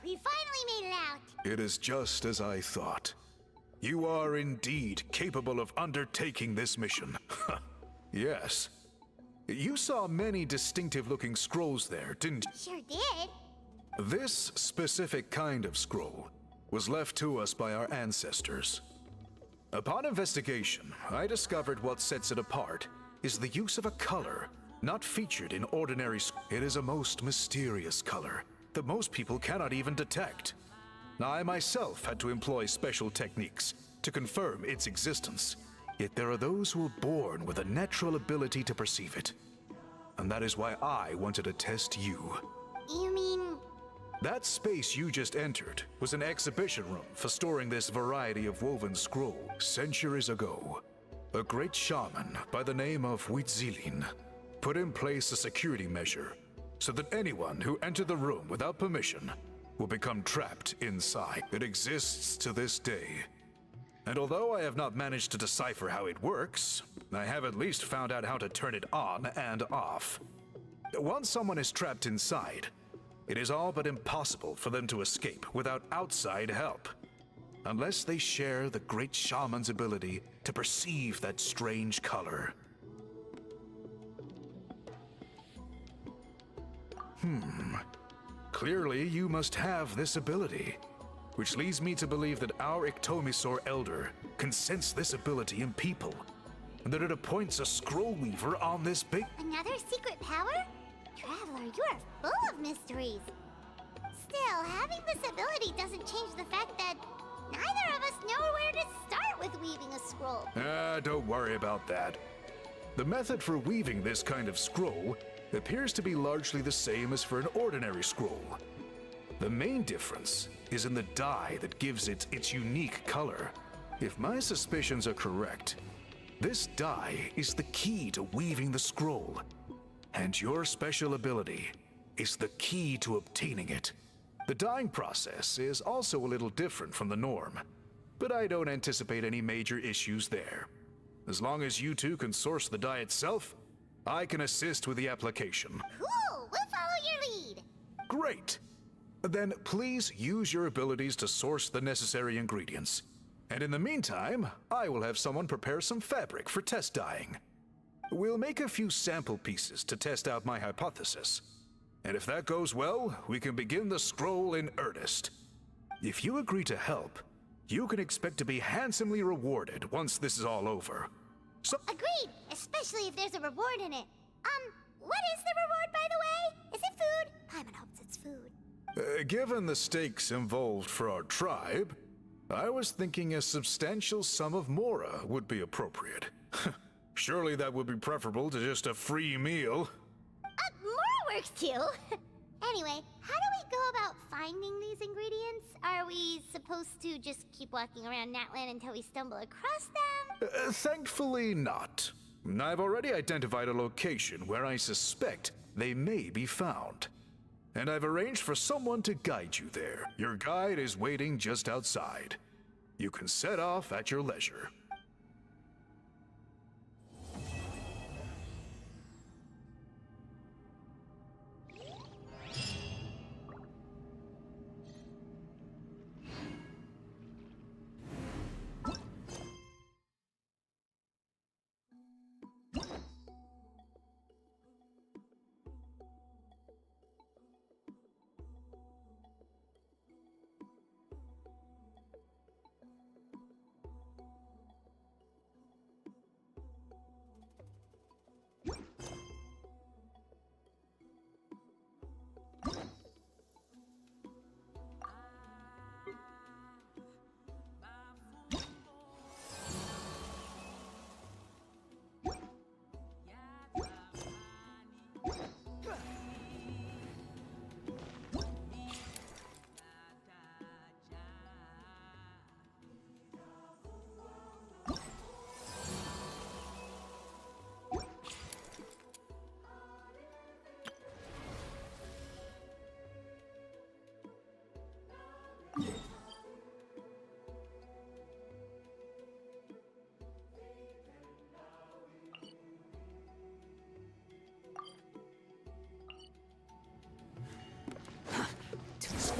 We finally made it out! It is just as I thought. You are indeed capable of undertaking this mission. Yes. You saw many distinctive-looking scrolls there, didn't you? Sure did. This specific kind of scroll was left to us by our ancestors. Upon investigation, I discovered what sets it apart is the use of a color not featured in ordinary It is a most mysterious color that most people cannot even detect. I myself had to employ special techniques to confirm its existence. Yet there are those who are born with a natural ability to perceive it. And that is why I wanted to test you. You mean... That space you just entered was an exhibition room for storing this variety of woven scroll. Centuries ago, a great shaman by the name of Witzilin put in place a security measure so that anyone who entered the room without permission will become trapped inside. It exists to this day. And although I have not managed to decipher how it works, I have at least found out how to turn it on and off. Once someone is trapped inside, it is all but impossible for them to escape without outside help, unless they share the great shaman's ability to perceive that strange color. Clearly you must have this ability, which leads me to believe that our Ictomisaur Elder can sense this ability in people, and that it appoints a scroll weaver on this big... Another secret power? Traveler, you are full of mysteries. Still, having this ability doesn't change the fact that neither of us know where to start with weaving a scroll. Don't worry about that. The method for weaving this kind of scroll appears to be largely the same as for an ordinary scroll. The main difference is in the dye that gives it its unique color. If my suspicions are correct, this dye is the key to weaving the scroll, and your special ability is the key to obtaining it. The dyeing process is also a little different from the norm, but I don't anticipate any major issues there. As long as you two can source the dye itself, I can assist with the application. Cool! We'll follow your lead! Great! Then please use your abilities to source the necessary ingredients. And in the meantime, I will have someone prepare some fabric for test dyeing. We'll make a few sample pieces to test out my hypothesis. And if that goes well, we can begin the scroll in earnest. If you agree to help, you can expect to be handsomely rewarded once this is all over. So Agreed! Especially if there's a reward in it. What is the reward, by the way? Is it food? Paimon hopes it's food. Given the stakes involved for our tribe, I was thinking a substantial sum of mora would be appropriate. Surely that would be preferable to just a free meal. Mora works too! Anyway, how do we go about finding these ingredients? Are we supposed to just keep walking around Natlan until we stumble across them? Thankfully not. I've already identified a location where I suspect they may be found. And I've arranged for someone to guide you there. Your guide is waiting just outside. You can set off at your leisure.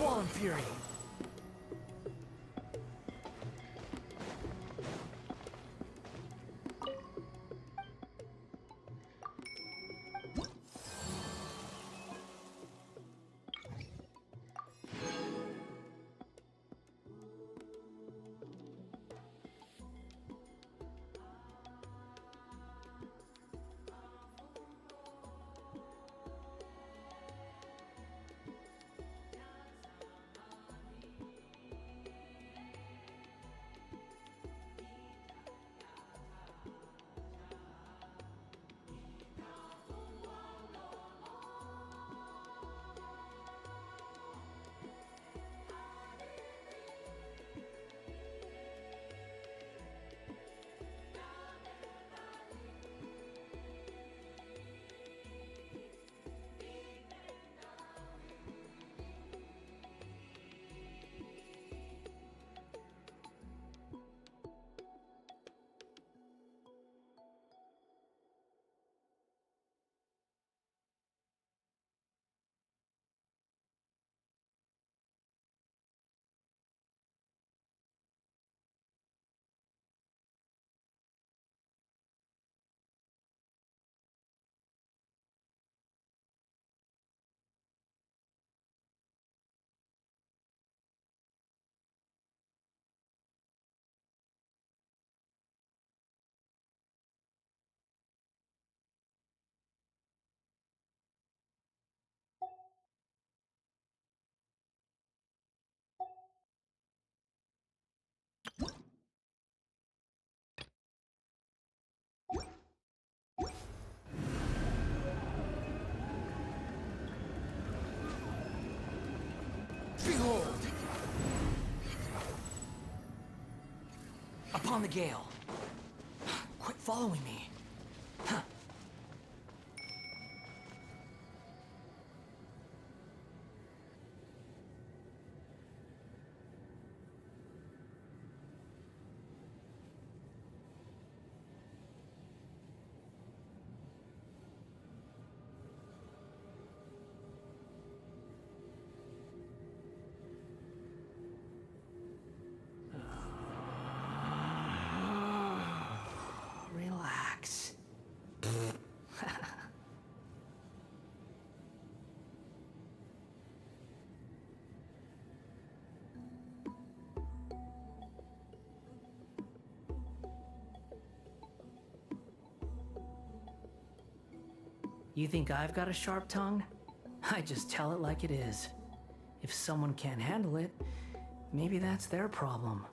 Swollen Fury! Behold! Upon the gale. Quit following me. Huh. Relax. You think I've got a sharp tongue? I just tell it like it is. If someone can't handle it, maybe that's their problem.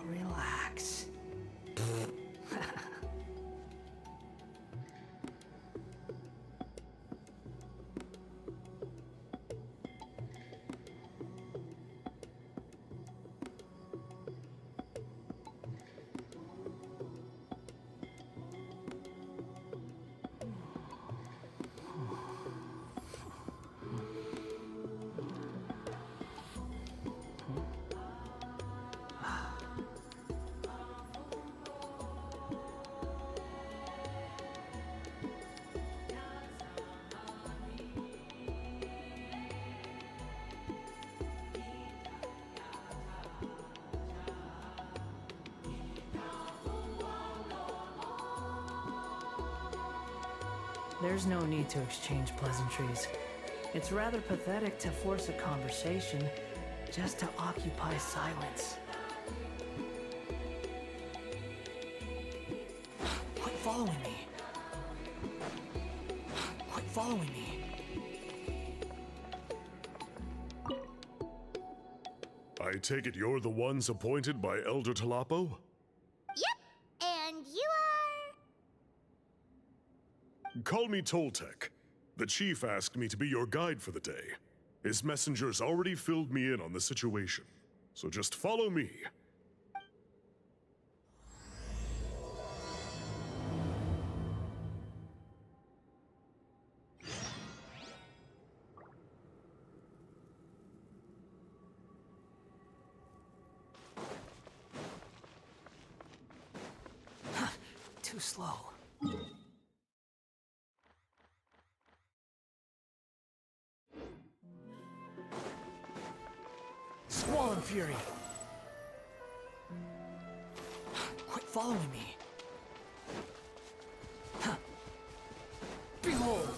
Relax. There's no need to exchange pleasantries. It's rather pathetic to force a conversation just to occupy silence. Quit following me. Quit following me. I take it you're the ones appointed by Elder Tlalocan? Yep, and you are... Call me Toltec. The chief asked me to be your guide for the day. His messengers already filled me in on the situation, so just follow me. Too slow. Squall Fury! Quit following me. Behold!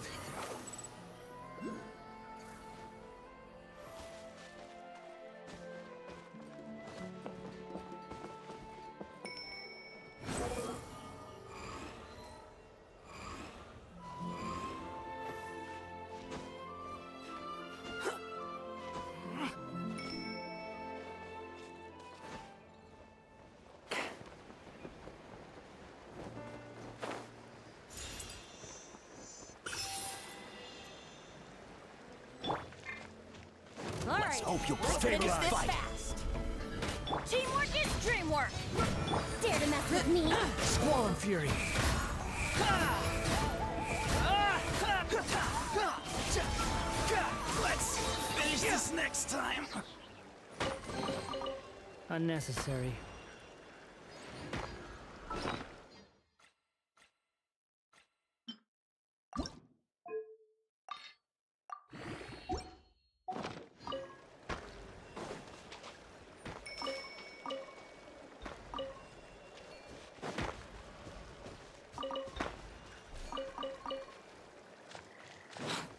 Let's hope you let's prefer finish to this fight. fast. Teamwork is dreamwork. Dare to mess with me? Squall and Fury! Let's finish this next time. Unnecessary.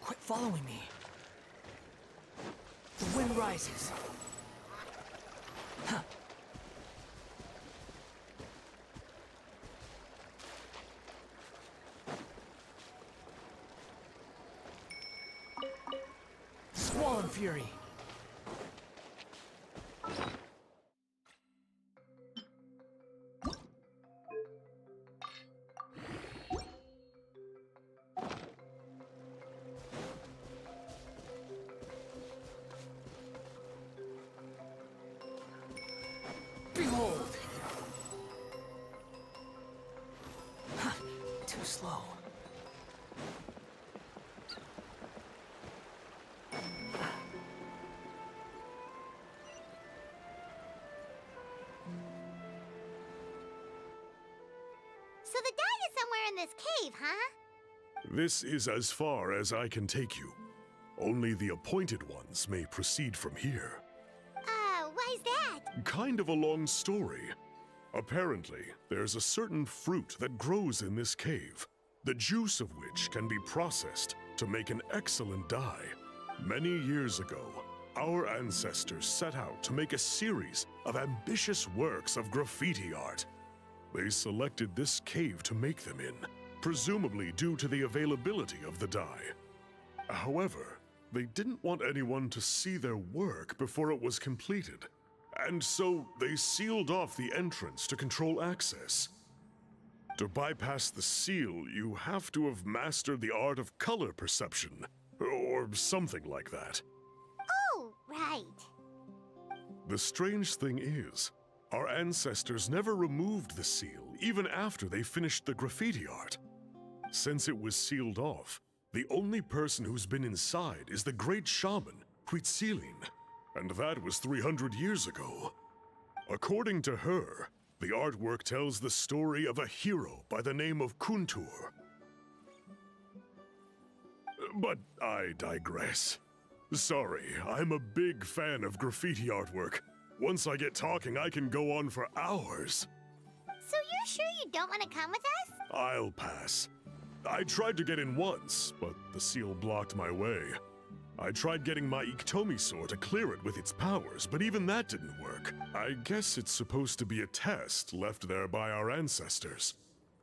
Quit following me. The wind rises. Squall and Fury. Behold! Too slow. So the guide is somewhere in this cave, huh? This is as far as I can take you. Only the appointed ones may proceed from here. Why's that? Kind of a long story. Apparently, there's a certain fruit that grows in this cave, the juice of which can be processed to make an excellent dye. Many years ago, our ancestors set out to make a series of ambitious works of graffiti art. They selected this cave to make them in, presumably due to the availability of the dye. However, they didn't want anyone to see their work before it was completed, and so they sealed off the entrance to control access. To bypass the seal, you have to have mastered the art of color perception, or something like that. Oh, right. The strange thing is, our ancestors never removed the seal, even after they finished the graffiti art. Since it was sealed off, the only person who's been inside is the great shaman, Huitzilin, and that was 300 years ago. According to her, the artwork tells the story of a hero by the name of Kuntur. But I digress. Sorry, I'm a big fan of graffiti artwork. Once I get talking, I can go on for hours. So you're sure you don't want to come with us? I'll pass. I tried to get in once, but the seal blocked my way. I tried getting my Iktomi to clear it with its powers, but even that didn't work. I guess it's supposed to be a test left there by our ancestors.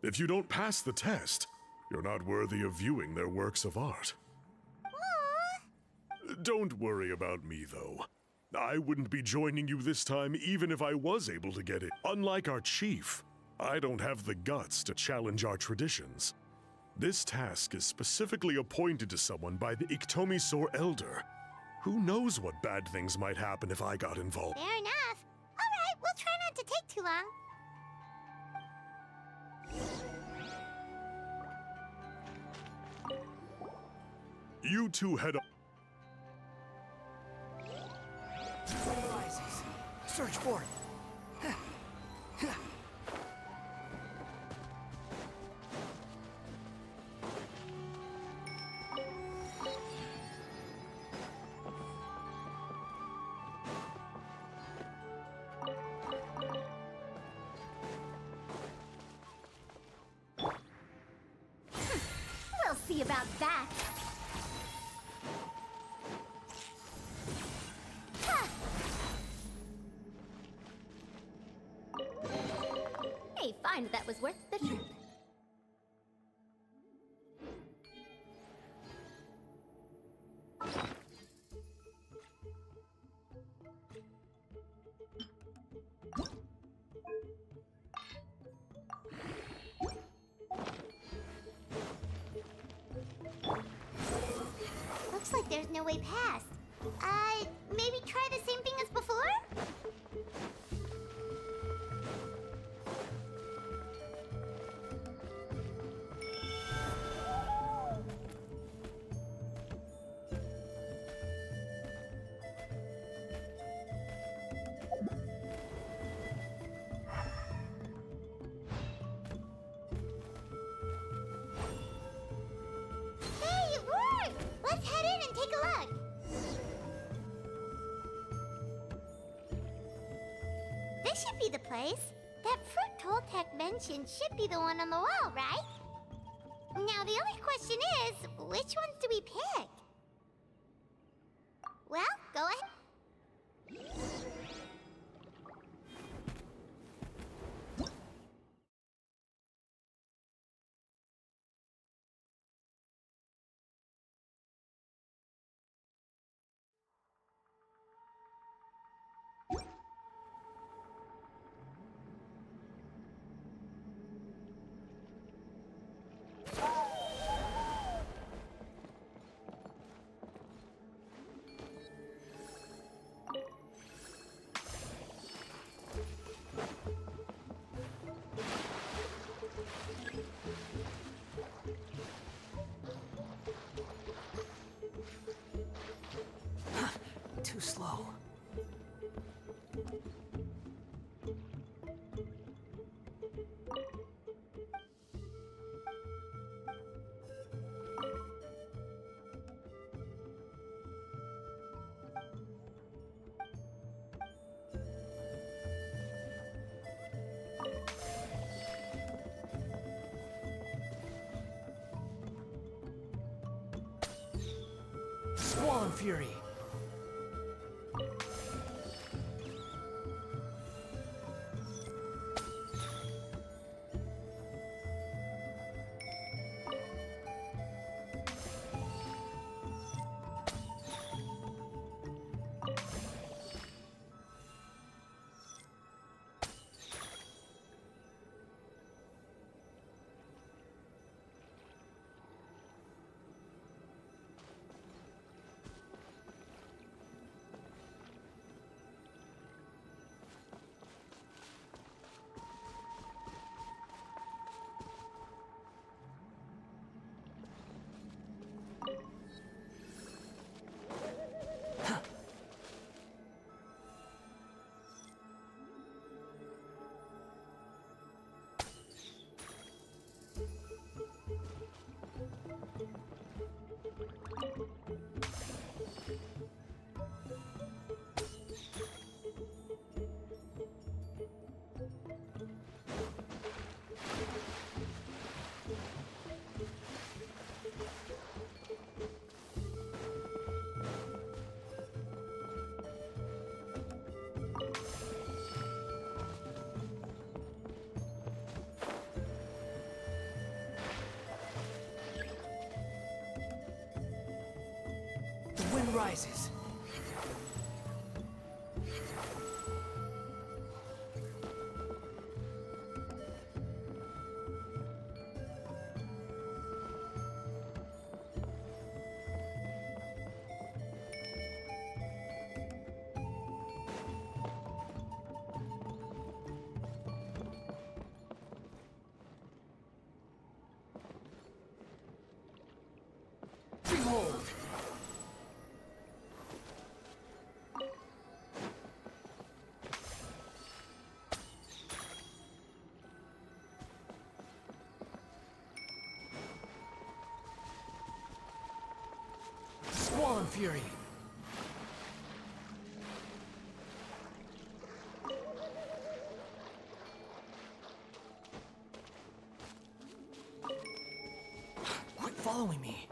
If you don't pass the test, you're not worthy of viewing their works of art. Aww. Don't worry about me, though. I wouldn't be joining you this time even if I was able to get it. Unlike our chief, I don't have the guts to challenge our traditions. This task is specifically appointed to someone by the Iktomi-Sor Elder. Who knows what bad things might happen if I got involved? Fair enough. All right, we'll try not to take too long. You two head up. Rises. Search for it. We'll see about that. Hey, find that was worth the trip. Looks like there's no way past. Maybe try the same thing as before? Hey, it worked! Let's head in and take a look. This should be the place. That fruit Toltec mentioned should be the one on the wall, right? Now the only question is, which ones do we pick? Well, go ahead. Too slow. Squall Fury. The wind rises. Fury! Quit following me.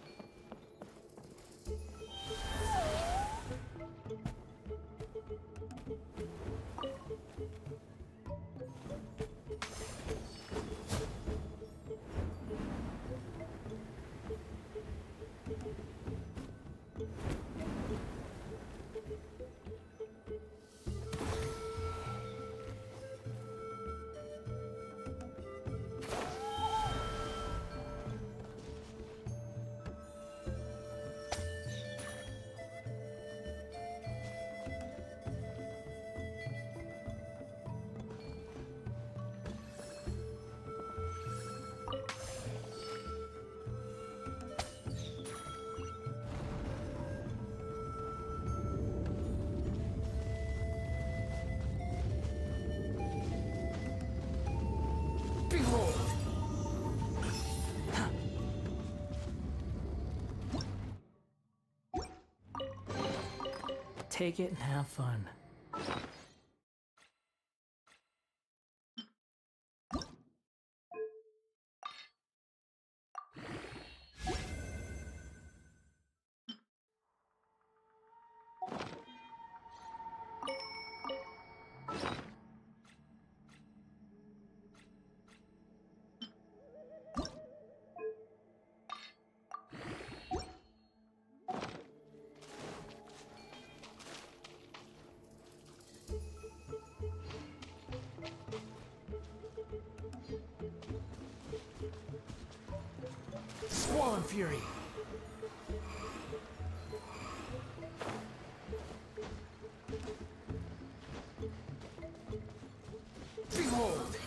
Take it and have fun. Squall Fury! Behold!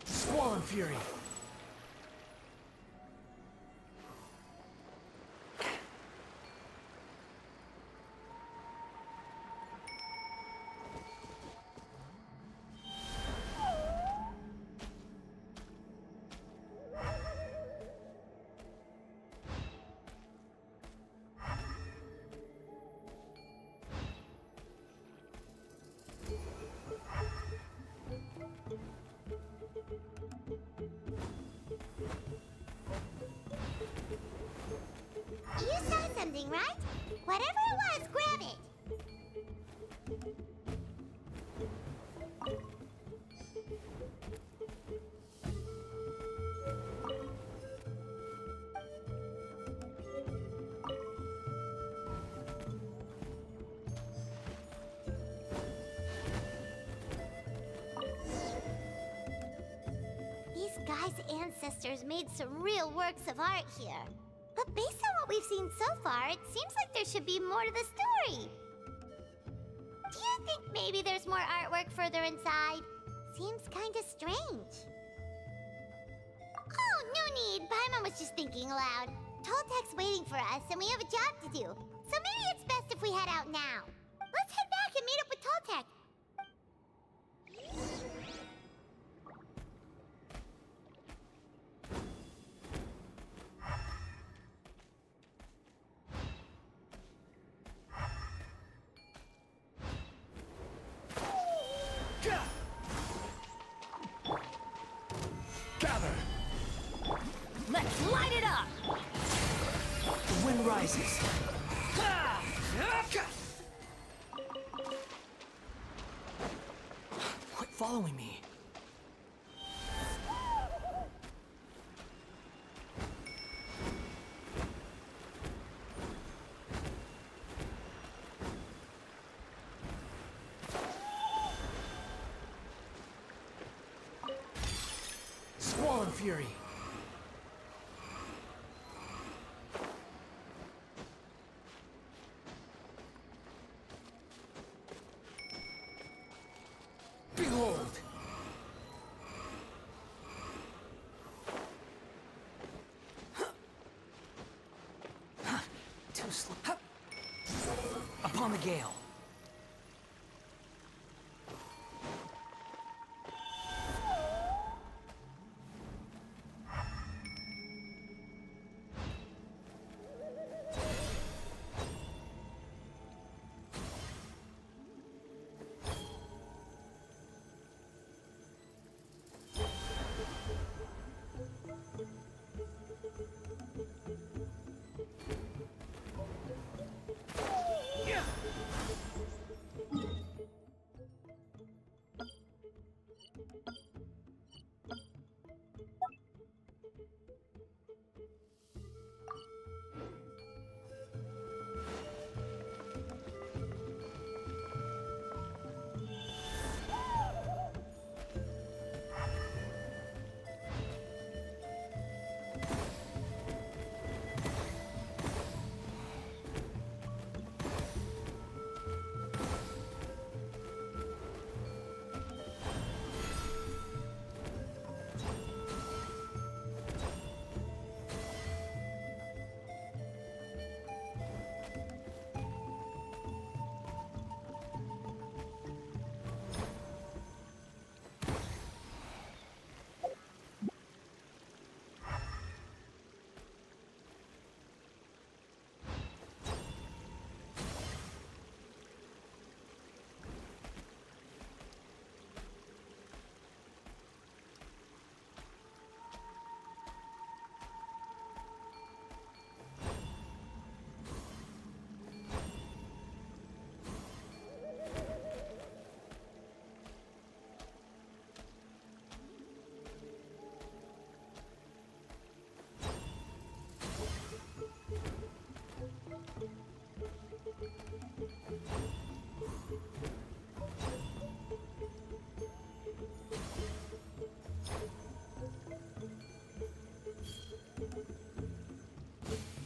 Squall Fury! You saw something, right? Whatever it was, grab it! These guys' ancestors made some real works of art here. But based on what we've seen so far, it seems like there should be more to the story. Do you think maybe there's more artwork further inside? Seems kinda strange. Oh, no need. Paimon was just thinking aloud. Toltek's waiting for us, and we have a job to do. So maybe it's best if we head out now. Let's head back and meet up with Toltek. Gather! Let's light it up! The wind rises. Quit following me. fury. Behold! Too slow. Upon the gale.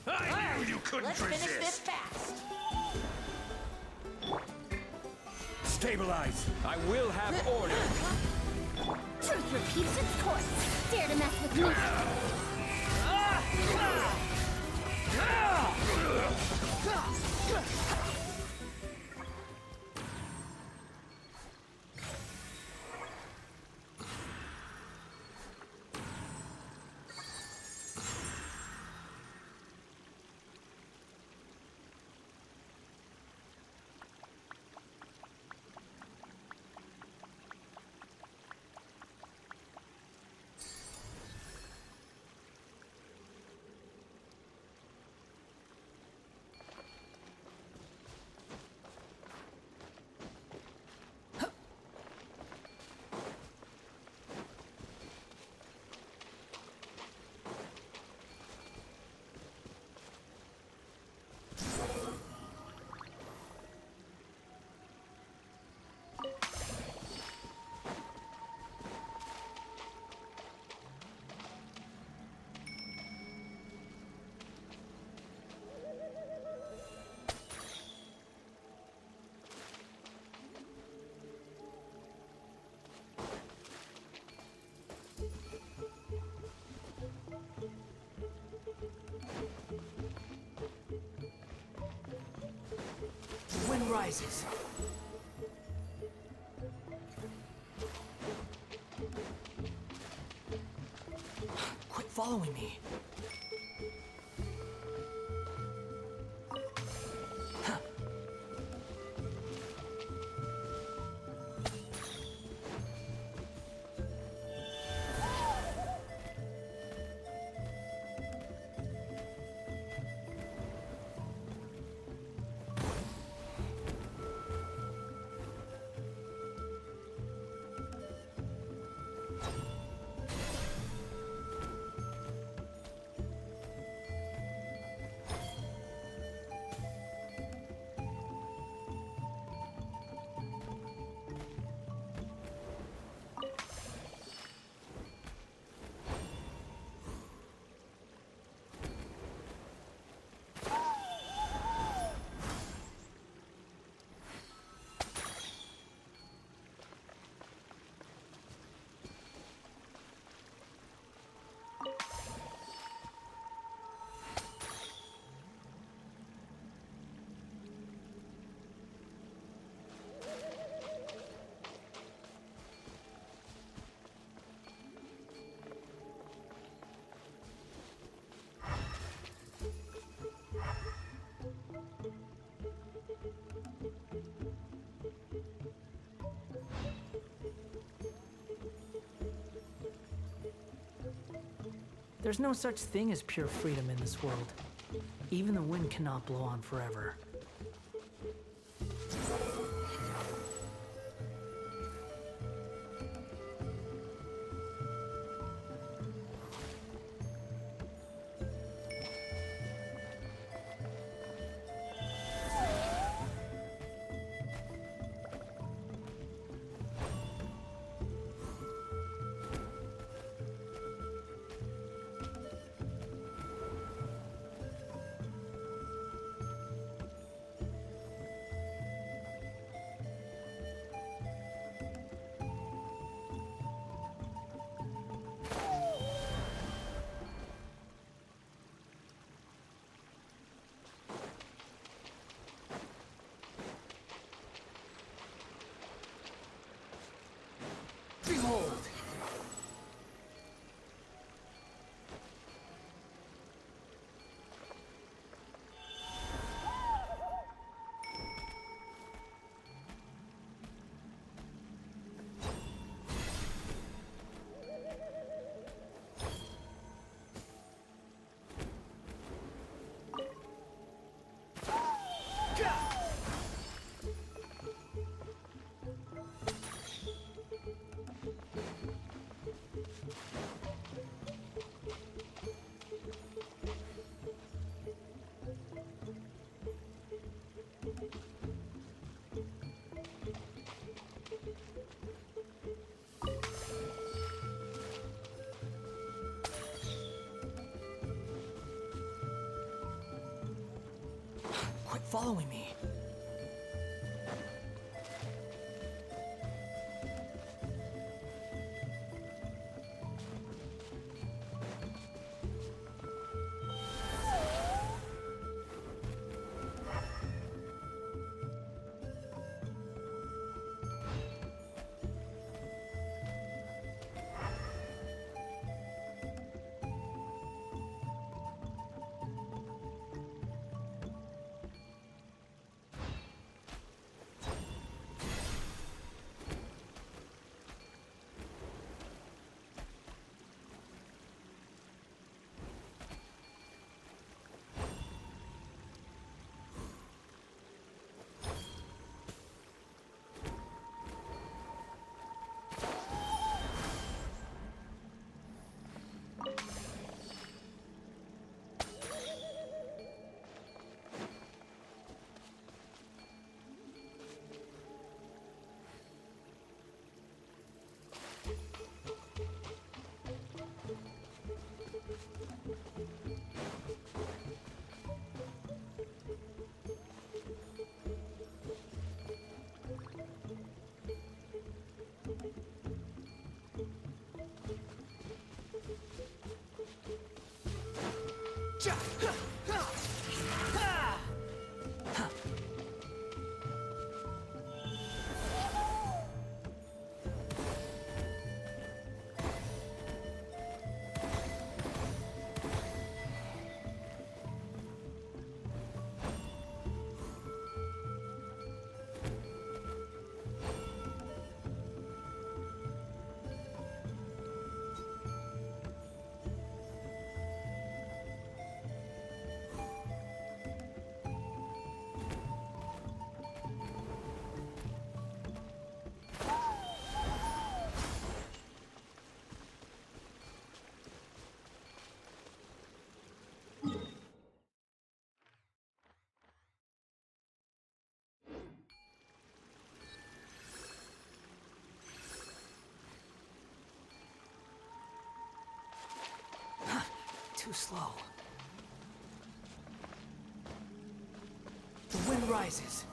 I knew you couldn't Let's resist! finish this fast. Stabilize! I will have order! Truth repeats its course. Dare to mess with me. The wind rises. Quit following me. There's no such thing as pure freedom in this world. Even the wind cannot blow on forever. Behold! Quit following me. Too slow. The wind rises.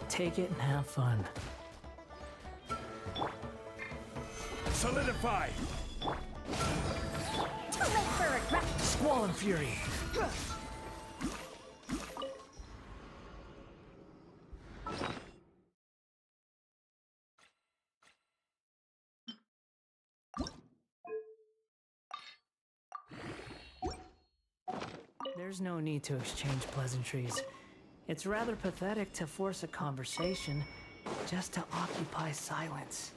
Take it and have fun. Solidify! Too late for regret! Squall and fury! There's no need to exchange pleasantries. It's rather pathetic to force a conversation just to occupy silence.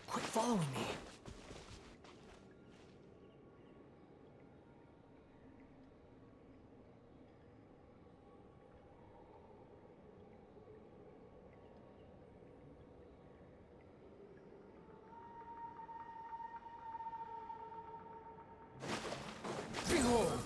Quit following me. Behold!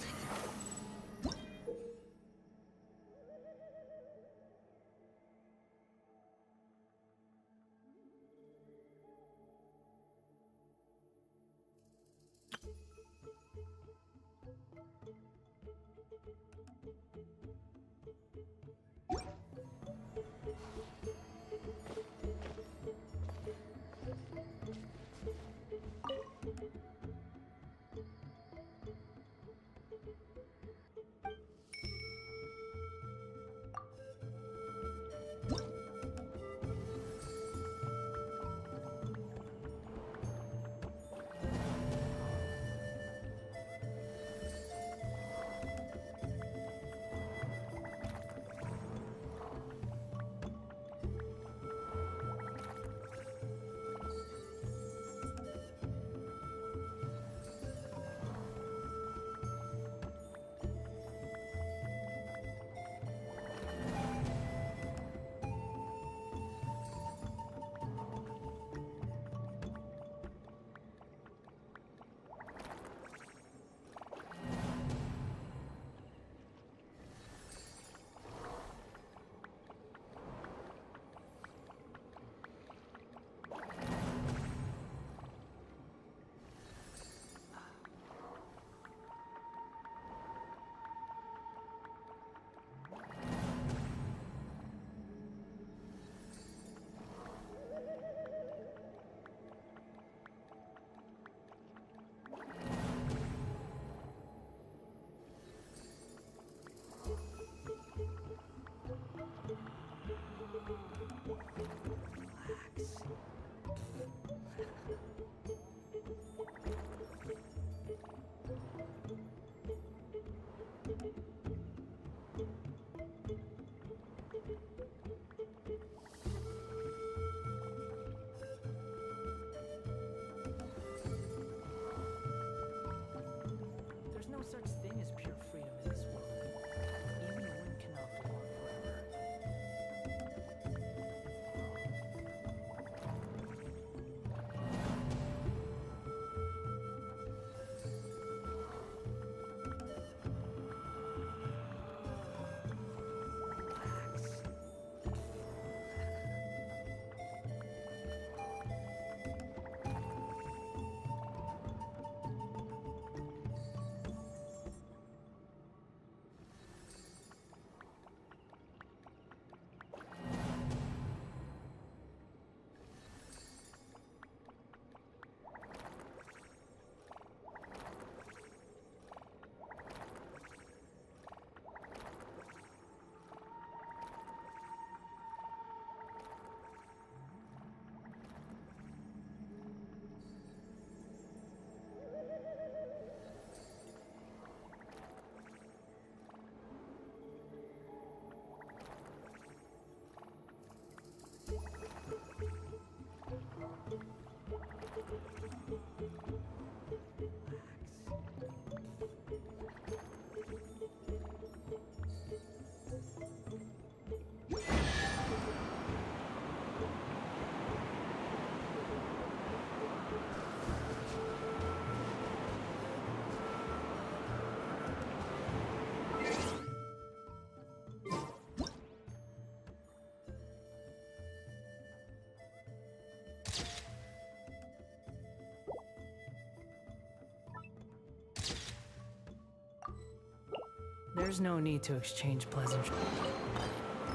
There's no need to exchange pleasantries.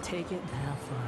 Take it and have fun.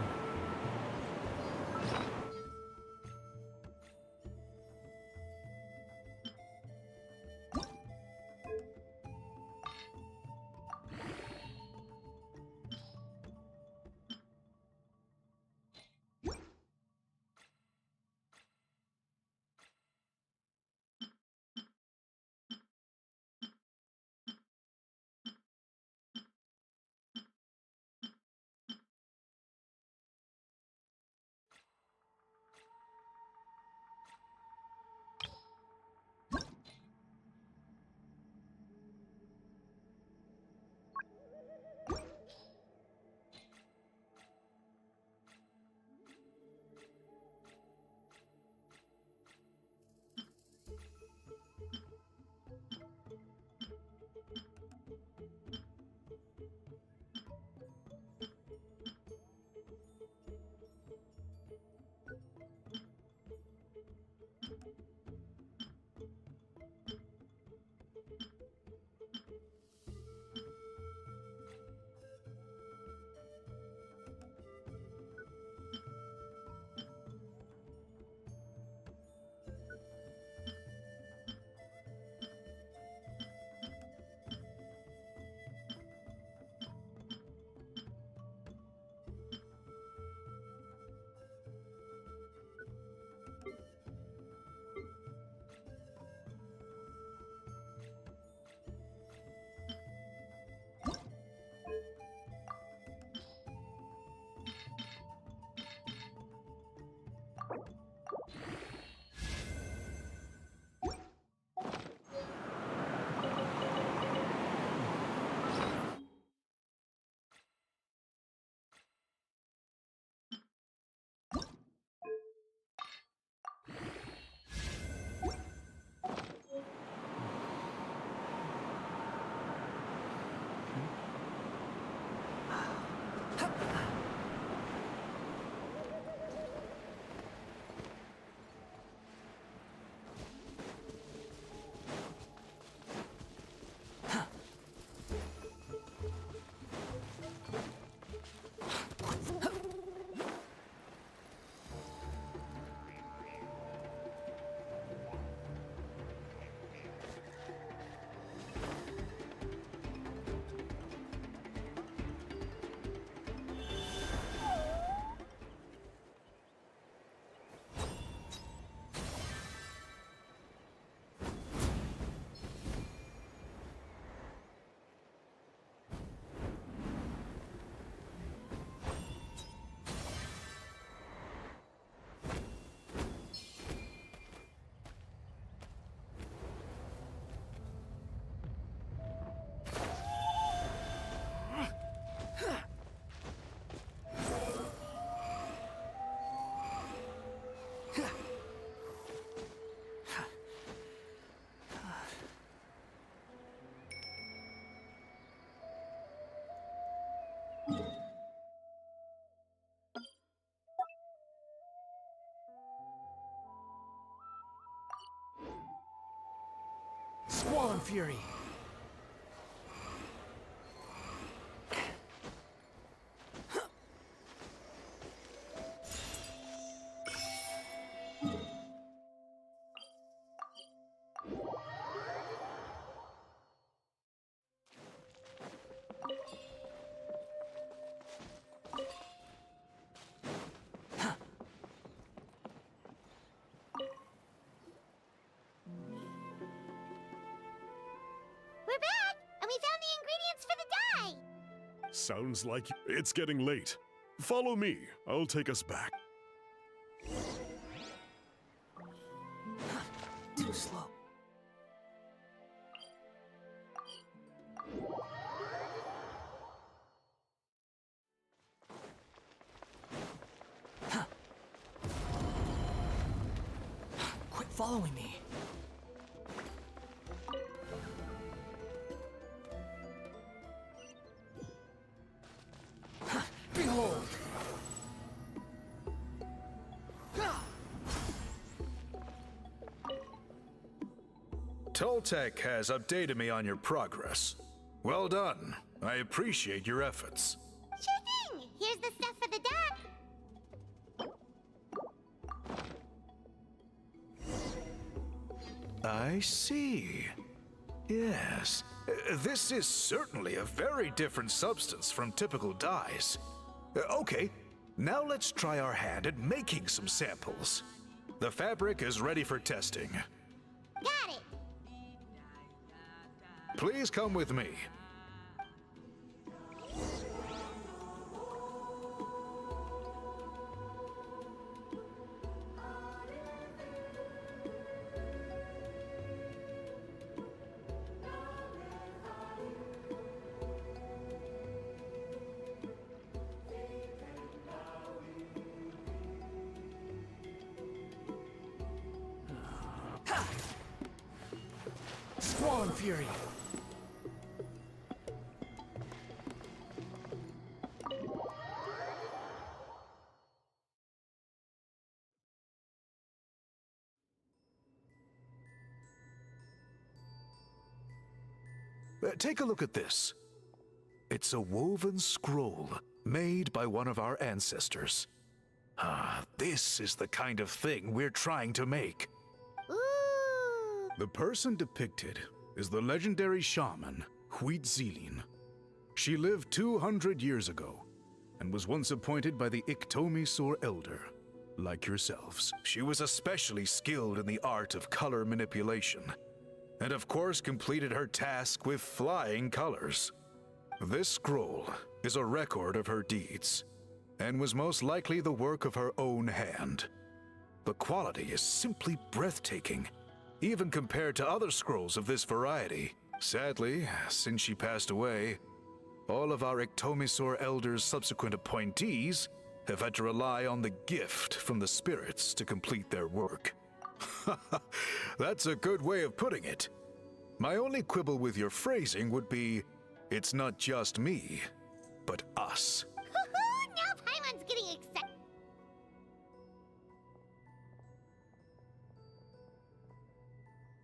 Squall Fury. We're back, and we found the ingredients for the dye! Sounds like it's getting late. Follow me. I'll take us back. Too slow. Quit following me. Behold! Toltec has updated me on your progress. Well done. I appreciate your efforts. Sure thing. Here's the stuff for the dye. I see. Yes. This is certainly a very different substance from typical dyes. Okay, now let's try our hand at making some samples. The fabric is ready for testing. Got it. Please come with me. Squall and Fury. Take a look at this. It's a woven scroll made by one of our ancestors. This is the kind of thing we're trying to make. Ooh. The person depicted is the legendary shaman, Huitzilin. She lived 200 years ago and was once appointed by the Iktomisor Elder, like yourselves. She was especially skilled in the art of color manipulation, and of course completed her task with flying colors. This scroll is a record of her deeds, and was most likely the work of her own hand. The quality is simply breathtaking, even compared to other scrolls of this variety. Sadly, since she passed away, all of our Iktomisor Elder's subsequent appointees have had to rely on the gift from the spirits to complete their work. That's a good way of putting it. My only quibble with your phrasing would be, it's not just me, but us. Now Paimon's getting excited.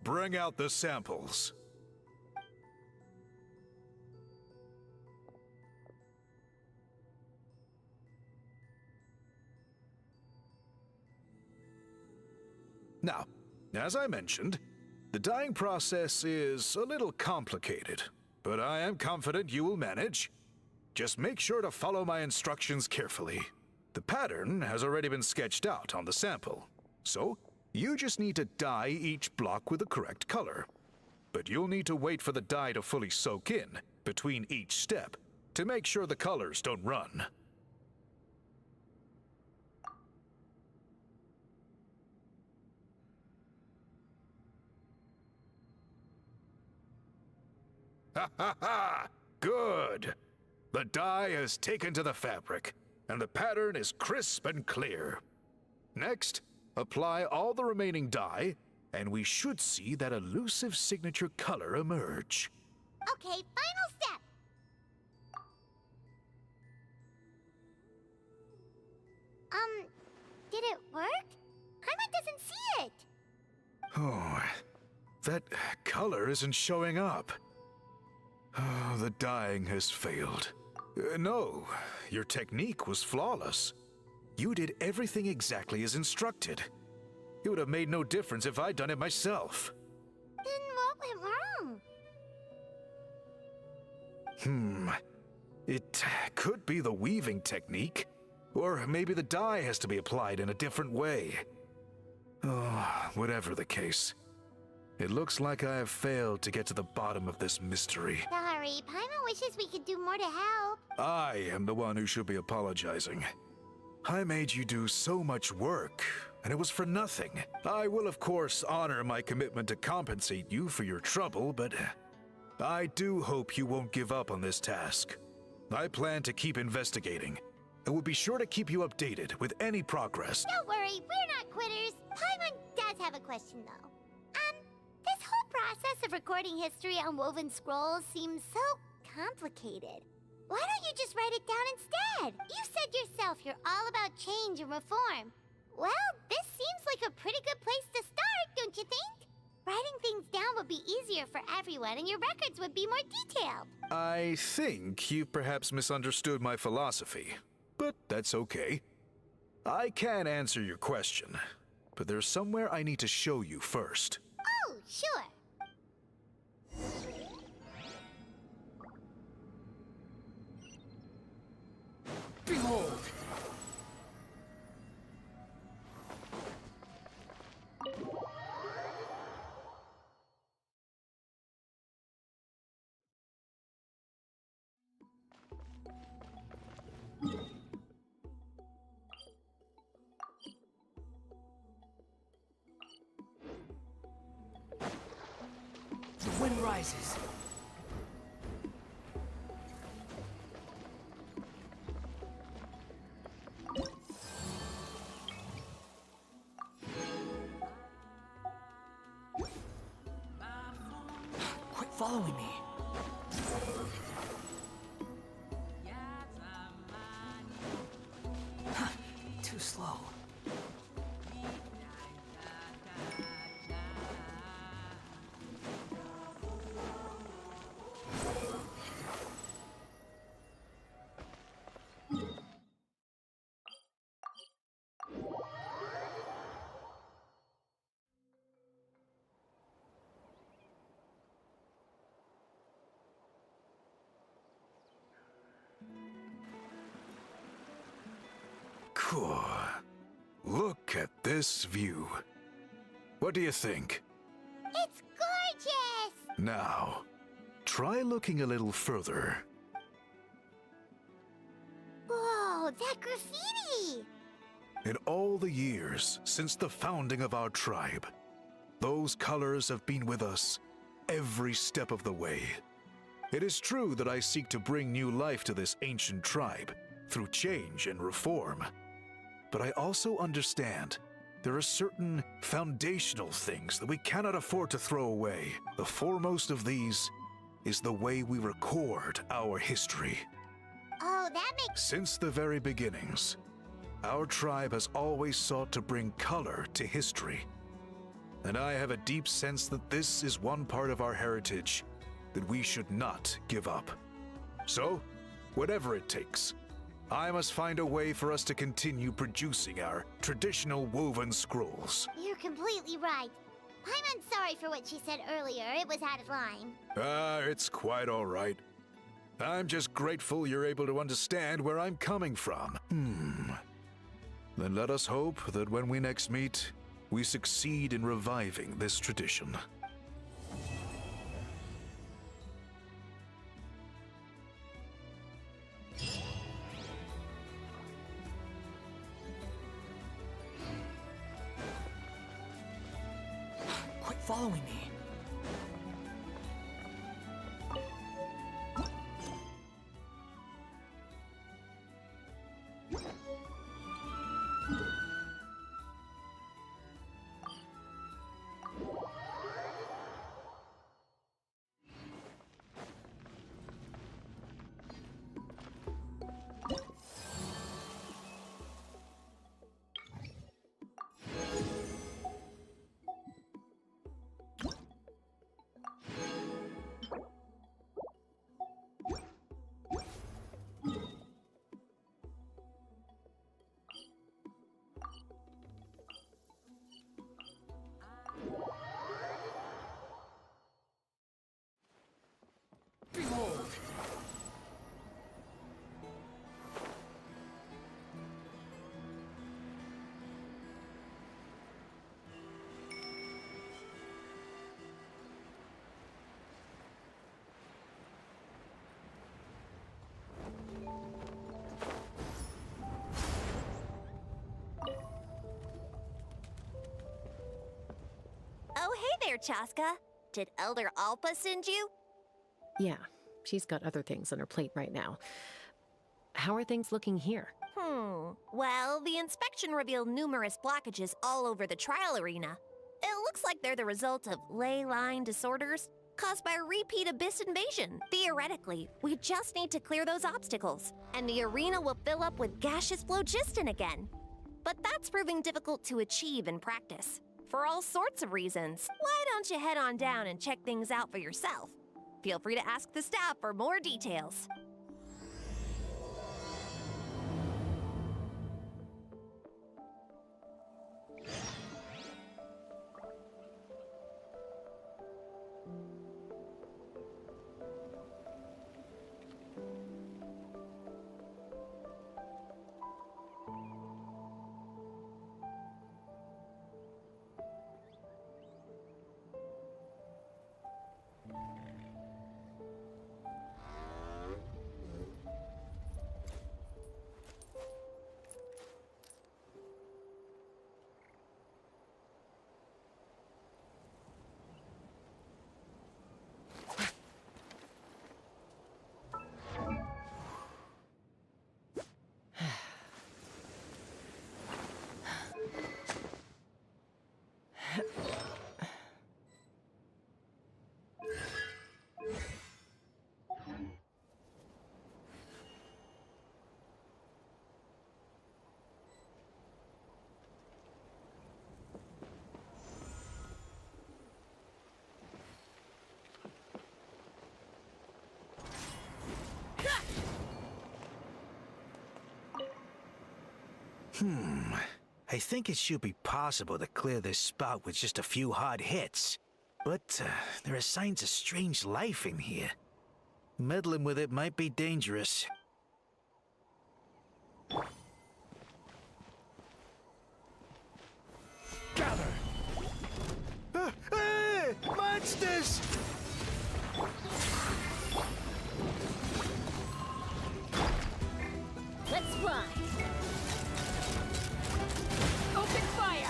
Bring out the samples. Now, as I mentioned, the dyeing process is a little complicated, but I am confident you will manage. Just make sure to follow my instructions carefully. The pattern has already been sketched out on the sample, so you just need to dye each block with the correct color. But you'll need to wait for the dye to fully soak in between each step to make sure the colors don't run. Ha ha ha! Good! The dye has taken to the fabric, and the pattern is crisp and clear. Next, apply all the remaining dye, and we should see that elusive signature color emerge. Okay, final step. Did it work? Paimon doesn't see it. Oh, that color isn't showing up. Oh, the dyeing has failed. No, your technique was flawless. You did everything exactly as instructed. It would have made no difference if I'd done it myself. Then what went wrong? It could be the weaving technique, or maybe the dye has to be applied in a different way. Oh, whatever the case. It looks like I have failed to get to the bottom of this mystery. Sorry, Paimon wishes we could do more to help. I am the one who should be apologizing. I made you do so much work, and it was for nothing. I will, of course, honor my commitment to compensate you for your trouble, but I do hope you won't give up on this task. I plan to keep investigating, and will be sure to keep you updated with any progress. Don't worry, we're not quitters. Paimon does have a question, though. This whole process of recording history on woven scrolls seems so complicated. Why don't you just write it down instead? You said yourself you're all about change and reform. Well, this seems like a pretty good place to start, don't you think? Writing things down would be easier for everyone, and your records would be more detailed. I think you perhaps misunderstood my philosophy, but that's okay. I can answer your question, but there's somewhere I need to show you first. Oh, sure. Behold! The wind rises. Quit following me. Too slow. Cool. Look at this view. What do you think? It's gorgeous! Now, try looking a little further. Whoa, that graffiti! In all the years since the founding of our tribe, those colors have been with us every step of the way. It is true that I seek to bring new life to this ancient tribe through change and reform. But I also understand there are certain foundational things that we cannot afford to throw away. The foremost of these is the way we record our history. Oh, that makes... Since the very beginnings, our tribe has always sought to bring color to history. And I have a deep sense that this is one part of our heritage that we should not give up. So, whatever it takes, I must find a way for us to continue producing our traditional woven scrolls. You're completely right. Paimon's sorry for what she said earlier. It was out of line. It's quite all right. I'm just grateful you're able to understand where I'm coming from. Then let us hope that when we next meet, we succeed in reviving this tradition. Quit following me. Behold! Oh, hey there, Chasca. Did Elder Alpa send you? Yeah, she's got other things on her plate right now. How are things looking here? Well, the inspection revealed numerous blockages all over the trial arena. It looks like they're the result of ley line disorders caused by a repeat abyss invasion. Theoretically, we just need to clear those obstacles, and the arena will fill up with gaseous phlogiston again. But that's proving difficult to achieve in practice, for all sorts of reasons. Why don't don't you head on down and check things out for yourself? Feel free to ask the staff for more details. I think it should be possible to clear this spout with just a few hard hits. But there are signs of strange life in here. Meddling with it might be dangerous. Gather! Hey! Monsters! Let's fly! Open fire!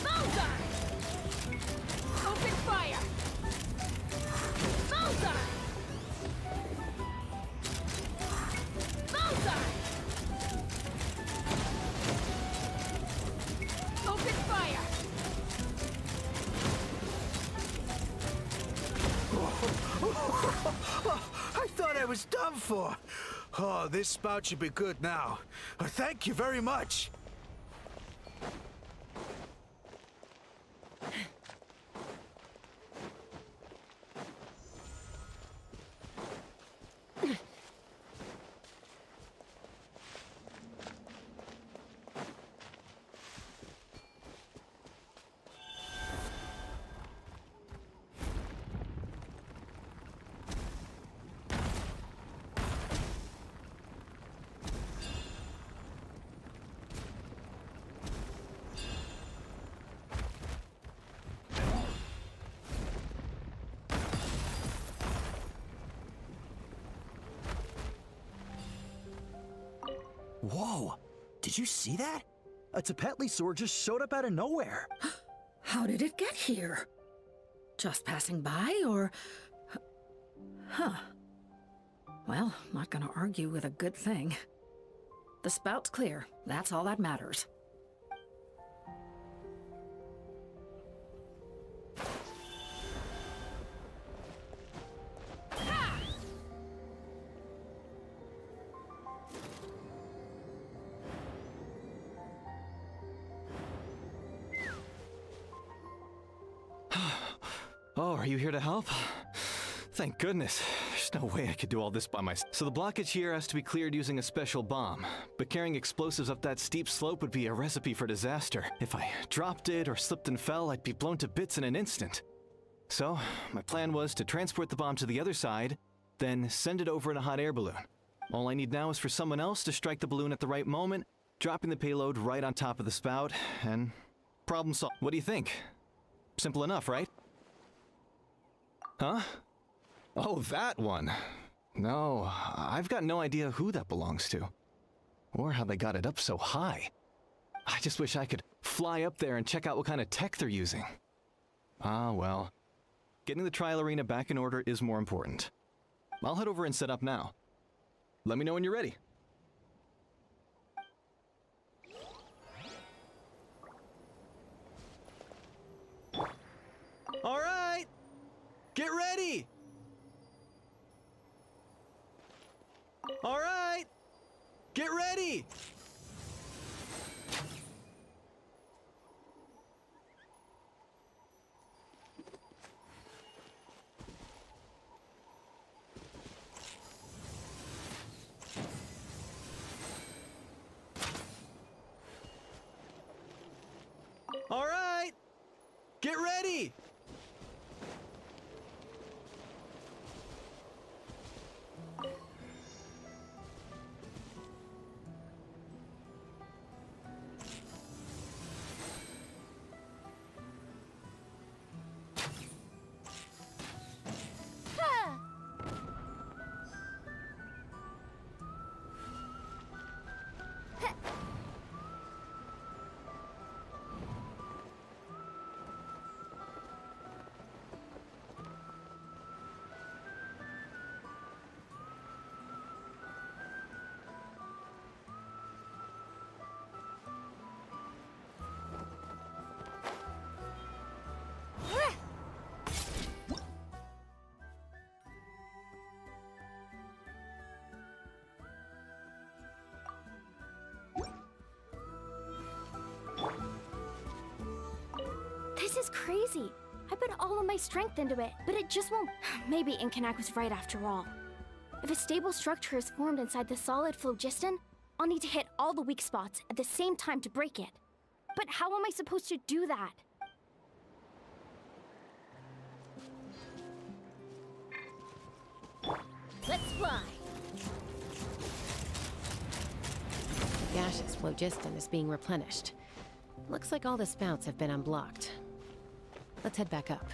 Bullseye! Open fire! Bullseye! Bullseye! Open fire! I thought I was done for. Oh, this spout should be good now. Thank you very much. Whoa! Did you see that? A Tepetli sword just showed up out of nowhere. How did it get here? Just passing by, or... Huh. Well, not gonna argue with a good thing. The spout's clear. That's all that matters. Oh, are you here to help? Thank goodness. There's no way I could do all this by myself. So the blockage here has to be cleared using a special bomb. But carrying explosives up that steep slope would be a recipe for disaster. If I dropped it or slipped and fell, I'd be blown to bits in an instant. So, my plan was to transport the bomb to the other side, then send it over in a hot air balloon. All I need now is for someone else to strike the balloon at the right moment, dropping the payload right on top of the spout, and problem solved. What do you think? Simple enough, right? Huh? Oh, that one. No, I've got no idea who that belongs to. Or how they got it up so high. I just wish I could fly up there and check out what kind of tech they're using. Ah, well. Getting the trial arena back in order is more important. I'll head over and set up now. Let me know when you're ready. All right! Get ready! All right! Get ready! This is crazy. I put all of my strength into it, but it just won't. Maybe Inkanak was right after all. If a stable structure is formed inside the solid phlogiston, I'll need to hit all the weak spots at the same time to break it. But how am I supposed to do that? Let's fly. Gaseous phlogiston is being replenished. Looks like all the spouts have been unblocked. Let's head back up.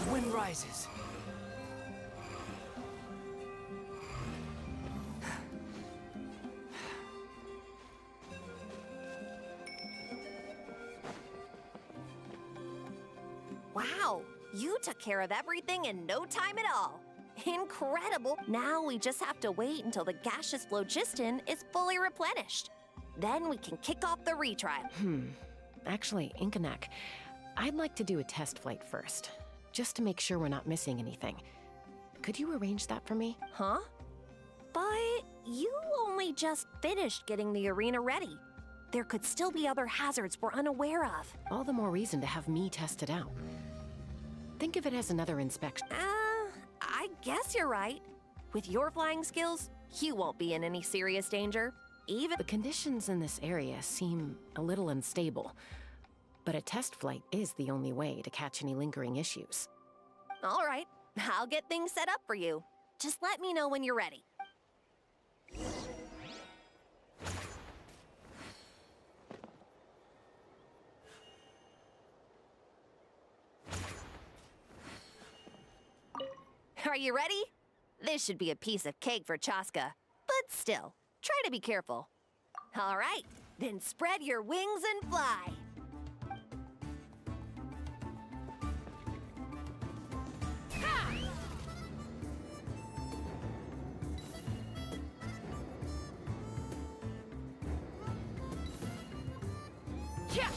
The wind rises. Wow, you took care of everything in no time at all. Incredible! Now we just have to wait until the gaseous phlogiston is fully replenished. Then we can kick off the retrial. Actually, Inkanak, I'd like to do a test flight first, just to make sure we're not missing anything. Could you arrange that for me? Huh? But you only just finished getting the arena ready. There could still be other hazards we're unaware of. All the more reason to have me test it out. Think of it as another inspection. I guess you're right. With your flying skills, you won't be in any serious danger. The conditions in this area seem a little unstable, but a test flight is the only way to catch any lingering issues. All right, I'll get things set up for you. Just let me know when you're ready. Are you ready? This should be a piece of cake for Chasca, but still, try to be careful. All right, then spread your wings and fly. Ha! Yeah!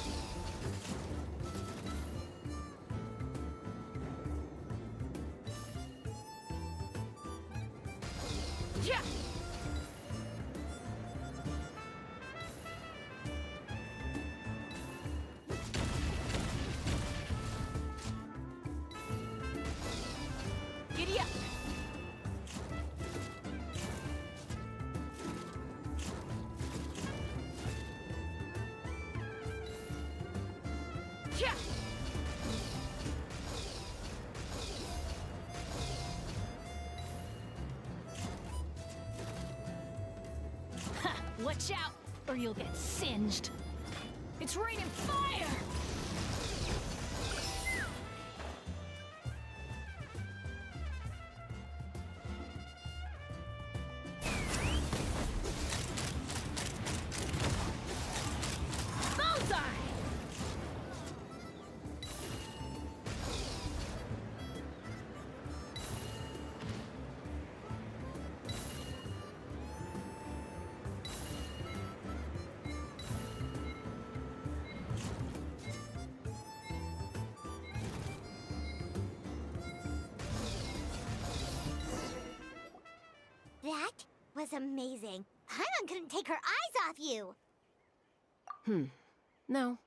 Yeah! Giddy up! Yeah! Watch out, or you'll get singed. It's raining fire! Bullseye! That was amazing. Paimon couldn't take her eyes off you. No,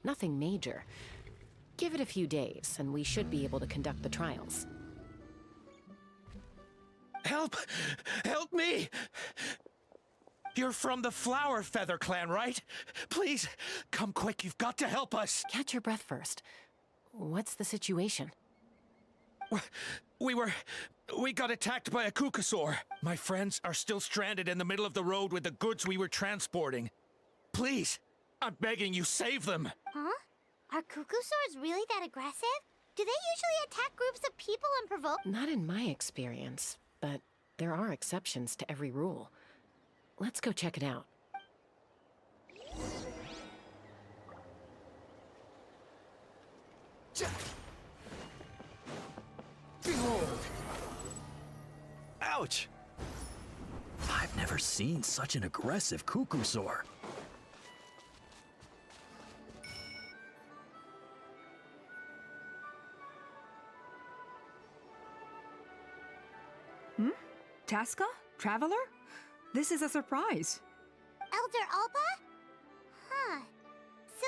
nothing major. Give it a few days, and we should be able to conduct the trials. Help! Help me! You're from the Flower Feather clan, right? Please, come quick, you've got to help us! Catch your breath first. What's the situation? We got attacked by a Kukasaur. My friends are still stranded in the middle of the road with the goods we were transporting. Please, I'm begging you, save them! Huh? Are Kukusaurs really that aggressive? Do they usually attack groups of people and provoke? Not in my experience, but there are exceptions to every rule. Let's go check it out. Behold! Ouch! I've never seen such an aggressive Kukusaur. Chasca? Traveler? This is a surprise. Elder Alpa? Huh. So,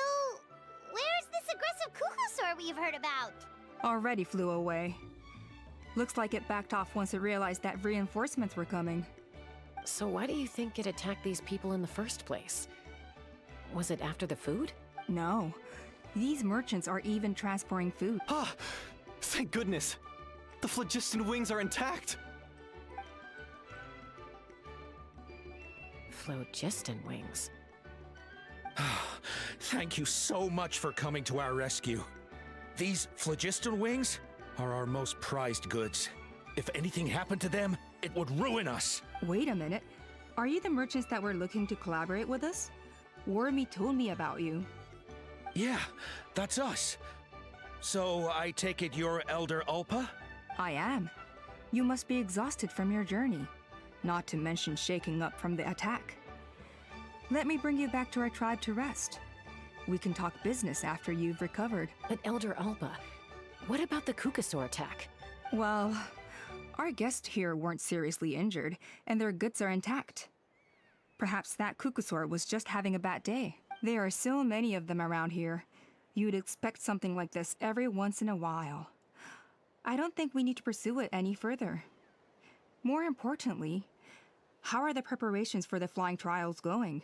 where's this aggressive Kukusaur we've heard about? Already flew away. Looks like it backed off once it realized that reinforcements were coming. So why do you think it attacked these people in the first place? Was it after the food? No. These merchants are even transporting food. Ah! Thank goodness! The phlogiston wings are intact! Phlogiston wings. Thank you so much for coming to our rescue. These phlogiston wings are our most prized goods. If anything happened to them, it would ruin us. Wait a minute. Are you the merchants that were looking to collaborate with us? Wormy told me about you. Yeah, that's us. So I take it you're Elder Alpa? I am. You must be exhausted from your journey. Not to mention shaking up from the attack. Let me bring you back to our tribe to rest. We can talk business after you've recovered. But Elder Alpa, what about the Kukusaur attack? Well, our guests here weren't seriously injured, and their goods are intact. Perhaps that Kukusaur was just having a bad day. There are so many of them around here. You'd expect something like this every once in a while. I don't think we need to pursue it any further. More importantly, how are the preparations for the flying trials going?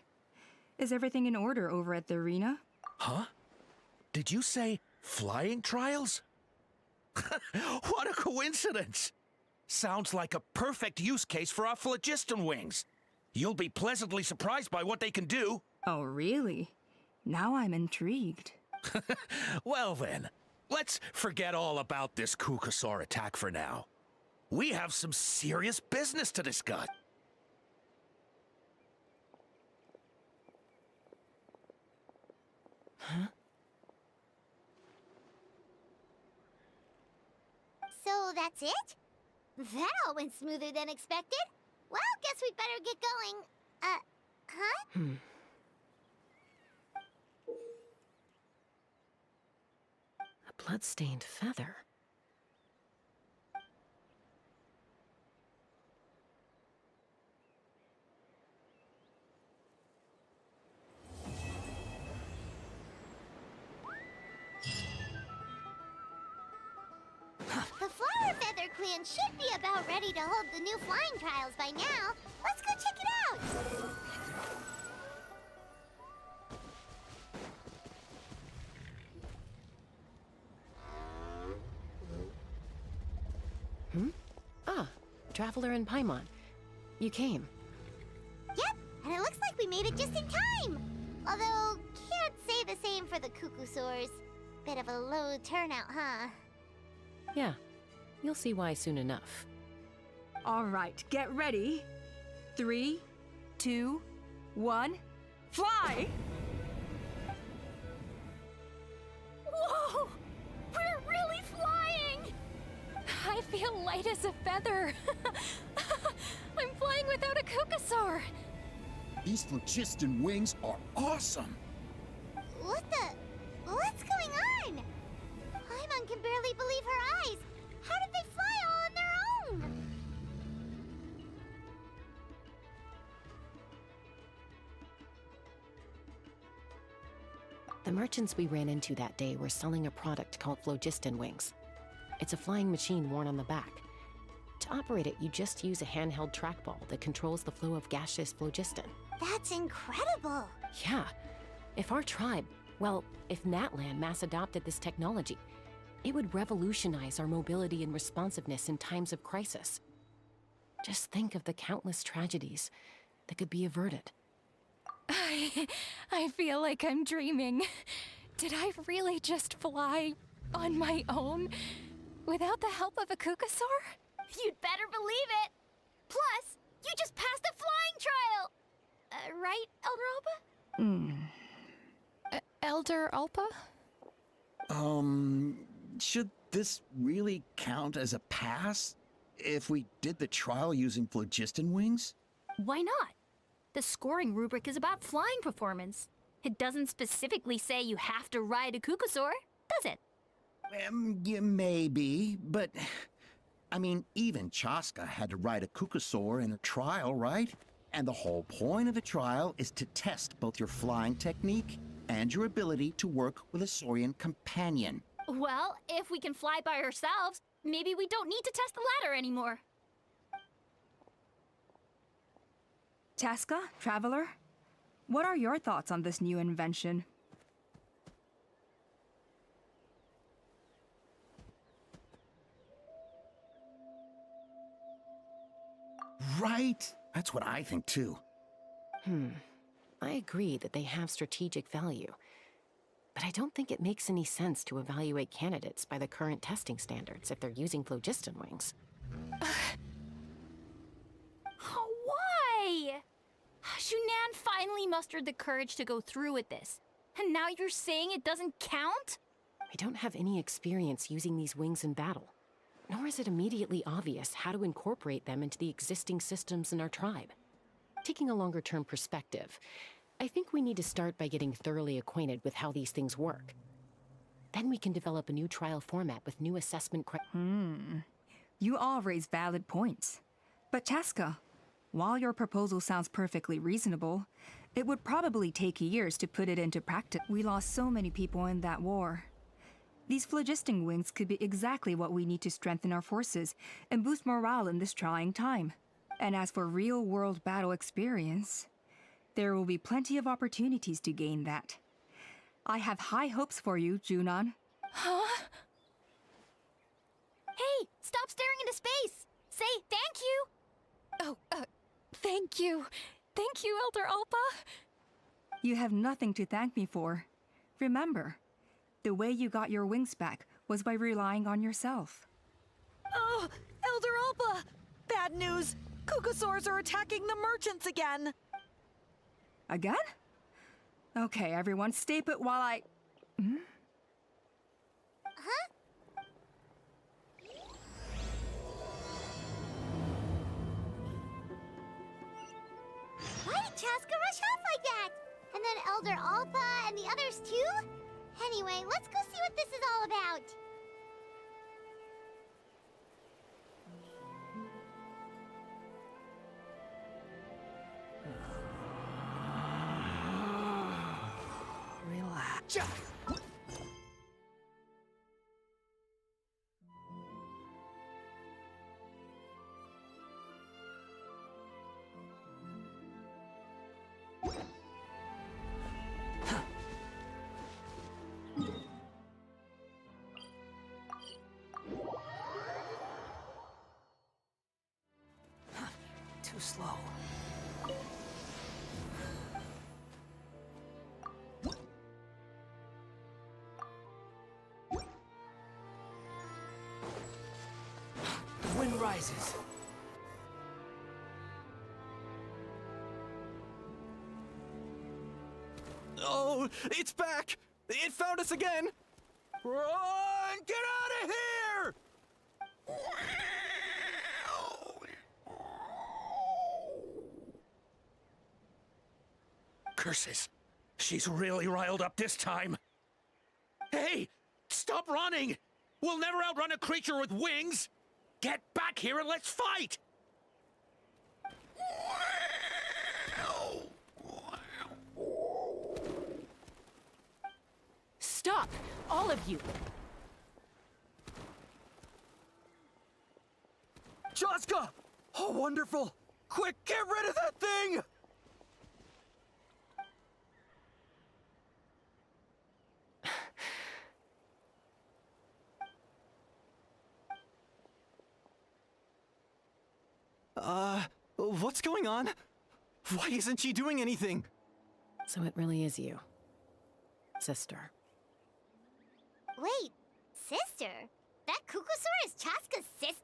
Is everything in order over at the arena? Huh? Did you say flying trials? What a coincidence! Sounds like a perfect use case for our phlogiston wings. You'll be pleasantly surprised by what they can do. Oh, really? Now I'm intrigued. Well then, let's forget all about this Kukusaur attack for now. We have some serious business to discuss. Huh? So that's it? That all went smoother than expected. Well, guess we'd better get going. Huh? A blood-stained feather. The Flower Feather Clan should be about ready to hold the new flying trials by now. Let's go check it out! Ah, Traveler and Paimon. You came. Yep, and it looks like we made it just in time! Although, can't say the same for the Kukusaurs. Bit of a low turnout, huh? Yeah, you'll see why soon enough. All right, get ready. 3, 2, 1, fly! Whoa! We're really flying! I feel light as a feather. I'm flying without a Kukusaur. These phlogiston wings are awesome! What's going on? Paimon can barely believe her eyes. How did they fly all on their own? The merchants we ran into that day were selling a product called phlogiston wings. It's a flying machine worn on the back. To operate it, you just use a handheld trackball that controls the flow of gaseous phlogiston. That's incredible. Yeah. If our tribe, well, if Natlan mass adopted this technology, it would revolutionize our mobility and responsiveness in times of crisis. Just think of the countless tragedies that could be averted. I feel like I'm dreaming. Did I really just fly on my own without the help of a Kukusaur? You'd better believe it. Plus, you just passed a flying trial. Right, Elder Alpa? Elder Alpa? Should this really count as a pass if we did the trial using phlogiston wings? Why not? The scoring rubric is about flying performance. It doesn't specifically say you have to ride a Kukusaur, does it? Yeah, maybe, but I mean, even Chasca had to ride a Kukusaur in her trial, right? And the whole point of a trial is to test both your flying technique and your ability to work with a Saurian companion. Well, if we can fly by ourselves, maybe we don't need to test the ladder anymore. Chasca, Traveler, what are your thoughts on this new invention? Right? That's what I think too. I agree that they have strategic value, but I don't think it makes any sense to evaluate candidates by the current testing standards if they're using phlogiston wings. Why? Shunan finally mustered the courage to go through with this, and now you're saying it doesn't count? We don't have any experience using these wings in battle, nor is it immediately obvious how to incorporate them into the existing systems in our tribe. Taking a longer-term perspective, I think we need to start by getting thoroughly acquainted with how these things work. Then we can develop a new trial format with new assessment You all raise valid points. But Chasca, while your proposal sounds perfectly reasonable, it would probably take years to put it into practice. We lost so many people in that war. These phlogiston wings could be exactly what we need to strengthen our forces and boost morale in this trying time. And as for real-world battle experience, there will be plenty of opportunities to gain that. I have high hopes for you, Junon. Huh? Hey, stop staring into space! Say thank you! Oh, thank you. Thank you, Elder Alpa. You have nothing to thank me for. Remember, the way you got your wings back was by relying on yourself. Oh, Elder Alpa! Bad news! Kukusaurs are attacking the merchants again! Again? Okay, everyone, stay put while I... Huh? Why did Chasca rush off like that? And then Elder Alpa and the others too? Anyway, let's go see what this is all about. Relax. Too slow. The wind rises. Oh, it's back! It found us again! Run! Get out of here! Curses! She's really riled up this time. Hey! Stop running! We'll never outrun a creature with wings! Get back here and let's fight! Stop! All of you! Chasca! Oh, wonderful! Quick, get rid of that thing! What's going on? Why isn't she doing anything? So it really is you, sister. Wait, sister? That Kukusaur is Chasca's sister?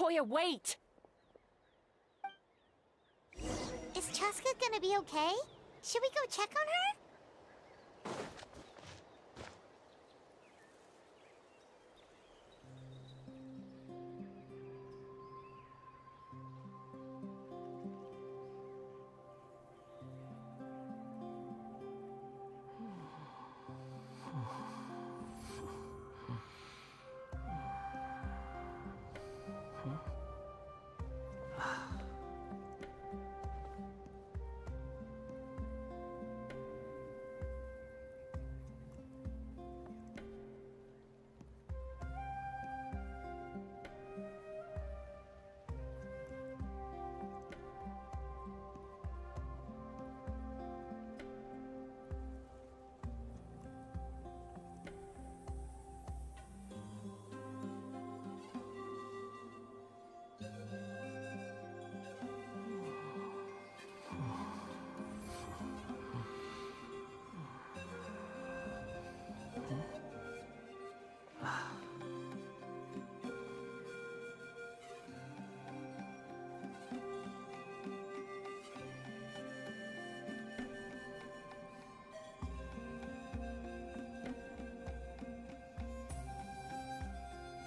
Koya, wait! Is Chasca gonna be okay? Should we go check on her?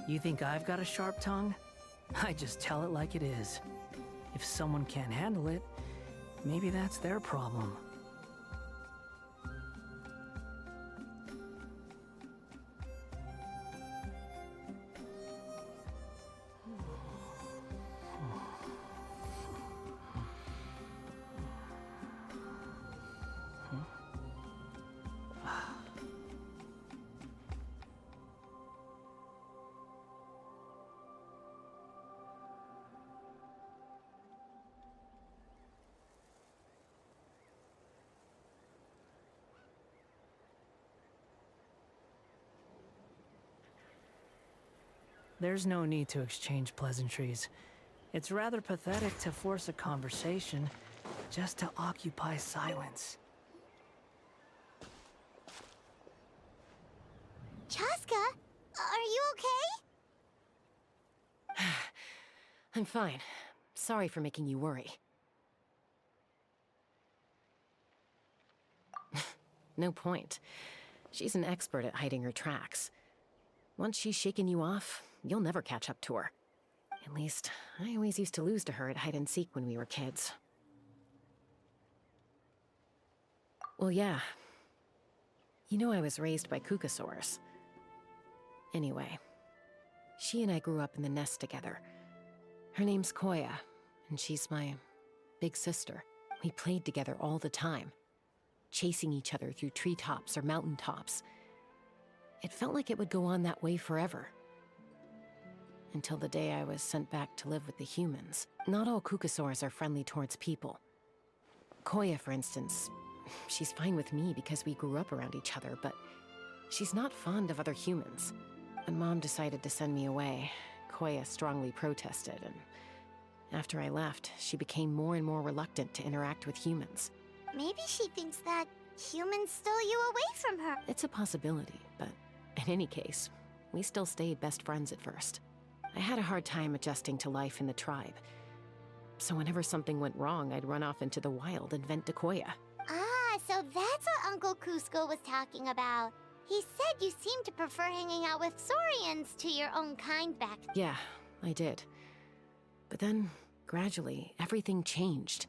You think I've got a sharp tongue? I just tell it like it is. If someone can't handle it, maybe that's their problem. There's no need to exchange pleasantries. It's rather pathetic to force a conversation just to occupy silence. Chasca, are you okay? I'm fine. Sorry for making you worry. No point. She's an expert at hiding her tracks. Once she's shaken you off, you'll never catch up to her. At least, I always used to lose to her at hide-and-seek when we were kids. Well, yeah. You know I was raised by Kukasaurs. Anyway, she and I grew up in the nest together. Her name's Koya, and she's my big sister. We played together all the time, chasing each other through treetops or mountaintops. It felt like it would go on that way forever. Until the day I was sent back to live with the humans. Not all Kukasaurs are friendly towards people. Koya, for instance, she's fine with me because we grew up around each other, but she's not fond of other humans. When Mom decided to send me away, Koya strongly protested, and after I left, she became more and more reluctant to interact with humans. Maybe she thinks that humans stole you away from her. It's a possibility, but in any case, we still stayed best friends at first. I had a hard time adjusting to life in the tribe. So whenever something went wrong, I'd run off into the wild and vent to Koya. Ah, so that's what Uncle Cusco was talking about. He said you seemed to prefer hanging out with Saurians to your own kind back then. Yeah, I did. But then, gradually, everything changed.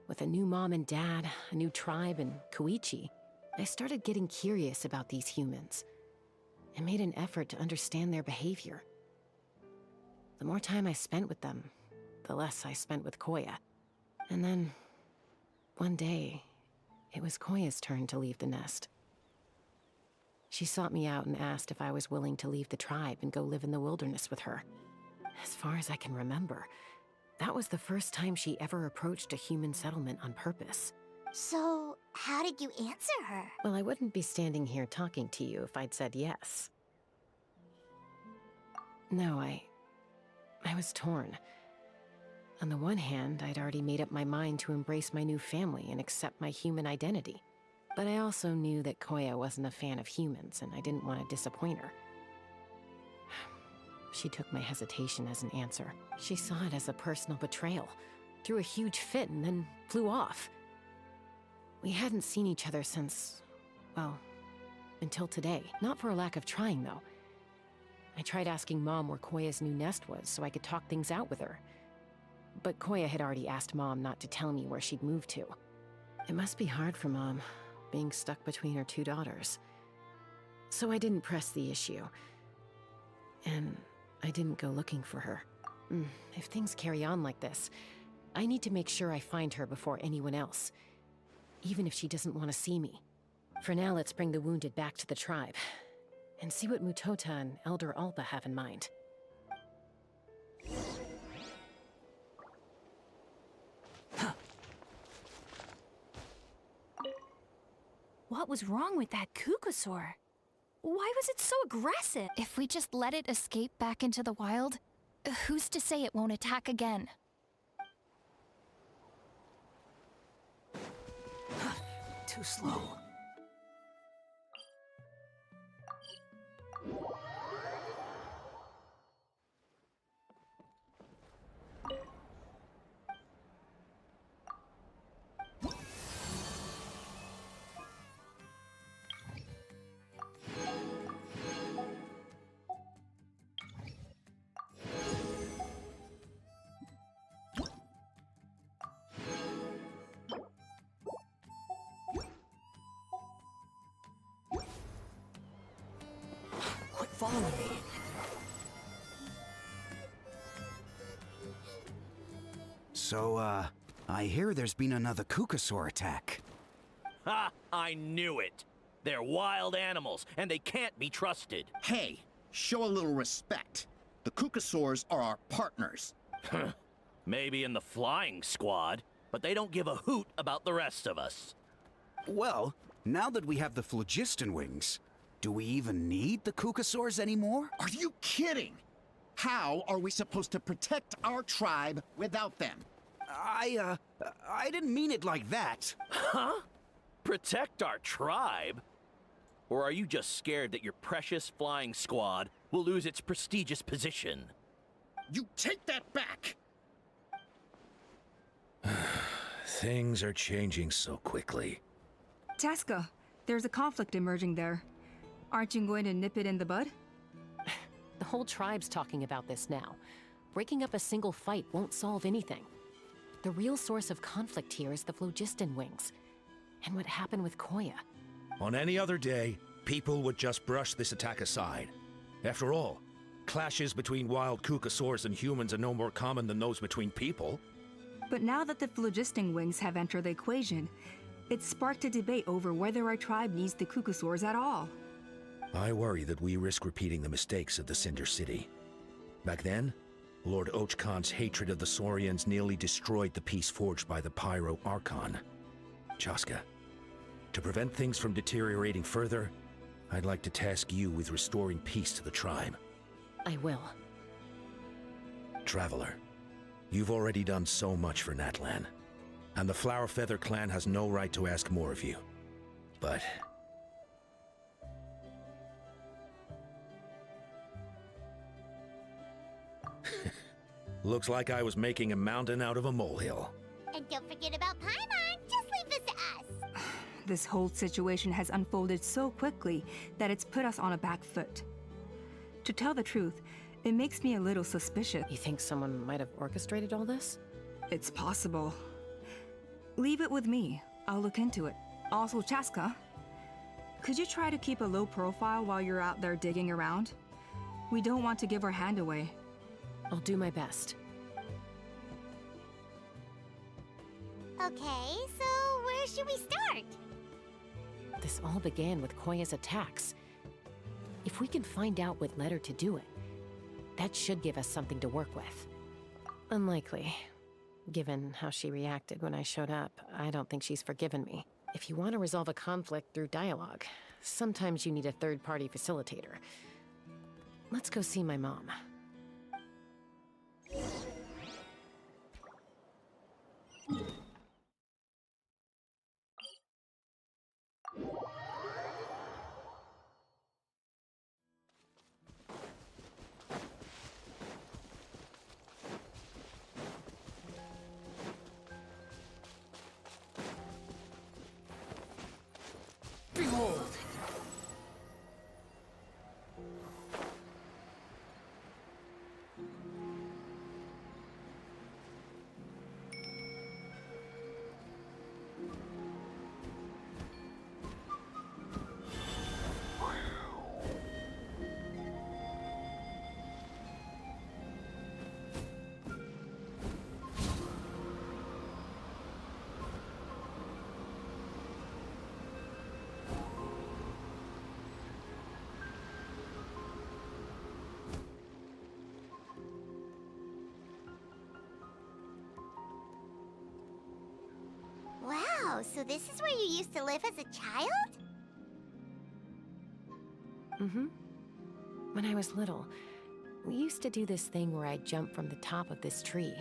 With a new mom and dad, a new tribe, and Koichi, I started getting curious about these humans. I made an effort to understand their behavior. The more time I spent with them, the less I spent with Koya. And then, one day, it was Koya's turn to leave the nest. She sought me out and asked if I was willing to leave the tribe and go live in the wilderness with her. As far as I can remember, that was the first time she ever approached a human settlement on purpose. So, how did you answer her? Well, I wouldn't be standing here talking to you if I'd said yes. No, I was torn. On the one hand, I'd already made up my mind to embrace my new family and accept my human identity. But I also knew that Koya wasn't a fan of humans, and I didn't want to disappoint her. She took my hesitation as an answer. She saw it as a personal betrayal, threw a huge fit, and then flew off. We hadn't seen each other since, well, until today. Not for a lack of trying, though. I tried asking Mom where Koya's new nest was so I could talk things out with her. But Koya had already asked Mom not to tell me where she'd moved to. It must be hard for Mom, being stuck between her two daughters. So I didn't press the issue. And I didn't go looking for her. If things carry on like this, I need to make sure I find her before anyone else. Even if she doesn't want to see me. For now, let's bring the wounded back to the tribe. And see what Mutota and Elder Alpa have in mind. What was wrong with that Kukusaur? Why was it so aggressive? If we just let it escape back into the wild, who's to say it won't attack again? Too slow. Following me. So, I hear there's been another Kukusaur attack. Ha! I knew it! They're wild animals, and they can't be trusted. Hey, show a little respect. The Kukusaurs are our partners. Maybe in the flying squad, but they don't give a hoot about the rest of us. Well, now that we have the phlogiston wings, do we even need the Kukusaurs anymore? Are you kidding? How are we supposed to protect our tribe without them? I didn't mean it like that. Huh? Protect our tribe? Or are you just scared that your precious flying squad will lose its prestigious position? You take that back! Things are changing so quickly. Chasca, there's a conflict emerging there. Aren't you going to nip it in the bud? The whole tribe's talking about this now. Breaking up a single fight won't solve anything. The real source of conflict here is the phlogiston wings. And what happened with Koya. On any other day, people would just brush this attack aside. After all, clashes between wild Kukusaurs and humans are no more common than those between people. But now that the phlogiston wings have entered the equation, it's sparked a debate over whether our tribe needs the Kukusaurs at all. I worry that we risk repeating the mistakes of the Cinder City. Back then, Lord Ochkon's hatred of the Saurians nearly destroyed the peace forged by the Pyro Archon. Chasca, to prevent things from deteriorating further, I'd like to task you with restoring peace to the tribe. I will. Traveler, you've already done so much for Natlan, and the Flower Feather clan has no right to ask more of you. But looks like I was making a mountain out of a molehill. And don't forget about Paimon. Just leave this to us. This whole situation has unfolded so quickly that it's put us on a back foot. To tell the truth, it makes me a little suspicious. You think someone might have orchestrated all this? It's possible. Leave it with me. I'll look into it. Also, Chasca, could you try to keep a low profile while you're out there digging around? We don't want to give our hand away. I'll do my best. Okay, so where should we start? This all began with Koya's attacks. If we can find out what led her to do it, that should give us something to work with. Unlikely. Given how she reacted when I showed up, I don't think she's forgiven me. If you want to resolve a conflict through dialogue, sometimes you need a third-party facilitator. Let's go see my mom. Oh, so this is where you used to live as a child? Mm-hmm. When I was little, we used to do this thing where I'd jump from the top of this tree,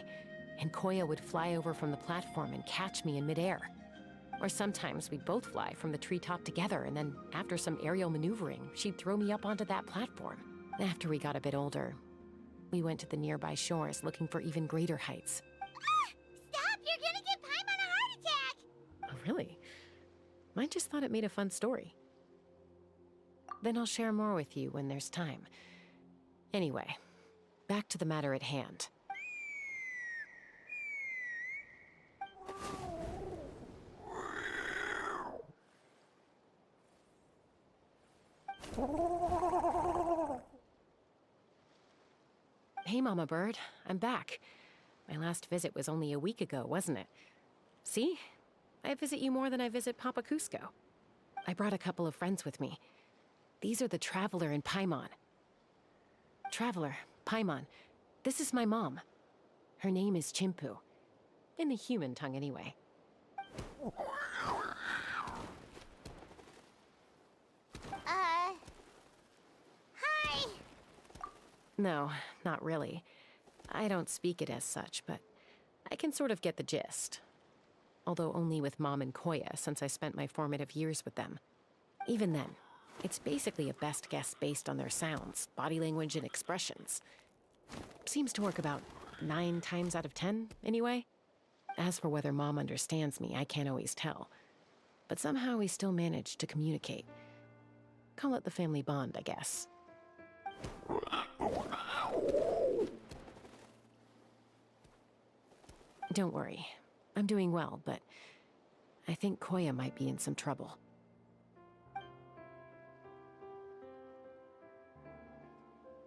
and Koya would fly over from the platform and catch me in midair. Or sometimes we'd both fly from the treetop together, and then after some aerial maneuvering, she'd throw me up onto that platform. After we got a bit older, we went to the nearby shores looking for even greater heights. Stop! You're gonna give Paimon a heart attack! Oh, really? I just thought it made a fun story. Then I'll share more with you when there's time. Anyway, back to the matter at hand. Hey, Mama Bird. I'm back. My last visit was only a week ago, wasn't it? See? I visit you more than I visit Papa Cusco. I brought a couple of friends with me. These are the Traveler and Paimon. Traveler, Paimon, this is my mom. Her name is Chimpu. In the human tongue, anyway. Hi! No, not really. I don't speak it as such, but I can sort of get the gist. Although only with Mom and Koya, since I spent my formative years with them. Even then, it's basically a best guess based on their sounds, body language, and expressions. Seems to work about 9 times out of 10, anyway. As for whether Mom understands me, I can't always tell. But somehow we still manage to communicate. Call it the family bond, I guess. Don't worry. I'm doing well, but I think Koya might be in some trouble.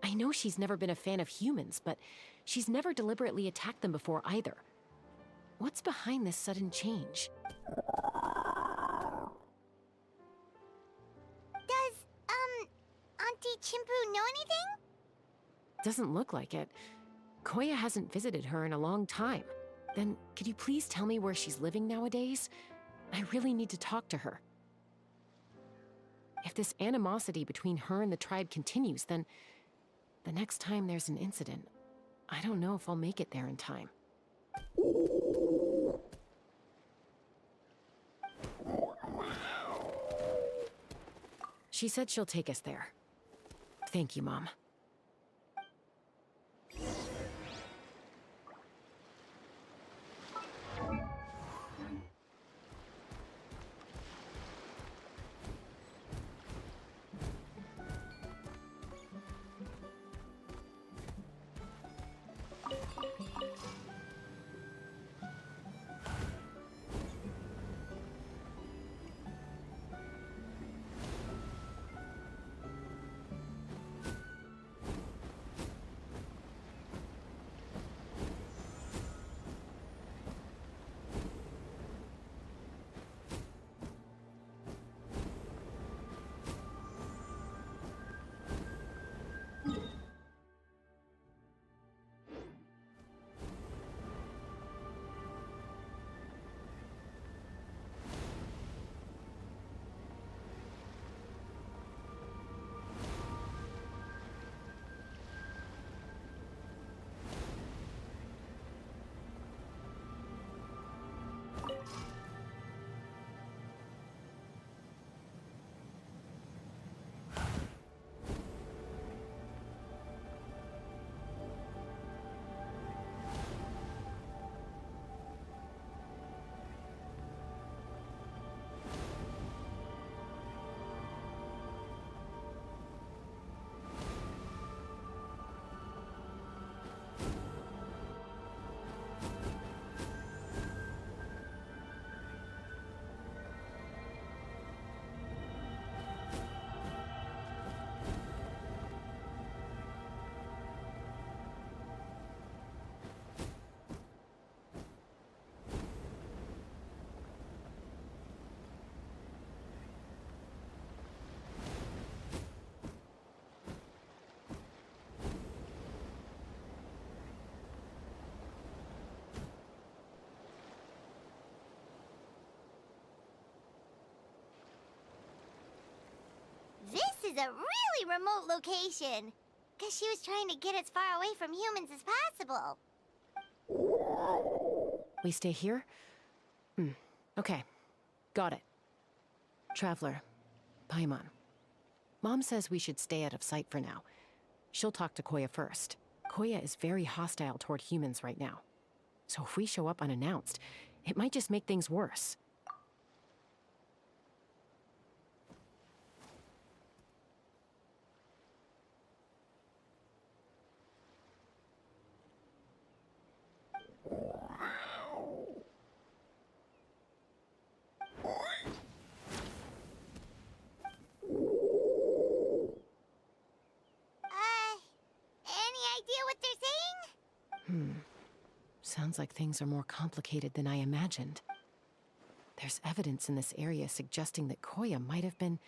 I know she's never been a fan of humans, but she's never deliberately attacked them before either. What's behind this sudden change? Does, Auntie Chimpu know anything? Doesn't look like it. Koya hasn't visited her in a long time. Then, could you please tell me where she's living nowadays? I really need to talk to her. If this animosity between her and the tribe continues, then the next time there's an incident, I don't know if I'll make it there in time. She said she'll take us there. Thank you, Mom. is a really remote location. Guess she was trying to get as far away from humans as possible. We stay here? Okay. Got it. Traveler. Paimon. Mom says we should stay out of sight for now. She'll talk to Koya first. Koya is very hostile toward humans right now. So if we show up unannounced, it might just make things worse. Sounds like things are more complicated than I imagined. There's evidence in this area suggesting that Koya might have been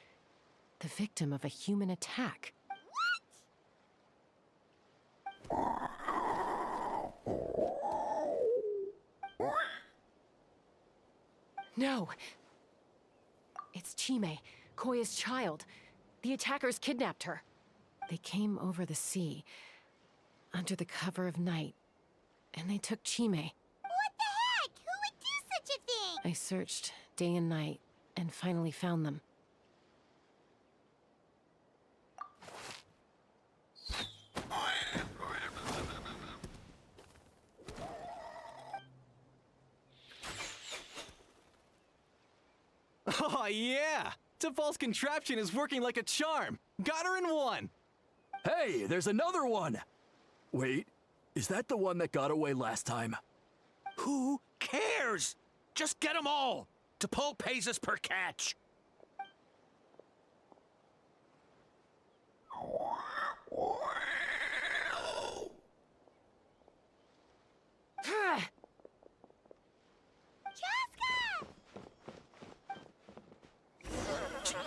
the victim of a human attack. No! It's Chime, Koya's child. The attackers kidnapped her. They came over the sea, under the cover of night, and they took Chime. What the heck? Who would do such a thing? I searched day and night, and finally found them. Oh, yeah! T'Pol's contraption is working like a charm! Got her in one! Hey, there's another one! Wait, is that the one that got away last time? Who cares? Just get them all! T'Pol pays us per catch!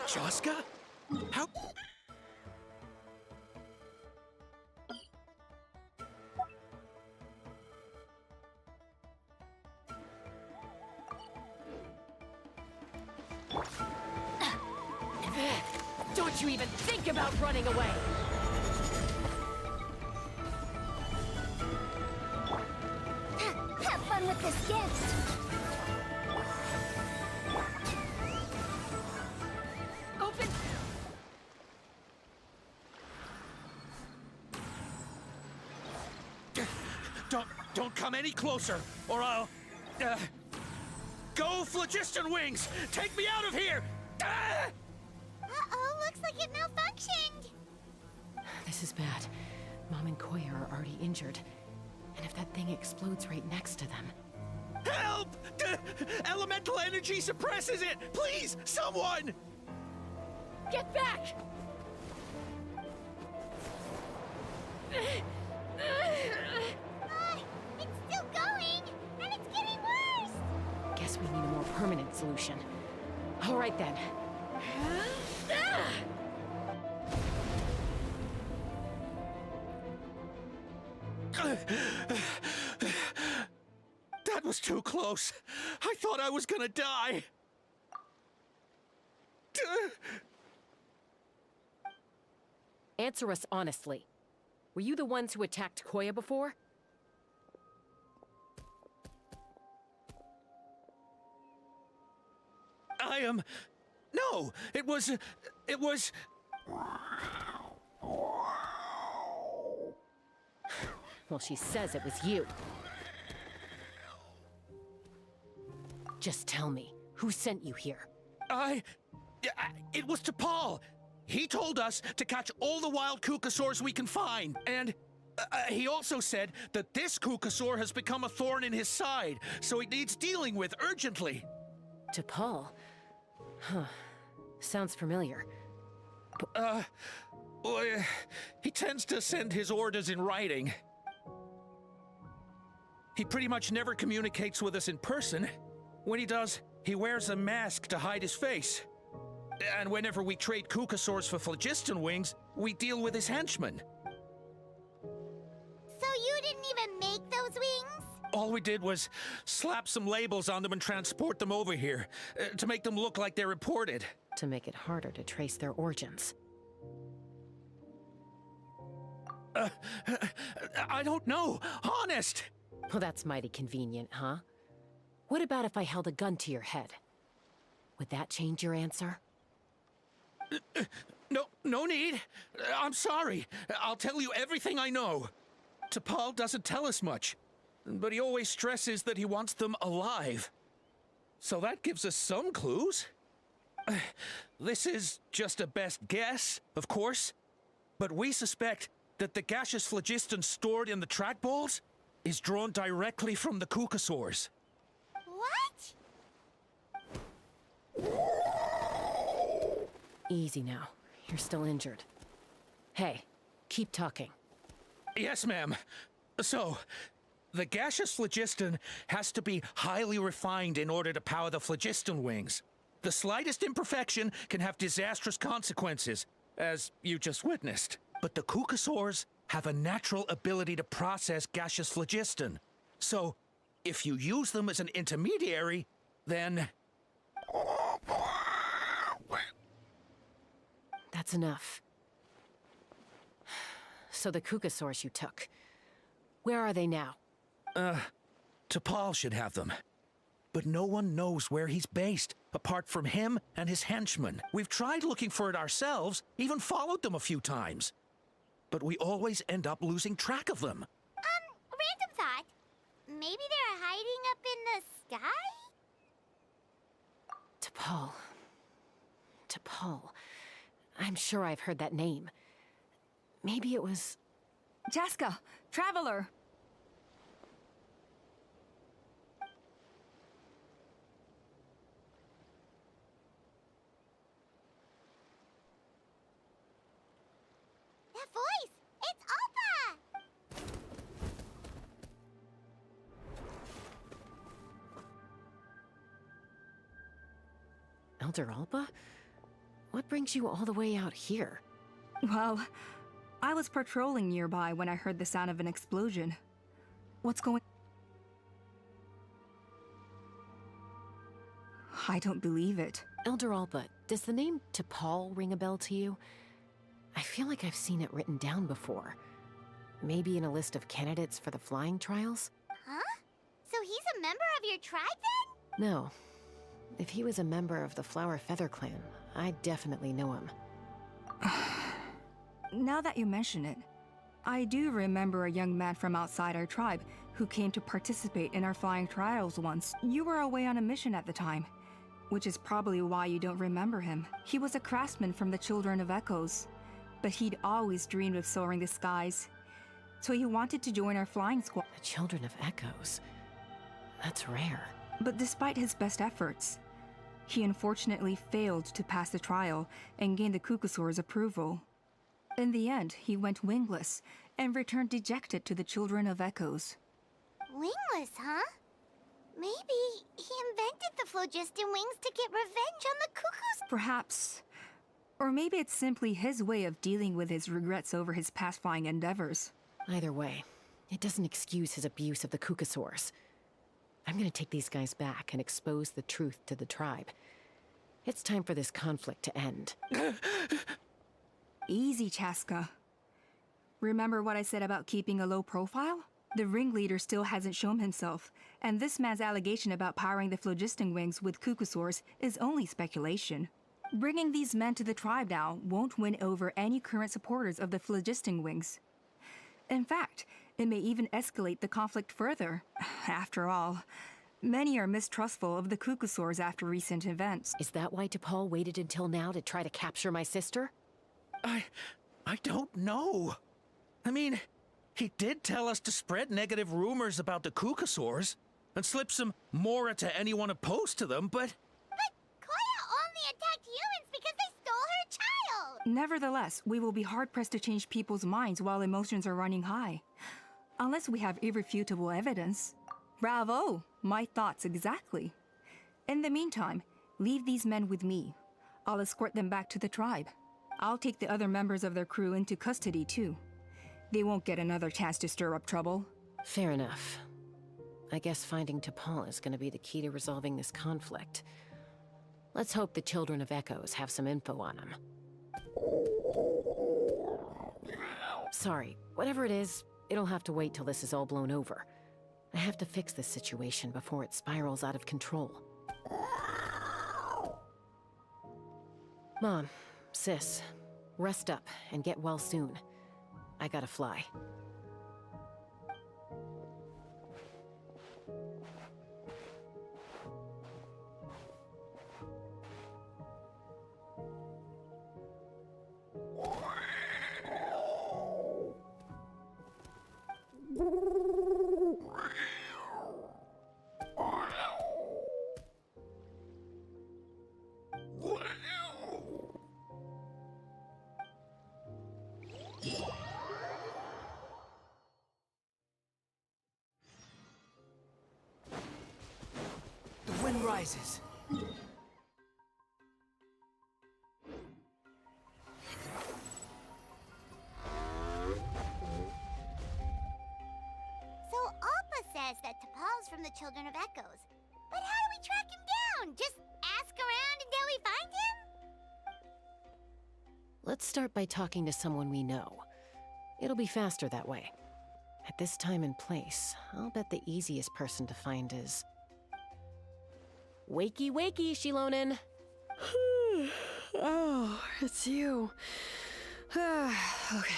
Chasca? How? Don't you even think about running away! Have fun with this gift! Open! Don't come any closer, or I'll... Go, Phlogiston Wings! Take me out of here! Uh-oh, looks like it malfunctioned! This is bad. Mom and Koya are already injured. And if that thing explodes right next to them... Help! Elemental energy suppresses it! Please, someone! Get back! It's still going, and it's getting worse! Guess we need a more permanent solution. All right then. That was too close. I thought I was gonna die. Answer us honestly. Were you the ones who attacked Koya before? No, it was... Well, she says it was you. Just tell me, who sent you here? It was T'Pol. He told us to catch all the wild Kukasaurs we can find, and he also said that this Kukasaur has become a thorn in his side, so it needs dealing with urgently. T'Pol? Huh. Sounds familiar. He tends to send his orders in writing. He pretty much never communicates with us in person. When he does, he wears a mask to hide his face. And whenever we trade Kukasaurs for Phlogiston Wings, we deal with his henchmen. So you didn't even make those wings? All we did was slap some labels on them and transport them over here, to make them look like they're imported. To make it harder to trace their origins. I don't know. Honest! Well, that's mighty convenient, huh? What about if I held a gun to your head? Would that change your answer? No need. I'm sorry. I'll tell you everything I know. T'Pol doesn't tell us much, but he always stresses that he wants them alive. So that gives us some clues. This is just a best guess, of course, but we suspect that the gaseous phlogiston stored in the trackballs is drawn directly from the Kukasaurs. What? Easy now. You're still injured. Hey, keep talking. Yes, ma'am. So, the gaseous phlogiston has to be highly refined in order to power the phlogiston wings. The slightest imperfection can have disastrous consequences, as you just witnessed. But the Kukasaurs have a natural ability to process gaseous phlogiston. So, if you use them as an intermediary, then... That's enough. So the Kukasaurs you took, where are they now? T'Pol should have them. But no one knows where he's based, apart from him and his henchmen. We've tried looking for it ourselves, even followed them a few times. But we always end up losing track of them. Random thought. Maybe they're hiding up in the sky? T'Pol. I'm sure I've heard that name. Maybe it was... Chasca! Traveler! That voice! It's Alpa! Elder Alpa? What brings you all the way out here? Well, I was patrolling nearby when I heard the sound of an explosion. What's going... I don't believe it. Elder Alpa, does the name T'Pol ring a bell to you? I feel like I've seen it written down before. Maybe in a list of candidates for the flying trials? Huh? So he's a member of your tribe then? No. If he was a member of the Flower Feather clan, I definitely know him. Now that you mention it, I do remember a young man from outside our tribe who came to participate in our flying trials once. You were away on a mission at the time, which is probably why you don't remember him. He was a craftsman from the Children of Echoes, but he'd always dreamed of soaring the skies, so he wanted to join our flying squad. The Children of Echoes? That's rare. But despite his best efforts, he unfortunately failed to pass the trial and gain the Kukasaur's approval. In the end, he went wingless and returned dejected to the Children of Echoes. Wingless, huh? Maybe he invented the phlogiston wings to get revenge on the cuckoos. Perhaps. Or maybe it's simply his way of dealing with his regrets over his past flying endeavors. Either way, it doesn't excuse his abuse of the Kukasaurs. I'm gonna take these guys back and expose the truth to the tribe. It's time for this conflict to end. Easy, Chasca. Remember what I said about keeping a low profile? The ringleader still hasn't shown himself, and this man's allegation about powering the phlogiston wings with Kukasaurs is only speculation. Bringing these men to the tribe now won't win over any current supporters of the phlogiston wings. In fact, it may even escalate the conflict further. After all, many are mistrustful of the Kukasaurs after recent events. Is that why T'Pol waited until now to try to capture my sister? I don't know. I mean, he did tell us to spread negative rumors about the Kukasaurs and slip some Mora to anyone opposed to them, but... But Koya only attacked humans because they stole her child! Nevertheless, we will be hard-pressed to change people's minds while emotions are running high. Unless we have irrefutable evidence. Bravo! My thoughts exactly. In the meantime, leave these men with me. I'll escort them back to the tribe. I'll take the other members of their crew into custody, too. They won't get another chance to stir up trouble. Fair enough. I guess finding T'Pol is gonna be the key to resolving this conflict. Let's hope the Children of Echoes have some info on him. Sorry. Whatever it is, it'll have to wait till this is all blown over. I have to fix this situation before it spirals out of control. Mom, sis, rest up and get well soon. I gotta fly. The wind rises. So Alpa says that T'Pol's from the Children of Echoes. But how do we track him down? Just ask around until we find him? Let's start by talking to someone we know. It'll be faster that way. At this time and place, I'll bet the easiest person to find is... Wakey, wakey, Shilonen! Oh, it's you. Okay,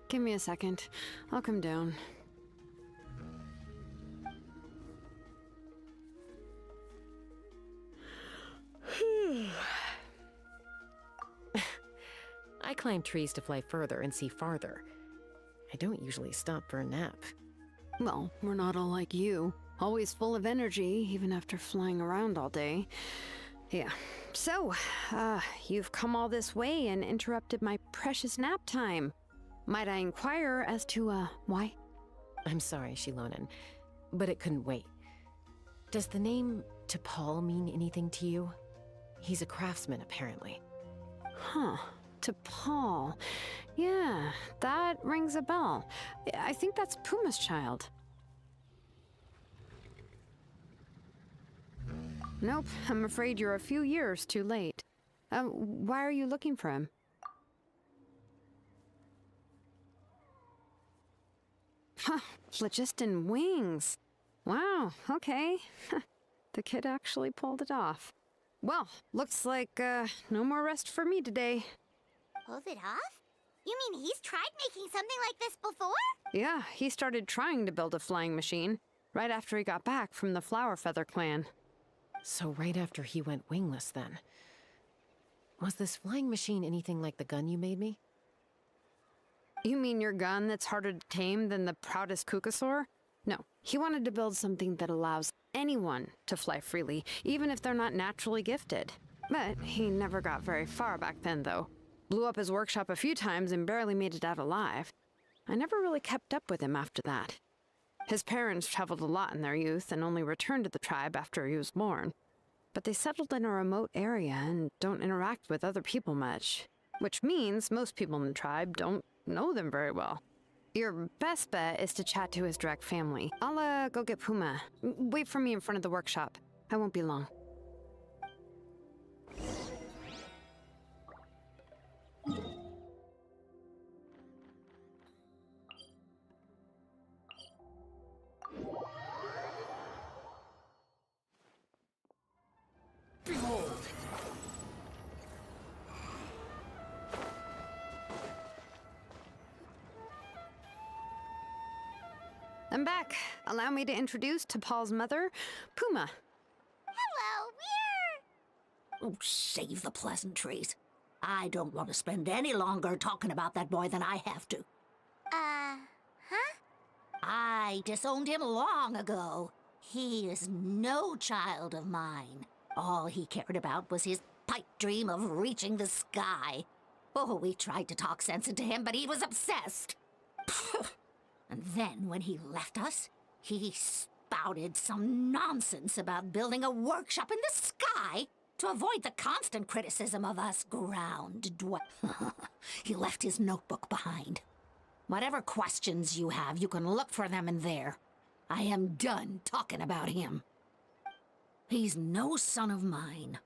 give me a second. I'll come down. I climb trees to fly further and see farther. I don't usually stop for a nap. Well, we're not all like you. Always full of energy, even after flying around all day. Yeah. So, you've come all this way and interrupted my precious nap time. Might I inquire as to, why? I'm sorry, Shilonen, but it couldn't wait. Does the name T'Pol mean anything to you? He's a craftsman, apparently. Huh. T'Pol. Yeah, that rings a bell. I think that's Puma's child. Nope, I'm afraid you're a few years too late. Why are you looking for him? Huh, Phlogiston Wings. Wow, okay. The kid actually pulled it off. Well, looks like, no more rest for me today. Pulled it off? You mean he's tried making something like this before? Yeah, he started trying to build a flying machine right after he got back from the Flower Feather clan. So right after he went wingless, then. Was this flying machine anything like the gun you made me? You mean your gun that's harder to tame than the proudest Kukasaur? No, he wanted to build something that allows anyone to fly freely, even if they're not naturally gifted. But he never got very far back then, though. Blew up his workshop a few times and barely made it out alive. I never really kept up with him after that. His parents traveled a lot in their youth and only returned to the tribe after he was born. But they settled in a remote area and don't interact with other people much. Which means most people in the tribe don't know them very well. Your best bet is to chat to his direct family. I'll, go get Puma. Wait for me in front of the workshop. I won't be long. Behold! I'm back. Allow me to introduce T'Pol's mother, Puma. Hello, we're... Oh, save the pleasantries. I don't want to spend any longer talking about that boy than I have to. Huh? I disowned him long ago. He is no child of mine. All he cared about was his pipe dream of reaching the sky. Oh, we tried to talk sense into him, but he was obsessed. And then when he left us, he spouted some nonsense about building a workshop in the sky to avoid the constant criticism of us ground dwellers. He left his notebook behind. Whatever questions you have, you can look for them in there. I am done talking about him. He's no son of mine.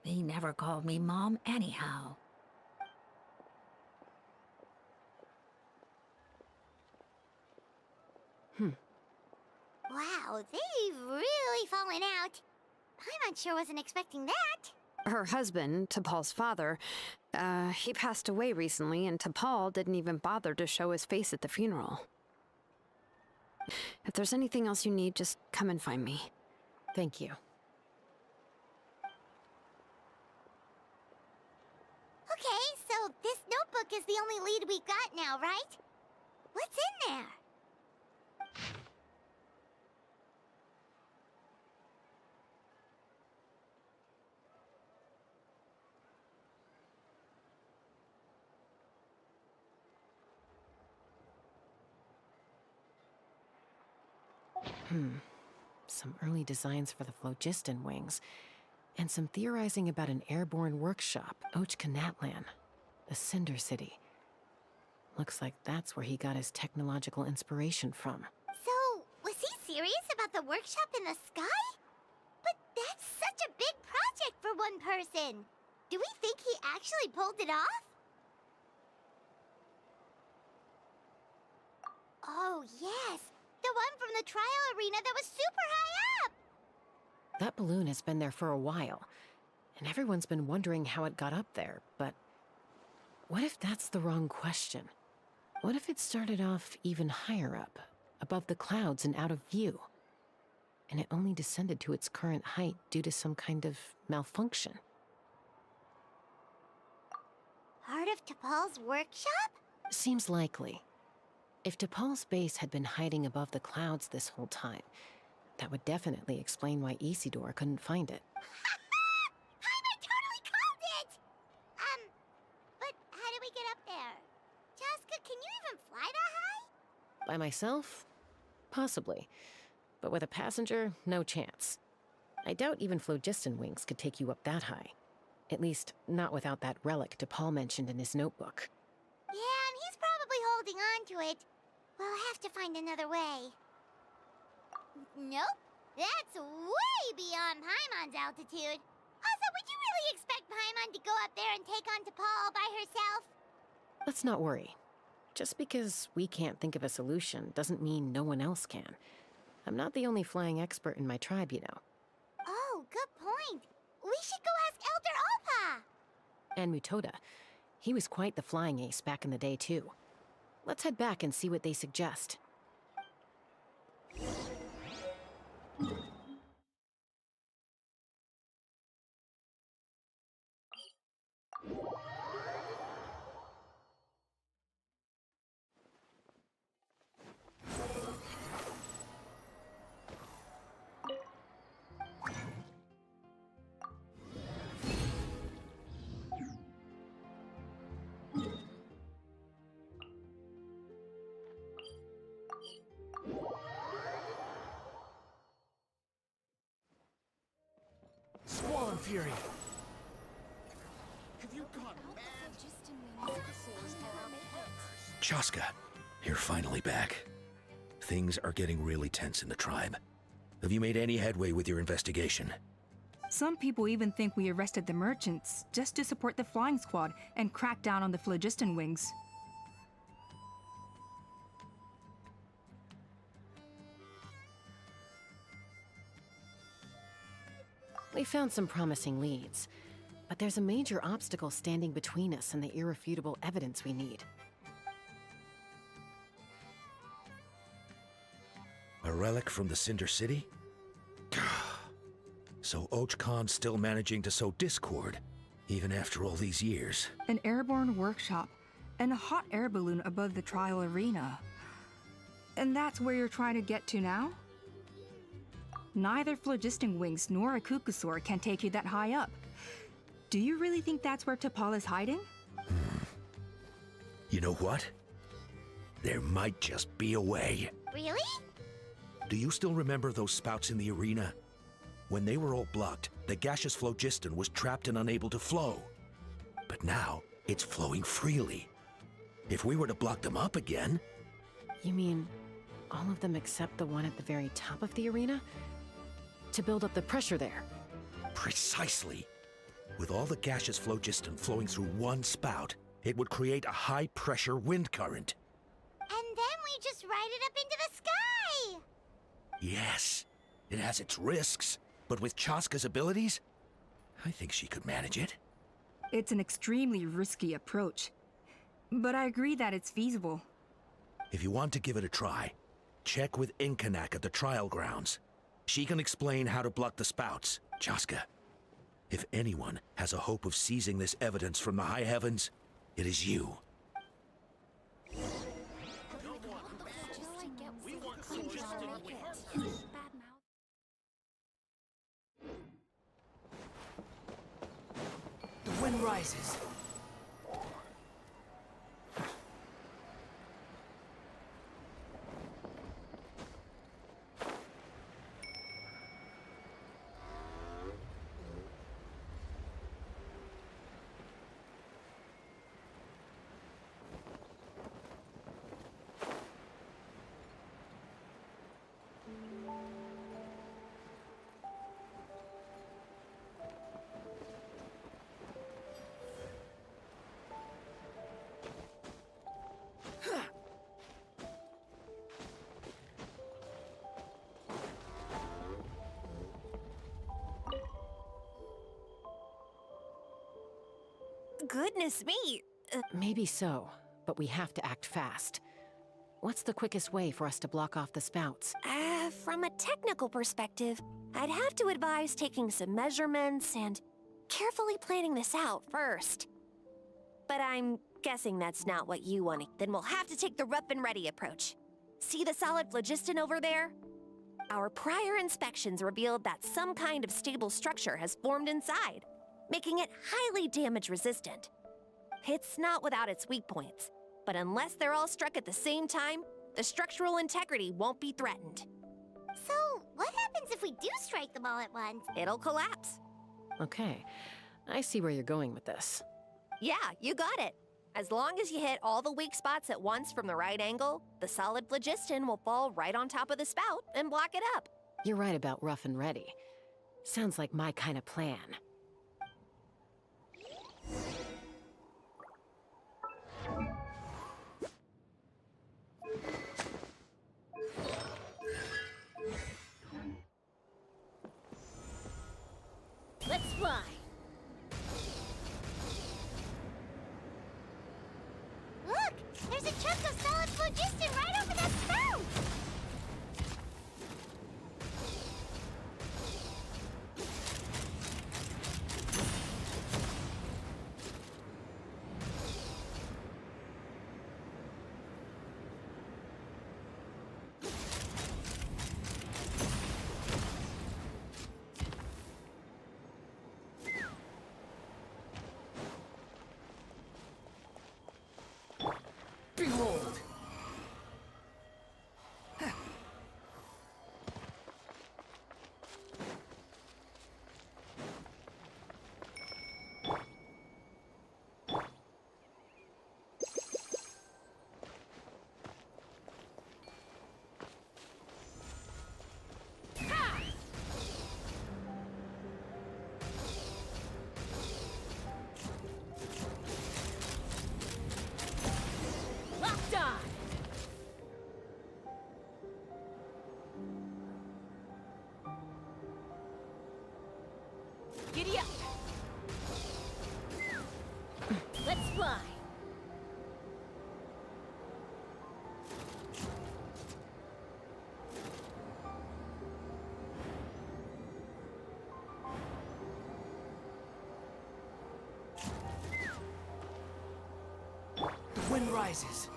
He never called me Mom anyhow. Wow, they've really fallen out. Paimon sure wasn't expecting that. Her husband, T'Pol's father, he passed away recently, and T'Pol didn't even bother to show his face at the funeral. If there's anything else you need, just come and find me. Thank you. Okay, so this notebook is the only lead we got now, right? What's in there? Some early designs for the phlogiston wings, and some theorizing about an airborne workshop, Tlalocan, the Cinder City. Looks like that's where he got his technological inspiration from. So, was he serious about the workshop in the sky? But that's such a big project for one person. Do we think he actually pulled it off? Oh, yes. The one from the trial arena that was super high up! That balloon has been there for a while, and everyone's been wondering how it got up there, but what if that's the wrong question? What if it started off even higher up, above the clouds and out of view, and it only descended to its current height due to some kind of malfunction? Part of T'Pol's workshop? Seems likely. If T'Pol's base had been hiding above the clouds this whole time, that would definitely explain why Isidore couldn't find it. I totally called it! But how do we get up there? Chasca, can you even fly that high? By myself? Possibly. But with a passenger, no chance. I doubt even phlogiston wings could take you up that high. At least, not without that relic T'Pol mentioned in his notebook. Yeah, and he's probably holding on to it. We'll have to find another way. Nope. That's way beyond Paimon's altitude. Also, would you really expect Paimon to go up there and take on T'Pol by herself? Let's not worry. Just because we can't think of a solution doesn't mean no one else can. I'm not the only flying expert in my tribe, you know. Oh, good point. We should go ask Elder Alpa! And Mutoda. He was quite the flying ace back in the day, too. Let's head back and see what they suggest. Squall Fury! Have you gone mad? Chasca, you're finally back. Things are getting really tense in the tribe. Have you made any headway with your investigation? Some people even think we arrested the merchants just to support the flying squad and crack down on the phlogiston wings. We found some promising leads, but there's a major obstacle standing between us and the irrefutable evidence we need. A relic from the Cinder City? So Tlalocan's still managing to sow discord, even after all these years. An airborne workshop and a hot air balloon above the trial arena. And that's where you're trying to get to now? Neither phlogiston wings nor a Cucusaur can take you that high up. Do you really think that's where T'Pol is hiding? You know what? There might just be a way. Really? Do you still remember those spouts in the arena? When they were all blocked, the gaseous phlogiston was trapped and unable to flow. But now, it's flowing freely. If we were to block them up again... You mean all of them except the one at the very top of the arena? To build up the pressure there? Precisely. With all the gaseous phlogiston flowing through one spout, it would create a high-pressure wind current. And then we just ride it up into the sky! Yes, it has its risks, but with Chasca's abilities, I think she could manage it. It's an extremely risky approach, but I agree that it's feasible. If you want to give it a try, check with Inkanak at the trial grounds. She can explain how to block the spouts, Chasca. If anyone has a hope of seizing this evidence from the high heavens, it is you. The wind rises. Goodness me! Maybe so, but we have to act fast. What's the quickest way for us to block off the spouts? From a technical perspective, I'd have to advise taking some measurements and carefully planning this out first. But I'm guessing that's not what you want. Then we'll have to take the rough and ready approach. See the solid phlogiston over there? Our prior inspections revealed that some kind of stable structure has formed inside, making it highly damage resistant. It's not without its weak points, but unless they're all struck at the same time, the structural integrity won't be threatened. So, what happens if we do strike them all at once? It'll collapse. Okay, I see where you're going with this. Yeah, you got it. As long as you hit all the weak spots at once from the right angle, the solid phlogiston will fall right on top of the spout and block it up. You're right about rough and ready. Sounds like my kind of plan. Let's fly. Look! There's a chunk of solid phlogiston right over that spout! Behold! Locked on! Giddy up! Let's fly! The wind rises.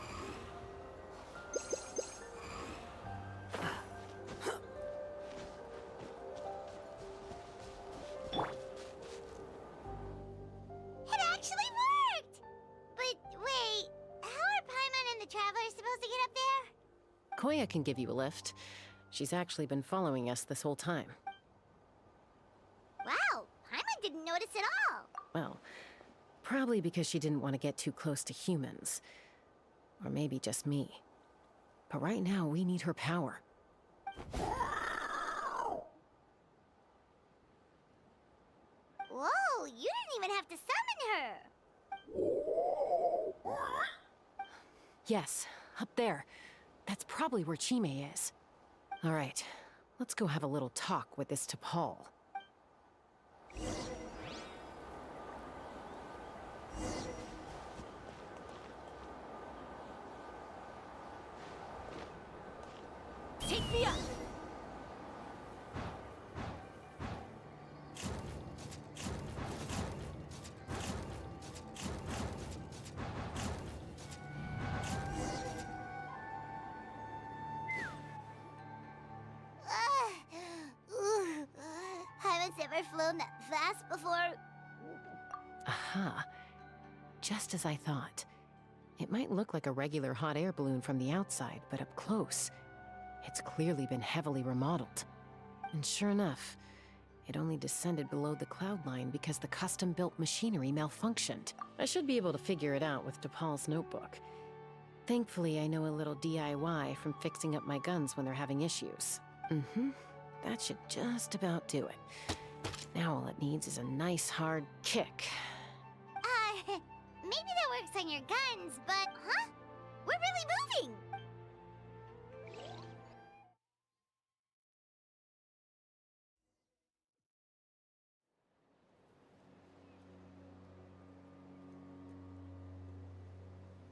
It actually worked! But wait, how are Paimon and the Travelers supposed to get up there? Koya can give you a lift. She's actually been following us this whole time. Wow, Paimon didn't notice at all! Well, probably because she didn't want to get too close to humans. Or maybe just me. But right now, we need her power. Whoa, you didn't even have to summon her! Yes, up there. That's probably where Chime is. All right, Let's go have a little talk with this T'Pol. Take me up! Haven't ever flown that fast before. Aha. Just as I thought. It might look like a regular hot air balloon from the outside, but up close, it's clearly been heavily remodeled. And sure enough, it only descended below the cloud line because the custom-built machinery malfunctioned. I should be able to figure it out with T'Pol's notebook. Thankfully, I know a little DIY from fixing up my guns when they're having issues. That should just about do it. Now all it needs is a nice hard kick. Maybe that works on your guns, but, huh? We're really moving!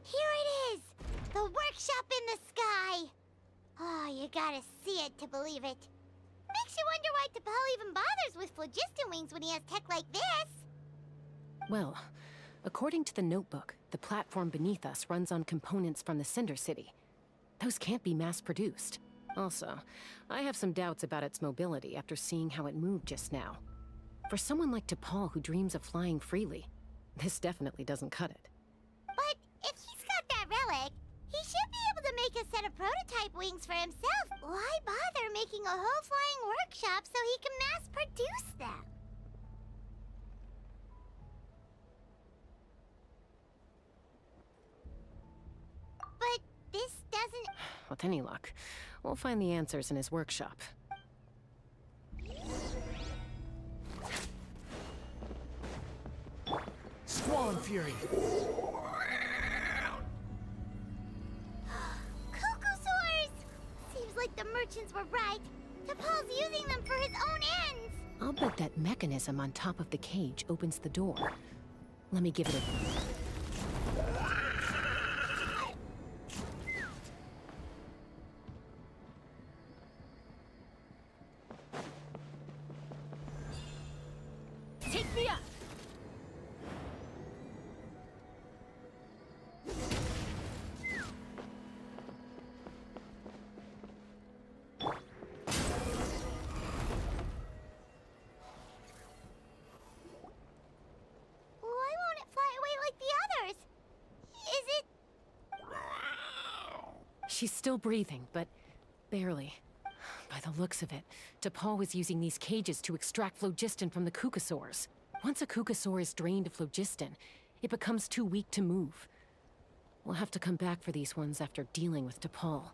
Here it is! The workshop in the sky! Oh, you gotta see it to believe it. Makes you wonder why T'Pol even bothers with phlogiston wings when he has tech like this. Well, according to the notebook, the platform beneath us runs on components from the Cinder City. Those can't be mass-produced. Also, I have some doubts about its mobility after seeing how it moved just now. For someone like T'Pol who dreams of flying freely, this definitely doesn't cut it. But if he's got that relic, he should be able to make a set of prototype wings for himself. Why bother making a whole flying workshop so he can mass-produce them? But this doesn't... With any luck, we'll find the answers in his workshop. Squall Fury! Cuckoosaurs! Seems like the merchants were right. T'Pol's using them for his own ends. I'll bet that mechanism on top of the cage opens the door. Let me give it a... Take me up! Why won't it fly away like the others? Is it... She's still breathing, but barely. By the looks of it, T'Pol was using these cages to extract phlogiston from the Cucusaurs. Once a Cucusaur is drained of phlogiston, it becomes too weak to move. We'll have to come back for these ones after dealing with T'Pol.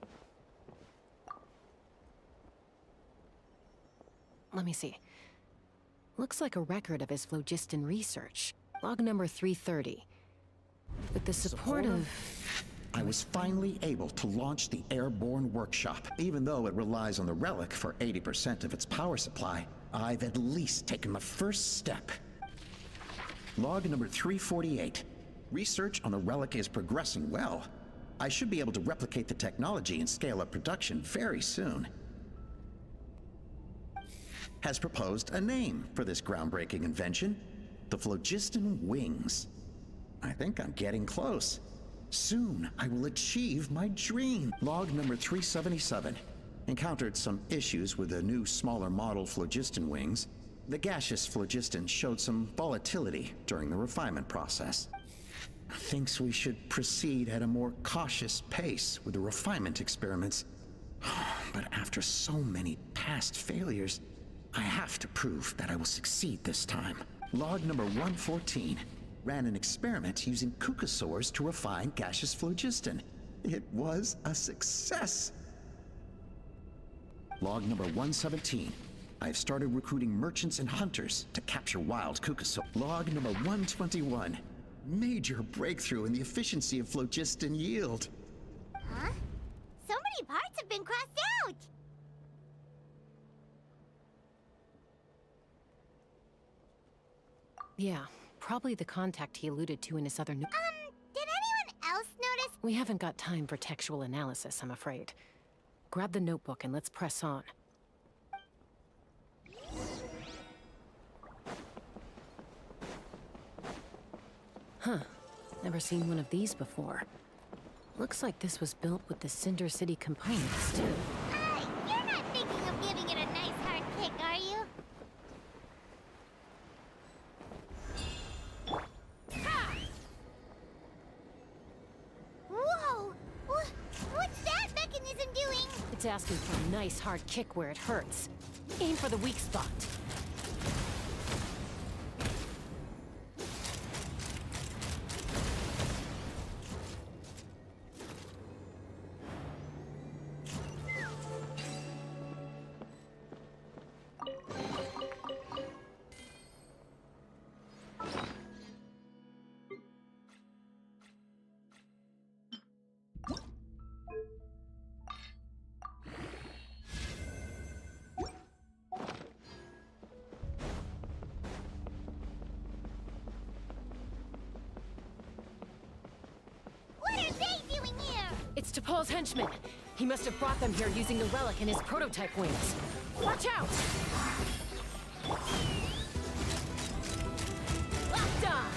Let me see. Looks like a record of his phlogiston research. Log number 330. With the support of... I was finally able to launch the airborne workshop. Even though it relies on the relic for 80% of its power supply, I've at least taken the first step. Log number 348. Research on the relic is progressing well. I should be able to replicate the technology and scale up production very soon. Has proposed a name for this groundbreaking invention: the phlogiston wings. I think I'm getting close. Soon, I will achieve my dream. Log number 377. Encountered some issues with the new, smaller model phlogiston wings. The gaseous phlogiston showed some volatility during the refinement process. Thinks we should proceed at a more cautious pace with the refinement experiments. But after so many past failures, I have to prove that I will succeed this time. Log number 114. Ran an experiment using Cucusaurs to refine gaseous phlogiston. It was a success. Log number 117. I've started recruiting merchants and hunters to capture wild Cucusaur. Log number 121. Major breakthrough in the efficiency of phlogiston yield. Huh? So many parts have been crossed out! Yeah, probably the contact he alluded to in his other Did anyone else notice? We haven't got time for textual analysis, I'm afraid. Grab the notebook and let's press on. Huh. Never seen one of these before. Looks like this was built with the Cinder City components, too. You're not thinking of giving it a nice hard kick, are you? Ha! Whoa! What's that mechanism doing? It's asking for a nice hard kick where it hurts. Aim for the weak spot. It's T'Pol's henchman. He must have brought them here using the relic in his prototype wings. Watch out! Locked on!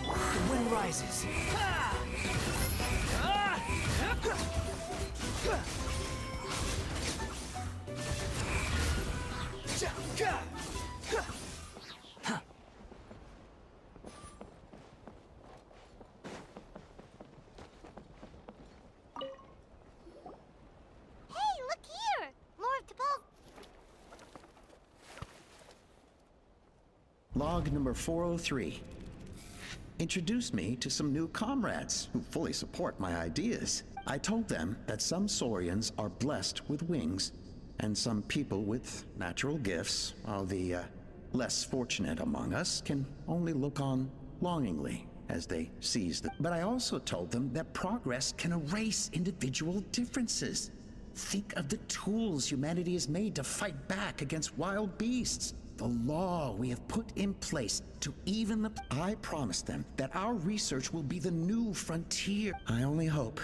The wind rises. Log number 403. Introduced me to some new comrades who fully support my ideas. I told them that some Saurians are blessed with wings, and some people with natural gifts, while the less fortunate among us can only look on longingly as they seize them. But I also told them that progress can erase individual differences. Think of the tools humanity has made to fight back against wild beasts. The law we have put in place to even the... I promised them that our research will be the new frontier. I only hope.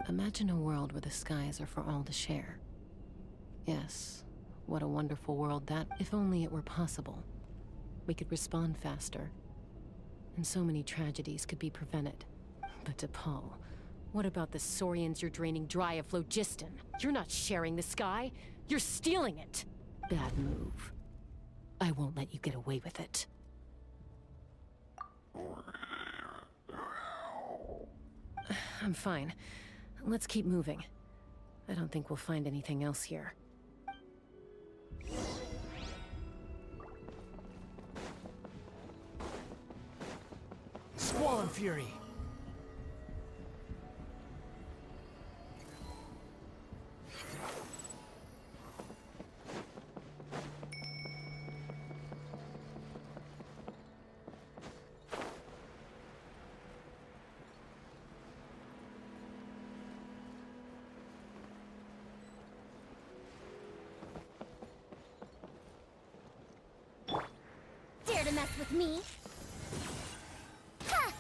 Imagine a world where the skies are for all to share. Yes, what a wonderful world that... If only it were possible. We could respond faster. And so many tragedies could be prevented. But T'Pol, what about the Saurians you're draining dry of phlogiston? You're not sharing the sky, you're stealing it! Bad move. I won't let you get away with it. I'm fine. Let's keep moving. I don't think we'll find anything else here. Squall and Fury. Dare to mess with me? Ha!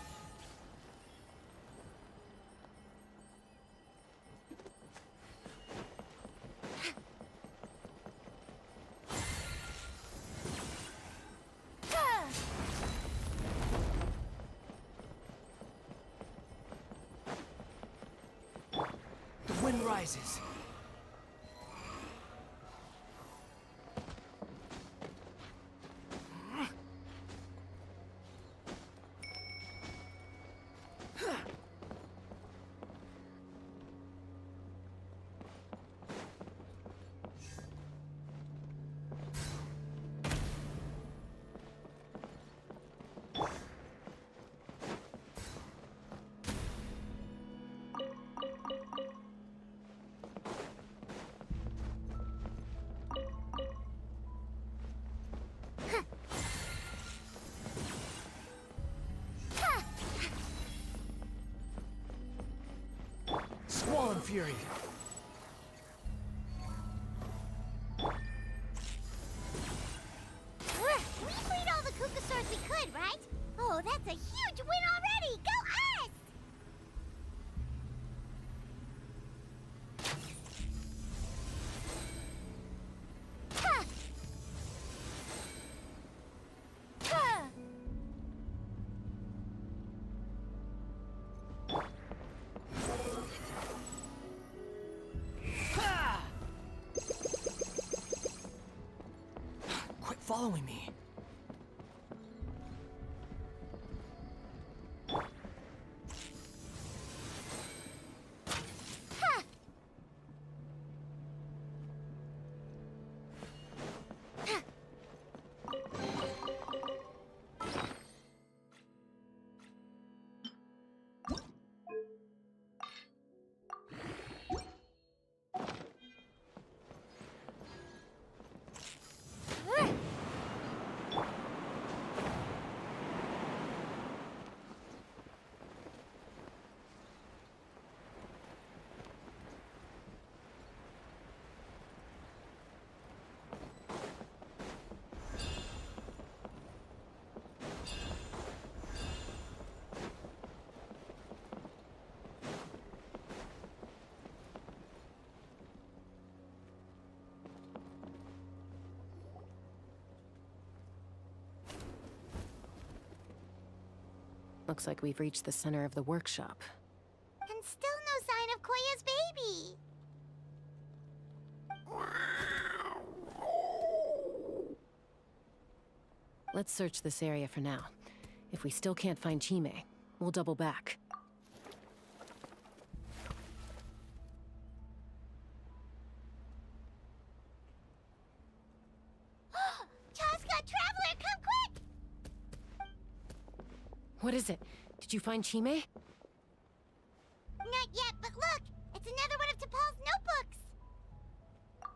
The wind rises. Squall and Fury. a huge win already! Go us! Huh. Huh. Quit following me. Looks like we've reached the center of the workshop. And still no sign of Koya's baby. Let's search this area for now. If we still can't find Chime, we'll double back. Chasca, Traveler, come quick! What is it? Did you find Chime? Not yet, but look! It's another one of T'Pol's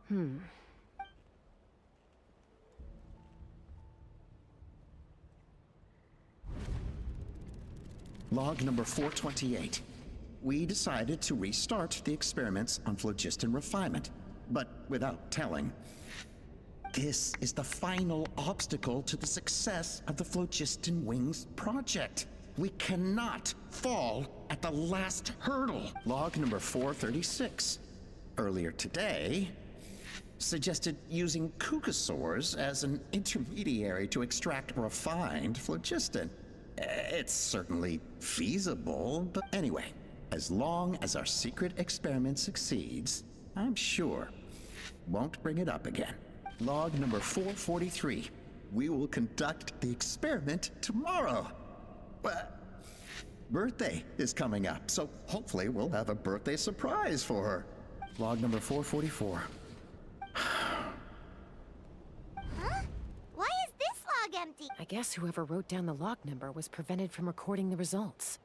notebooks! Log number 428. We decided to restart the experiments on phlogiston refinement, but without telling. This is the final obstacle to the success of the Phlogiston Wings project. We cannot fall at the last hurdle. Log number 436. Earlier today, suggested using Kukasaurs as an intermediary to extract refined phlogiston. It's certainly feasible, but anyway, as long as our secret experiment succeeds, I'm sure won't bring it up again. Log number 443. We will conduct the experiment tomorrow. Birthday is coming up, so hopefully we'll have a birthday surprise for her. Log number 444. Huh? Why is this log empty? I guess whoever wrote down the log number was prevented from recording the results.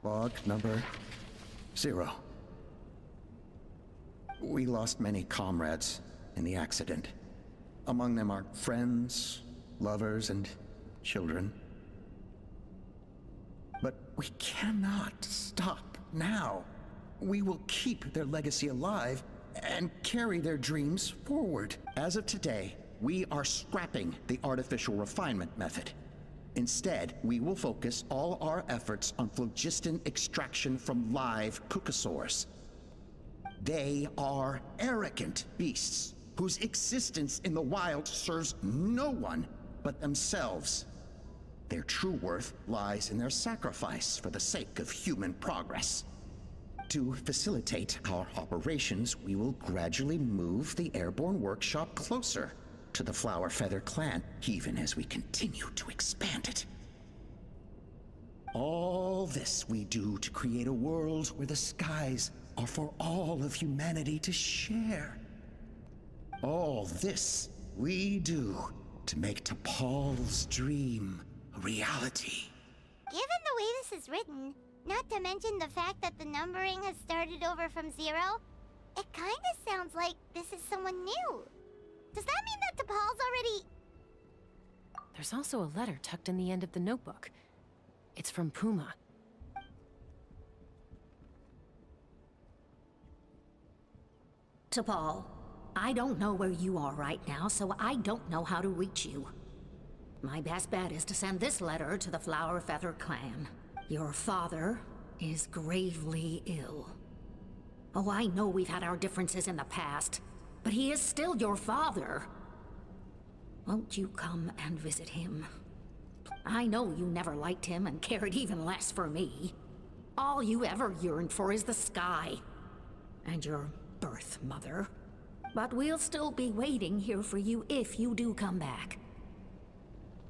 Log number 0. We lost many comrades in the accident. Among them are friends, lovers, and children. But we cannot stop now. We will keep their legacy alive and carry their dreams forward. As of today, we are scrapping the artificial refinement method. Instead, we will focus all our efforts on phlogiston extraction from live Kukasaurs. They are arrogant beasts whose existence in the wild serves no one but themselves. Their true worth lies in their sacrifice for the sake of human progress. To facilitate our operations, we will gradually move the airborne workshop closer to the Flower Feather clan, even as we continue to expand it. All this we do to create a world where the skies are for all of humanity to share. All this we do to make T'Pol's dream a reality. Given the way this is written, not to mention the fact that the numbering has started over from 0, it kinda sounds like this is someone new. Does that mean that T'Pol's already... There's also a letter tucked in the end of the notebook. It's from Puma. T'Pol, I don't know where you are right now, so I don't know how to reach you. My best bet is to send this letter to the Flower Feather clan. Your father is gravely ill. Oh, I know we've had our differences in the past, but he is still your father. Won't you come and visit him? I know you never liked him and cared even less for me. All you ever yearned for is the sky. And your birth mother. But we'll still be waiting here for you if you do come back.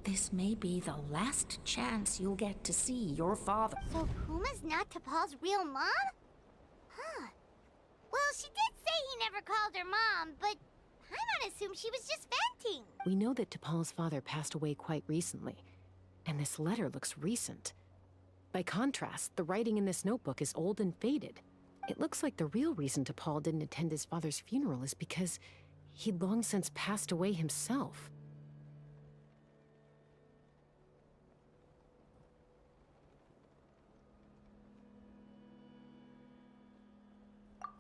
This may be the last chance you'll get to see your father. So Puma's not T'Pol's real mom? Huh. Well, she did say he never called her mom, but I'm gonna assume she was just venting. We know that T'Pol's father passed away quite recently, and this letter looks recent. By contrast, the writing in this notebook is old and faded. It looks like the real reason T'Pol didn't attend his father's funeral is because he'd long since passed away himself.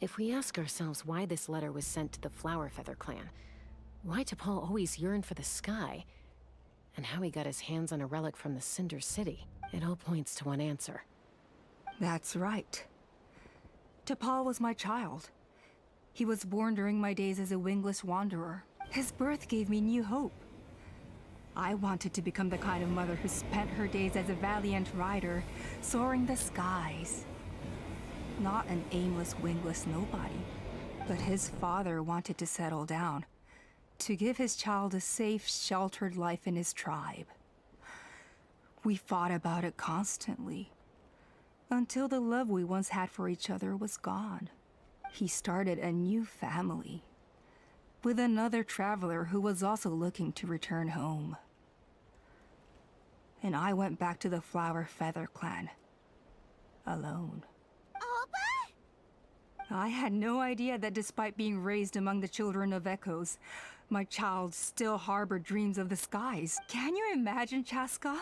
If we ask ourselves why this letter was sent to the Flower Feather clan, why T'Pol always yearned for the sky, and how he got his hands on a relic from the Cinder City, it all points to one answer. That's right. T'Pol was my child. He was born during my days as a wingless wanderer. His birth gave me new hope. I wanted to become the kind of mother who spent her days as a valiant rider, soaring the skies. Not an aimless, wingless nobody. But his father wanted to settle down, to give his child a safe, sheltered life in his tribe. We fought about it constantly, until the love we once had for each other was gone. He started a new family, with another traveler who was also looking to return home. And I went back to the Flower Feather clan, alone. I had no idea that despite being raised among the children of echoes, my child still harbored dreams of the skies. Can you imagine, Chasca?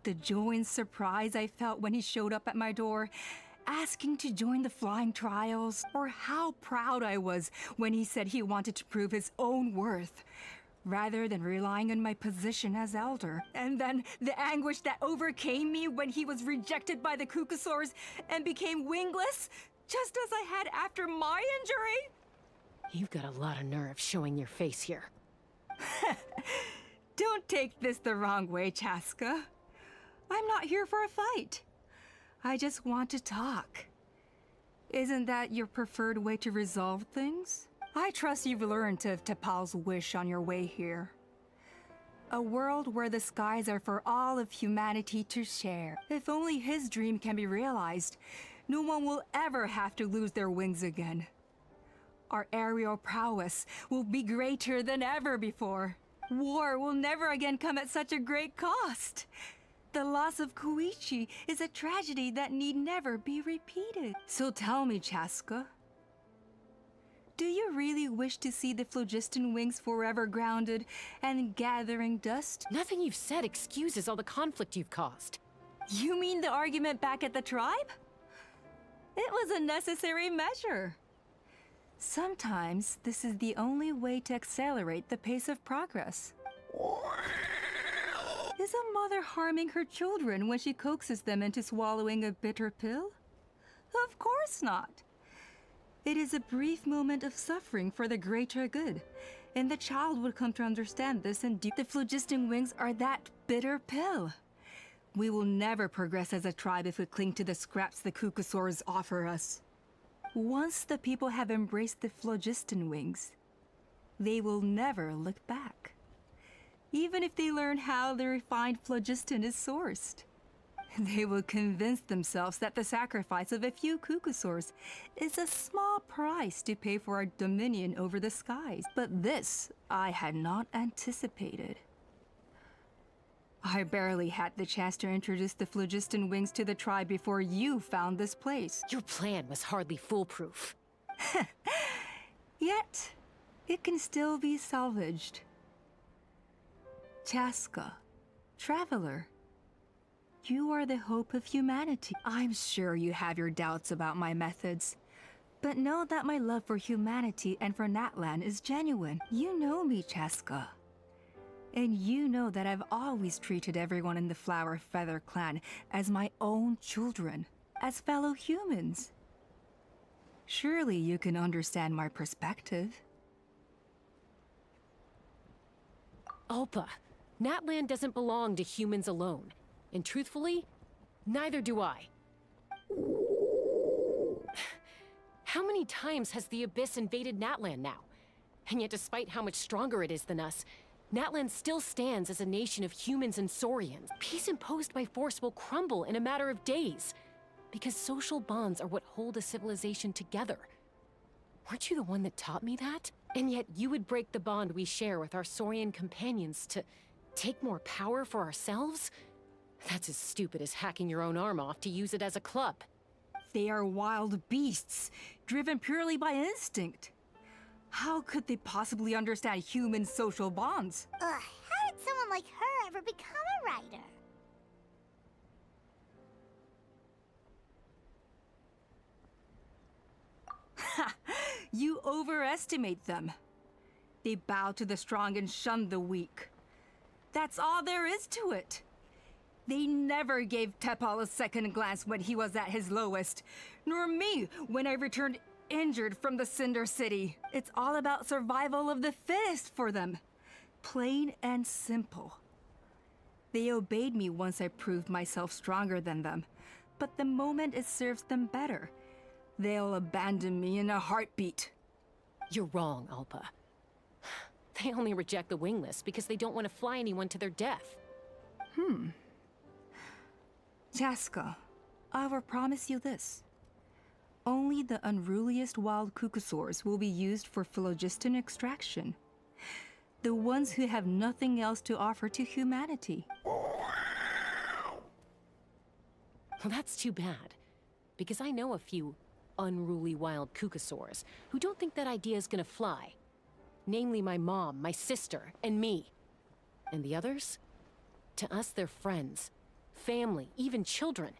The joy and surprise I felt when he showed up at my door, asking to join the flying trials, or how proud I was when he said he wanted to prove his own worth, rather than relying on my position as elder. And then the anguish that overcame me when he was rejected by the Cucusaurs and became wingless, just as I had after my injury? You've got a lot of nerve showing your face here. Don't take this the wrong way, Chasca. I'm not here for a fight. I just want to talk. Isn't that your preferred way to resolve things? I trust you've learned of T'Pol's wish on your way here. A world where the skies are for all of humanity to share. If only his dream can be realized, no one will ever have to lose their wings again. Our aerial prowess will be greater than ever before. War will never again come at such a great cost. The loss of Koichi is a tragedy that need never be repeated. So tell me, Chasca, do you really wish to see the phlogiston wings forever grounded and gathering dust? Nothing you've said excuses all the conflict you've caused. You mean the argument back at the tribe? It was a necessary measure. Sometimes this is the only way to accelerate the pace of progress. Is a mother harming her children when she coaxes them into swallowing a bitter pill? Of course not. It is a brief moment of suffering for the greater good, and the child would come to understand this and the phlogiston wings are that bitter pill. We will never progress as a tribe if we cling to the scraps the Cucusaurs offer us. Once the people have embraced the phlogiston wings, they will never look back. Even if they learn how the refined phlogiston is sourced. They will convince themselves that the sacrifice of a few Cucusaurs is a small price to pay for our dominion over the skies. But this I had not anticipated. I barely had the chance to introduce the phlogiston wings to the tribe before you found this place. Your plan was hardly foolproof. Yet, it can still be salvaged. Chasca, traveler, you are the hope of humanity. I'm sure you have your doubts about my methods, But know that my love for humanity and for Natlan is genuine. You know me, Chasca. And you know that I've always treated everyone in the Flower Feather clan as my own children, as fellow humans. Surely you can understand my perspective. Alpa, Natlan doesn't belong to humans alone. And truthfully, neither do I. How many times has the Abyss invaded Natlan now? And yet despite how much stronger it is than us, Natlan still stands as a nation of humans and Saurians. Peace imposed by force will crumble in a matter of days. Because social bonds are what hold a civilization together. Weren't you the one that taught me that? And yet you would break the bond we share with our Saurian companions to take more power for ourselves? That's as stupid as hacking your own arm off to use it as a club. They are wild beasts, driven purely by instinct. How could they possibly understand human social bonds? Ugh, how did someone like her ever become a writer? Ha! You overestimate them. They bow to the strong and shun the weak. That's all there is to it. They never gave Tepal a second glance when he was at his lowest, nor me when I returned injured from the Cinder City. It's all about survival of the fittest for them. Plain and simple. They obeyed me once I proved myself stronger than them, but the moment it serves them better, they'll abandon me in a heartbeat. You're wrong, Alpa. They only reject the wingless because they don't want to fly anyone to their death. Chasca, I will promise you this. Only the unruliest wild cucosaurs will be used for phlogiston extraction. The ones who have nothing else to offer to humanity. Well, that's too bad. Because I know a few unruly wild cucosaurs who don't think that idea is gonna fly. Namely my mom, my sister, and me. And the others? To us, they're friends. Family, even children.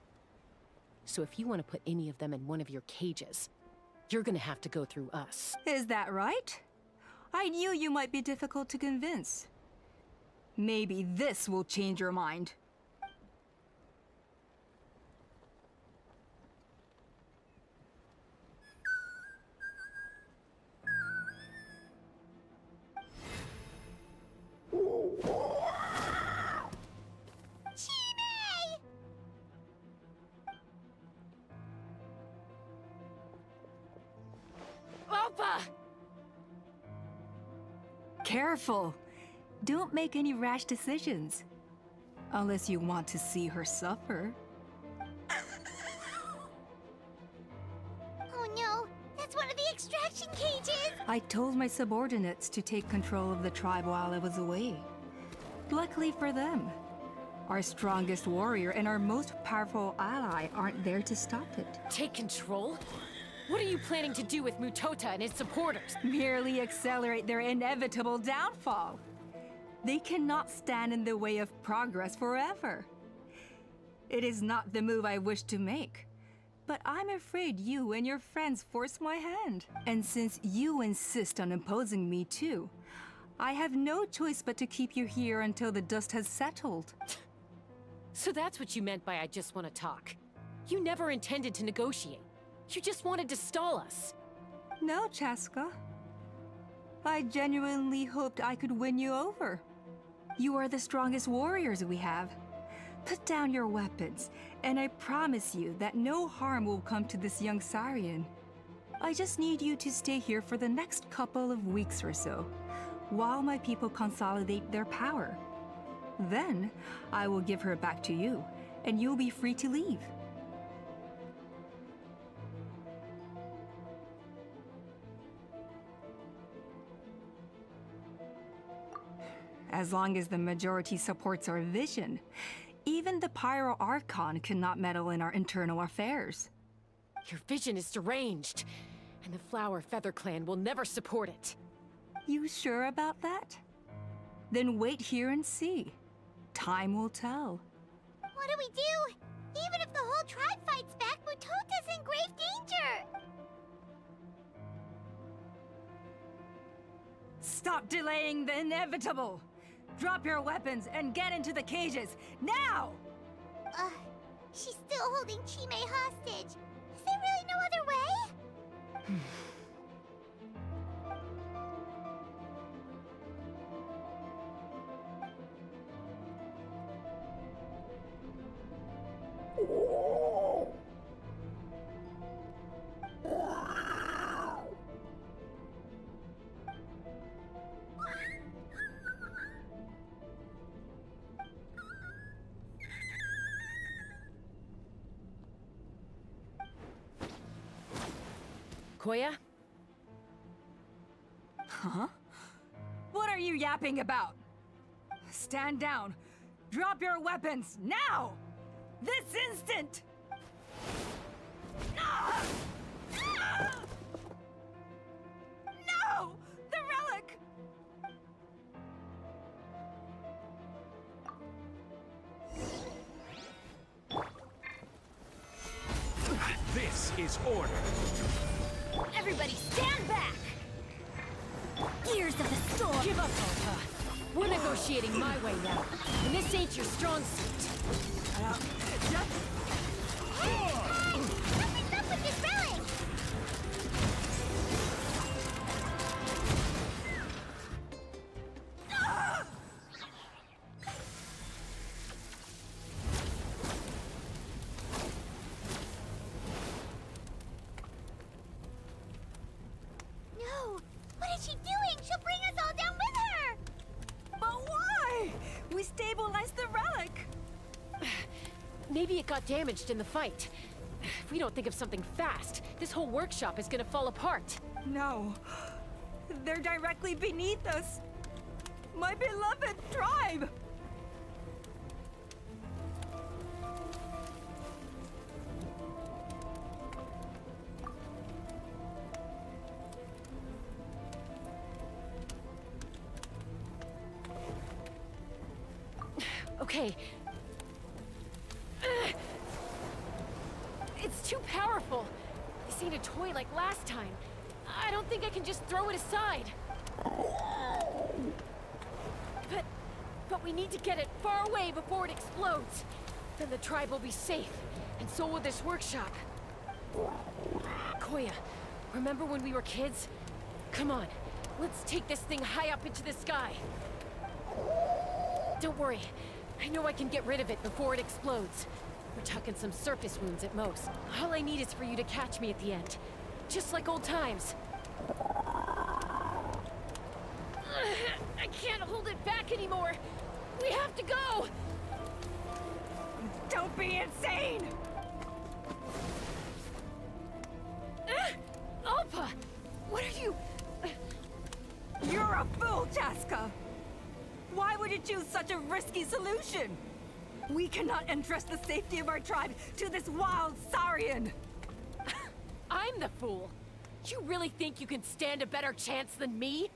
So if you want to put any of them in one of your cages, you're gonna have to go through us. Is that right? I knew you might be difficult to convince. Maybe this will change your mind. Careful! Don't make any rash decisions. Unless you want to see her suffer. Oh no, that's one of the extraction cages! I told my subordinates to take control of the tribe while I was away. Luckily for them, our strongest warrior and our most powerful ally aren't there to stop it. Take control? What are you planning to do with Mutota and his supporters? Merely accelerate their inevitable downfall. They cannot stand in the way of progress forever. It is not the move I wish to make, but I'm afraid you and your friends force my hand. And since you insist on imposing me too, I have no choice but to keep you here until the dust has settled. So that's what you meant by I just want to talk. You never intended to negotiate. You just wanted to stall us. No, Chasca. I genuinely hoped I could win you over. You are the strongest warriors we have. Put down your weapons, and I promise you that no harm will come to this young Saurian. I just need you to stay here for the next couple of weeks or so, while my people consolidate their power. Then, I will give her back to you, and you'll be free to leave. As long as the majority supports our vision, even the Pyre Archon cannot meddle in our internal affairs. Your vision is deranged, and the Flower Feather clan will never support it. You sure about that? Then wait here and see. Time will tell. What do we do? Even if the whole tribe fights back, Mutota's in grave danger! Stop delaying the inevitable! Drop your weapons and get into the cages, now! She's still holding Chime hostage. Is there really no other way? Koya? Huh? What are you yapping about? Stand down. Drop your weapons, now! This instant! Ah! Ah! No! The relic! This is order. Everybody stand back! Gears of the storm! Give up, Alpa. We're negotiating my way now, and this ain't your strong suit. Hey, something's up with this relic! No! What is she doing? She'll bring us all down with her! But why? We stabilized the relic! Maybe it got damaged in the fight. If we don't think of something fast, this whole workshop is gonna fall apart. No. They're directly beneath us. My beloved tribe! Okay. It's too powerful. This ain't a toy like last time. I don't think I can just throw it aside. But we need to get it far away before it explodes. Then the tribe will be safe, and so will this workshop. Koya, remember when we were kids? Come on, let's take this thing high up into the sky. Don't worry, I know I can get rid of it before it explodes. We're talking some surface wounds at most. All I need is for you to catch me at the end. Just like old times. I can't hold it back anymore. We have to go! Don't be insane! Alpa! What are you... You're a fool, Chasca! Why would you choose such a risky solution? We cannot entrust the safety of our tribe to this wild Saurian! I'm the fool! You really think you can stand a better chance than me?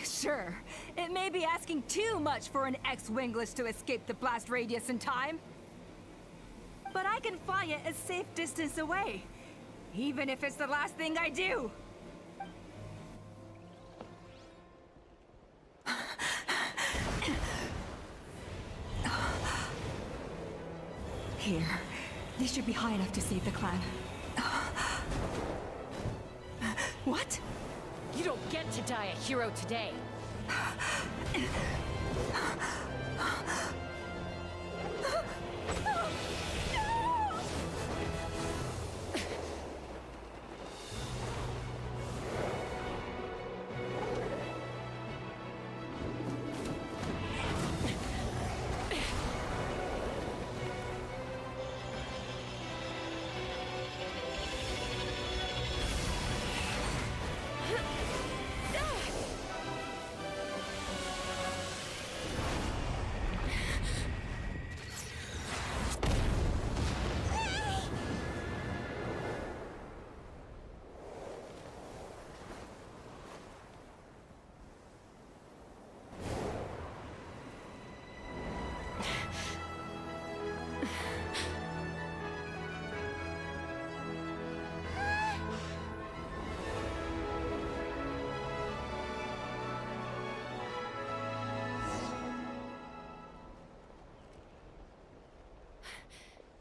Sure, it may be asking too much for an ex-wingless to escape the blast radius in time. But I can fly it a safe distance away, even if it's the last thing I do. Here, this should be high enough to save the clan. What? You don't get to die a hero today.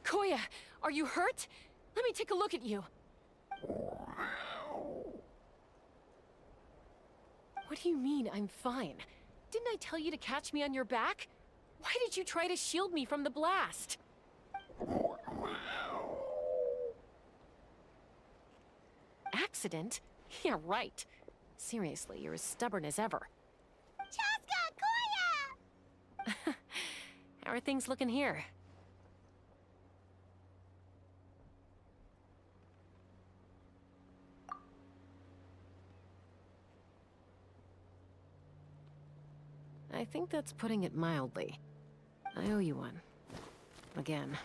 Koya, are you hurt? Let me take a look at you. What do you mean, I'm fine? Didn't I tell you to catch me on your back? Why did you try to shield me from the blast? Accident? Yeah, right. Seriously, you're as stubborn as ever. Chasca! Koya! How are things looking here? I think that's putting it mildly. I owe you one. Again.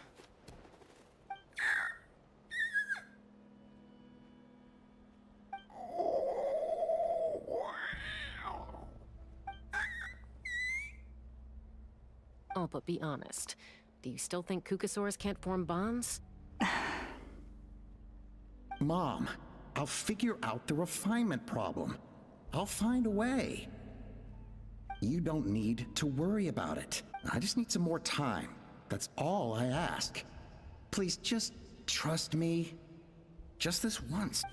Oh, but be honest. Do you still think Kukasaurs can't form bonds? Mom, I'll figure out the refinement problem. I'll find a way. You don't need to worry about it. I just need some more time. That's all I ask. Please just trust me. Just this once.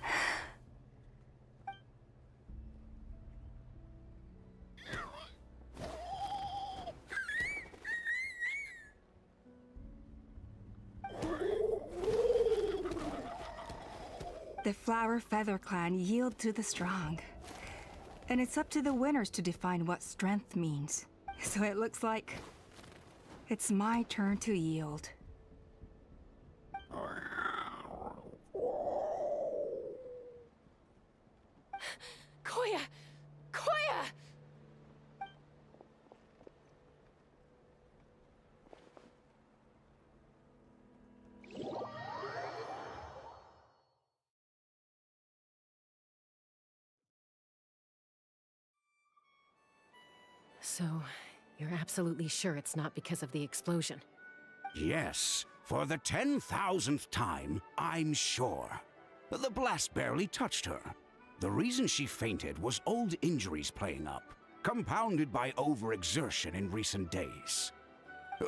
The Flower Feather Clan yield to the strong. And it's up to the winners to define what strength means. So it looks like it's my turn to yield. Koya! Koya! So, you're absolutely sure it's not because of the explosion? Yes, for the 10,000th time, I'm sure. The blast barely touched her. The reason she fainted was old injuries playing up, compounded by overexertion in recent days.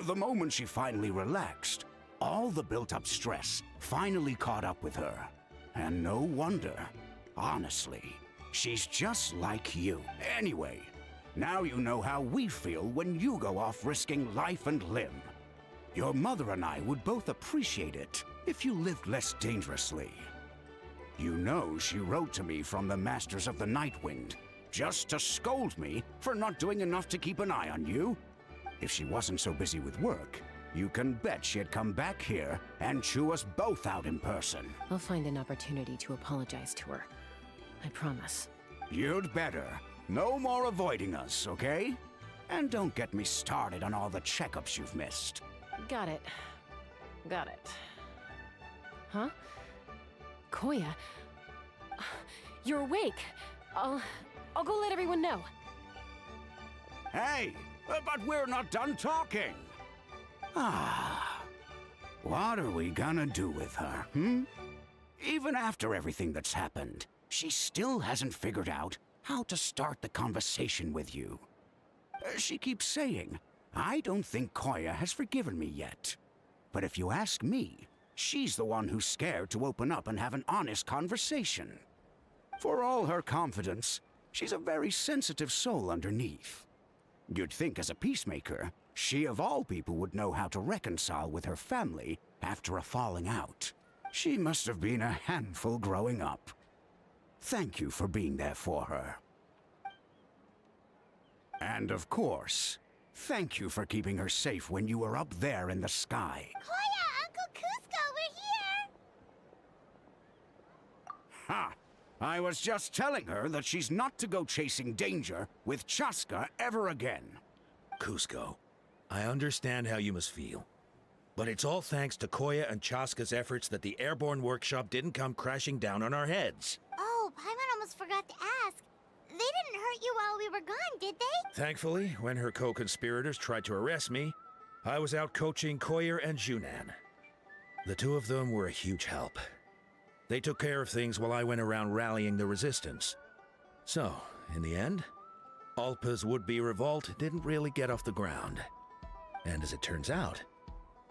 The moment she finally relaxed, all the built-up stress finally caught up with her. And no wonder. Honestly, she's just like you. Anyway, now you know how we feel when you go off risking life and limb. Your mother and I would both appreciate it if you lived less dangerously. You know she wrote to me from the Masters of the Nightwind, just to scold me for not doing enough to keep an eye on you. If she wasn't so busy with work, you can bet she'd come back here and chew us both out in person. I'll find an opportunity to apologize to her. I promise. You'd better. No more avoiding us, okay? And don't get me started on all the checkups you've missed. Got it. Got it. Huh? Koya? You're awake. I'll go let everyone know. Hey, but we're not done talking. What are we gonna do with her, Even after everything that's happened, she still hasn't figured out how to start the conversation with you. She keeps saying, I don't think Koya has forgiven me yet. But if you ask me, she's the one who's scared to open up and have an honest conversation. For all her confidence, she's a very sensitive soul underneath. You'd think as a peacemaker, she of all people would know how to reconcile with her family after a falling out. She must have been a handful growing up. Thank you for being there for her. And of course, thank you for keeping her safe when you were up there in the sky. Koya, Uncle Cusco, we're here! Ha! I was just telling her that she's not to go chasing danger with Chasca ever again. Cusco, I understand how you must feel. But it's all thanks to Koya and Chasca's efforts that the airborne workshop didn't come crashing down on our heads. Oh, Paimon almost forgot to ask. They didn't hurt you while we were gone, did they? Thankfully, when her co-conspirators tried to arrest me, I was out coaching Koya and Junan. The two of them were a huge help. They took care of things while I went around rallying the resistance. So, in the end, Alpa's would-be revolt didn't really get off the ground. And as it turns out,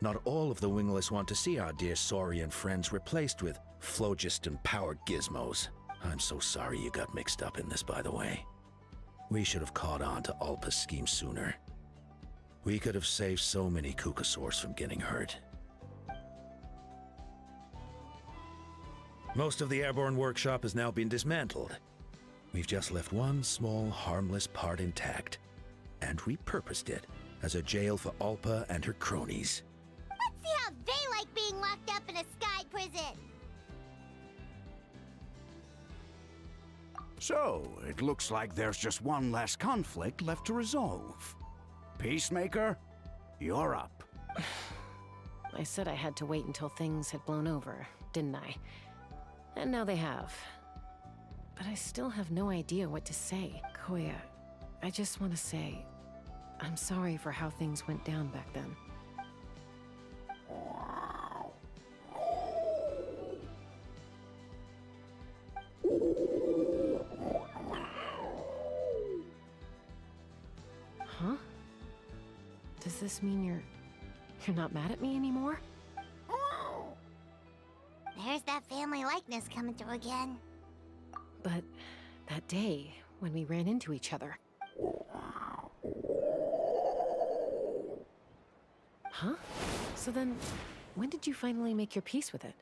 Not all of the Wingless want to see our dear Saurian friends replaced with phlogiston-powered gizmos. I'm so sorry you got mixed up in this, by the way. We should have caught on to Ulpa's scheme sooner. We could have saved so many Kukasaurs from getting hurt. Most of the airborne workshop has now been dismantled. We've just left one small, harmless part intact, and repurposed it as a jail for Ulpa and her cronies. Let's see how they like being locked up in a sky prison. So, it looks like there's just one less conflict left to resolve. Peacemaker, you're up. I said I had to wait until things had blown over, didn't I? And now they have. But I still have no idea what to say. Koya, I just want to say, I'm sorry for how things went down back then. Huh? Does this mean you're not mad at me anymore? There's that family likeness coming through again. But that day, when we ran into each other. Huh? So then, when did you finally make your peace with it?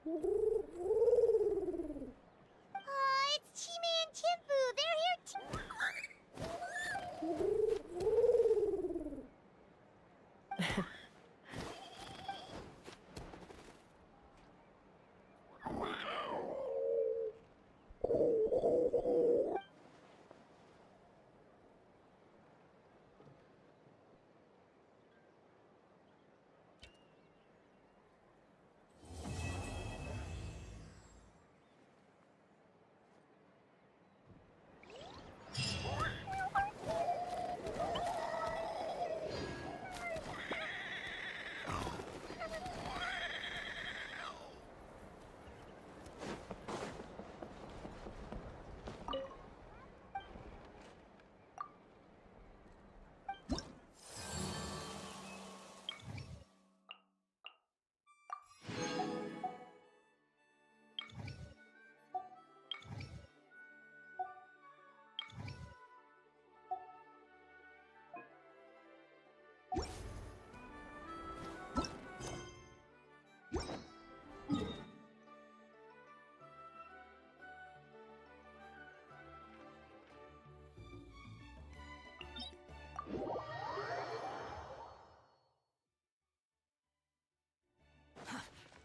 Oh, it's Chime and Chimpu. They're here too.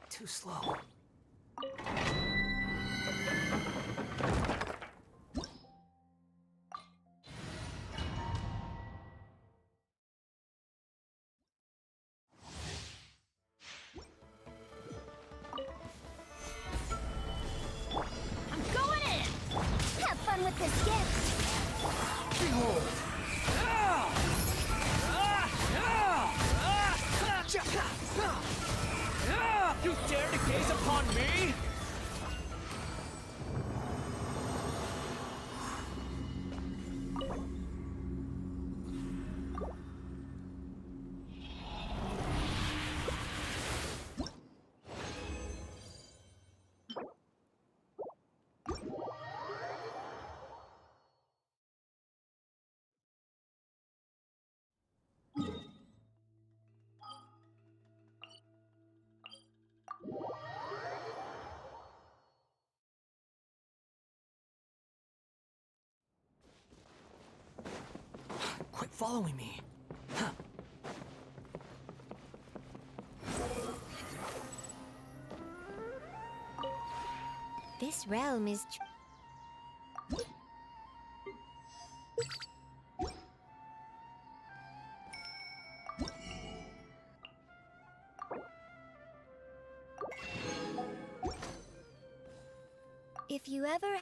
Too slow. I'm going in! Have fun with this gift! Behold! You dare to gaze upon me? Quit following me. This realm is... If you ever...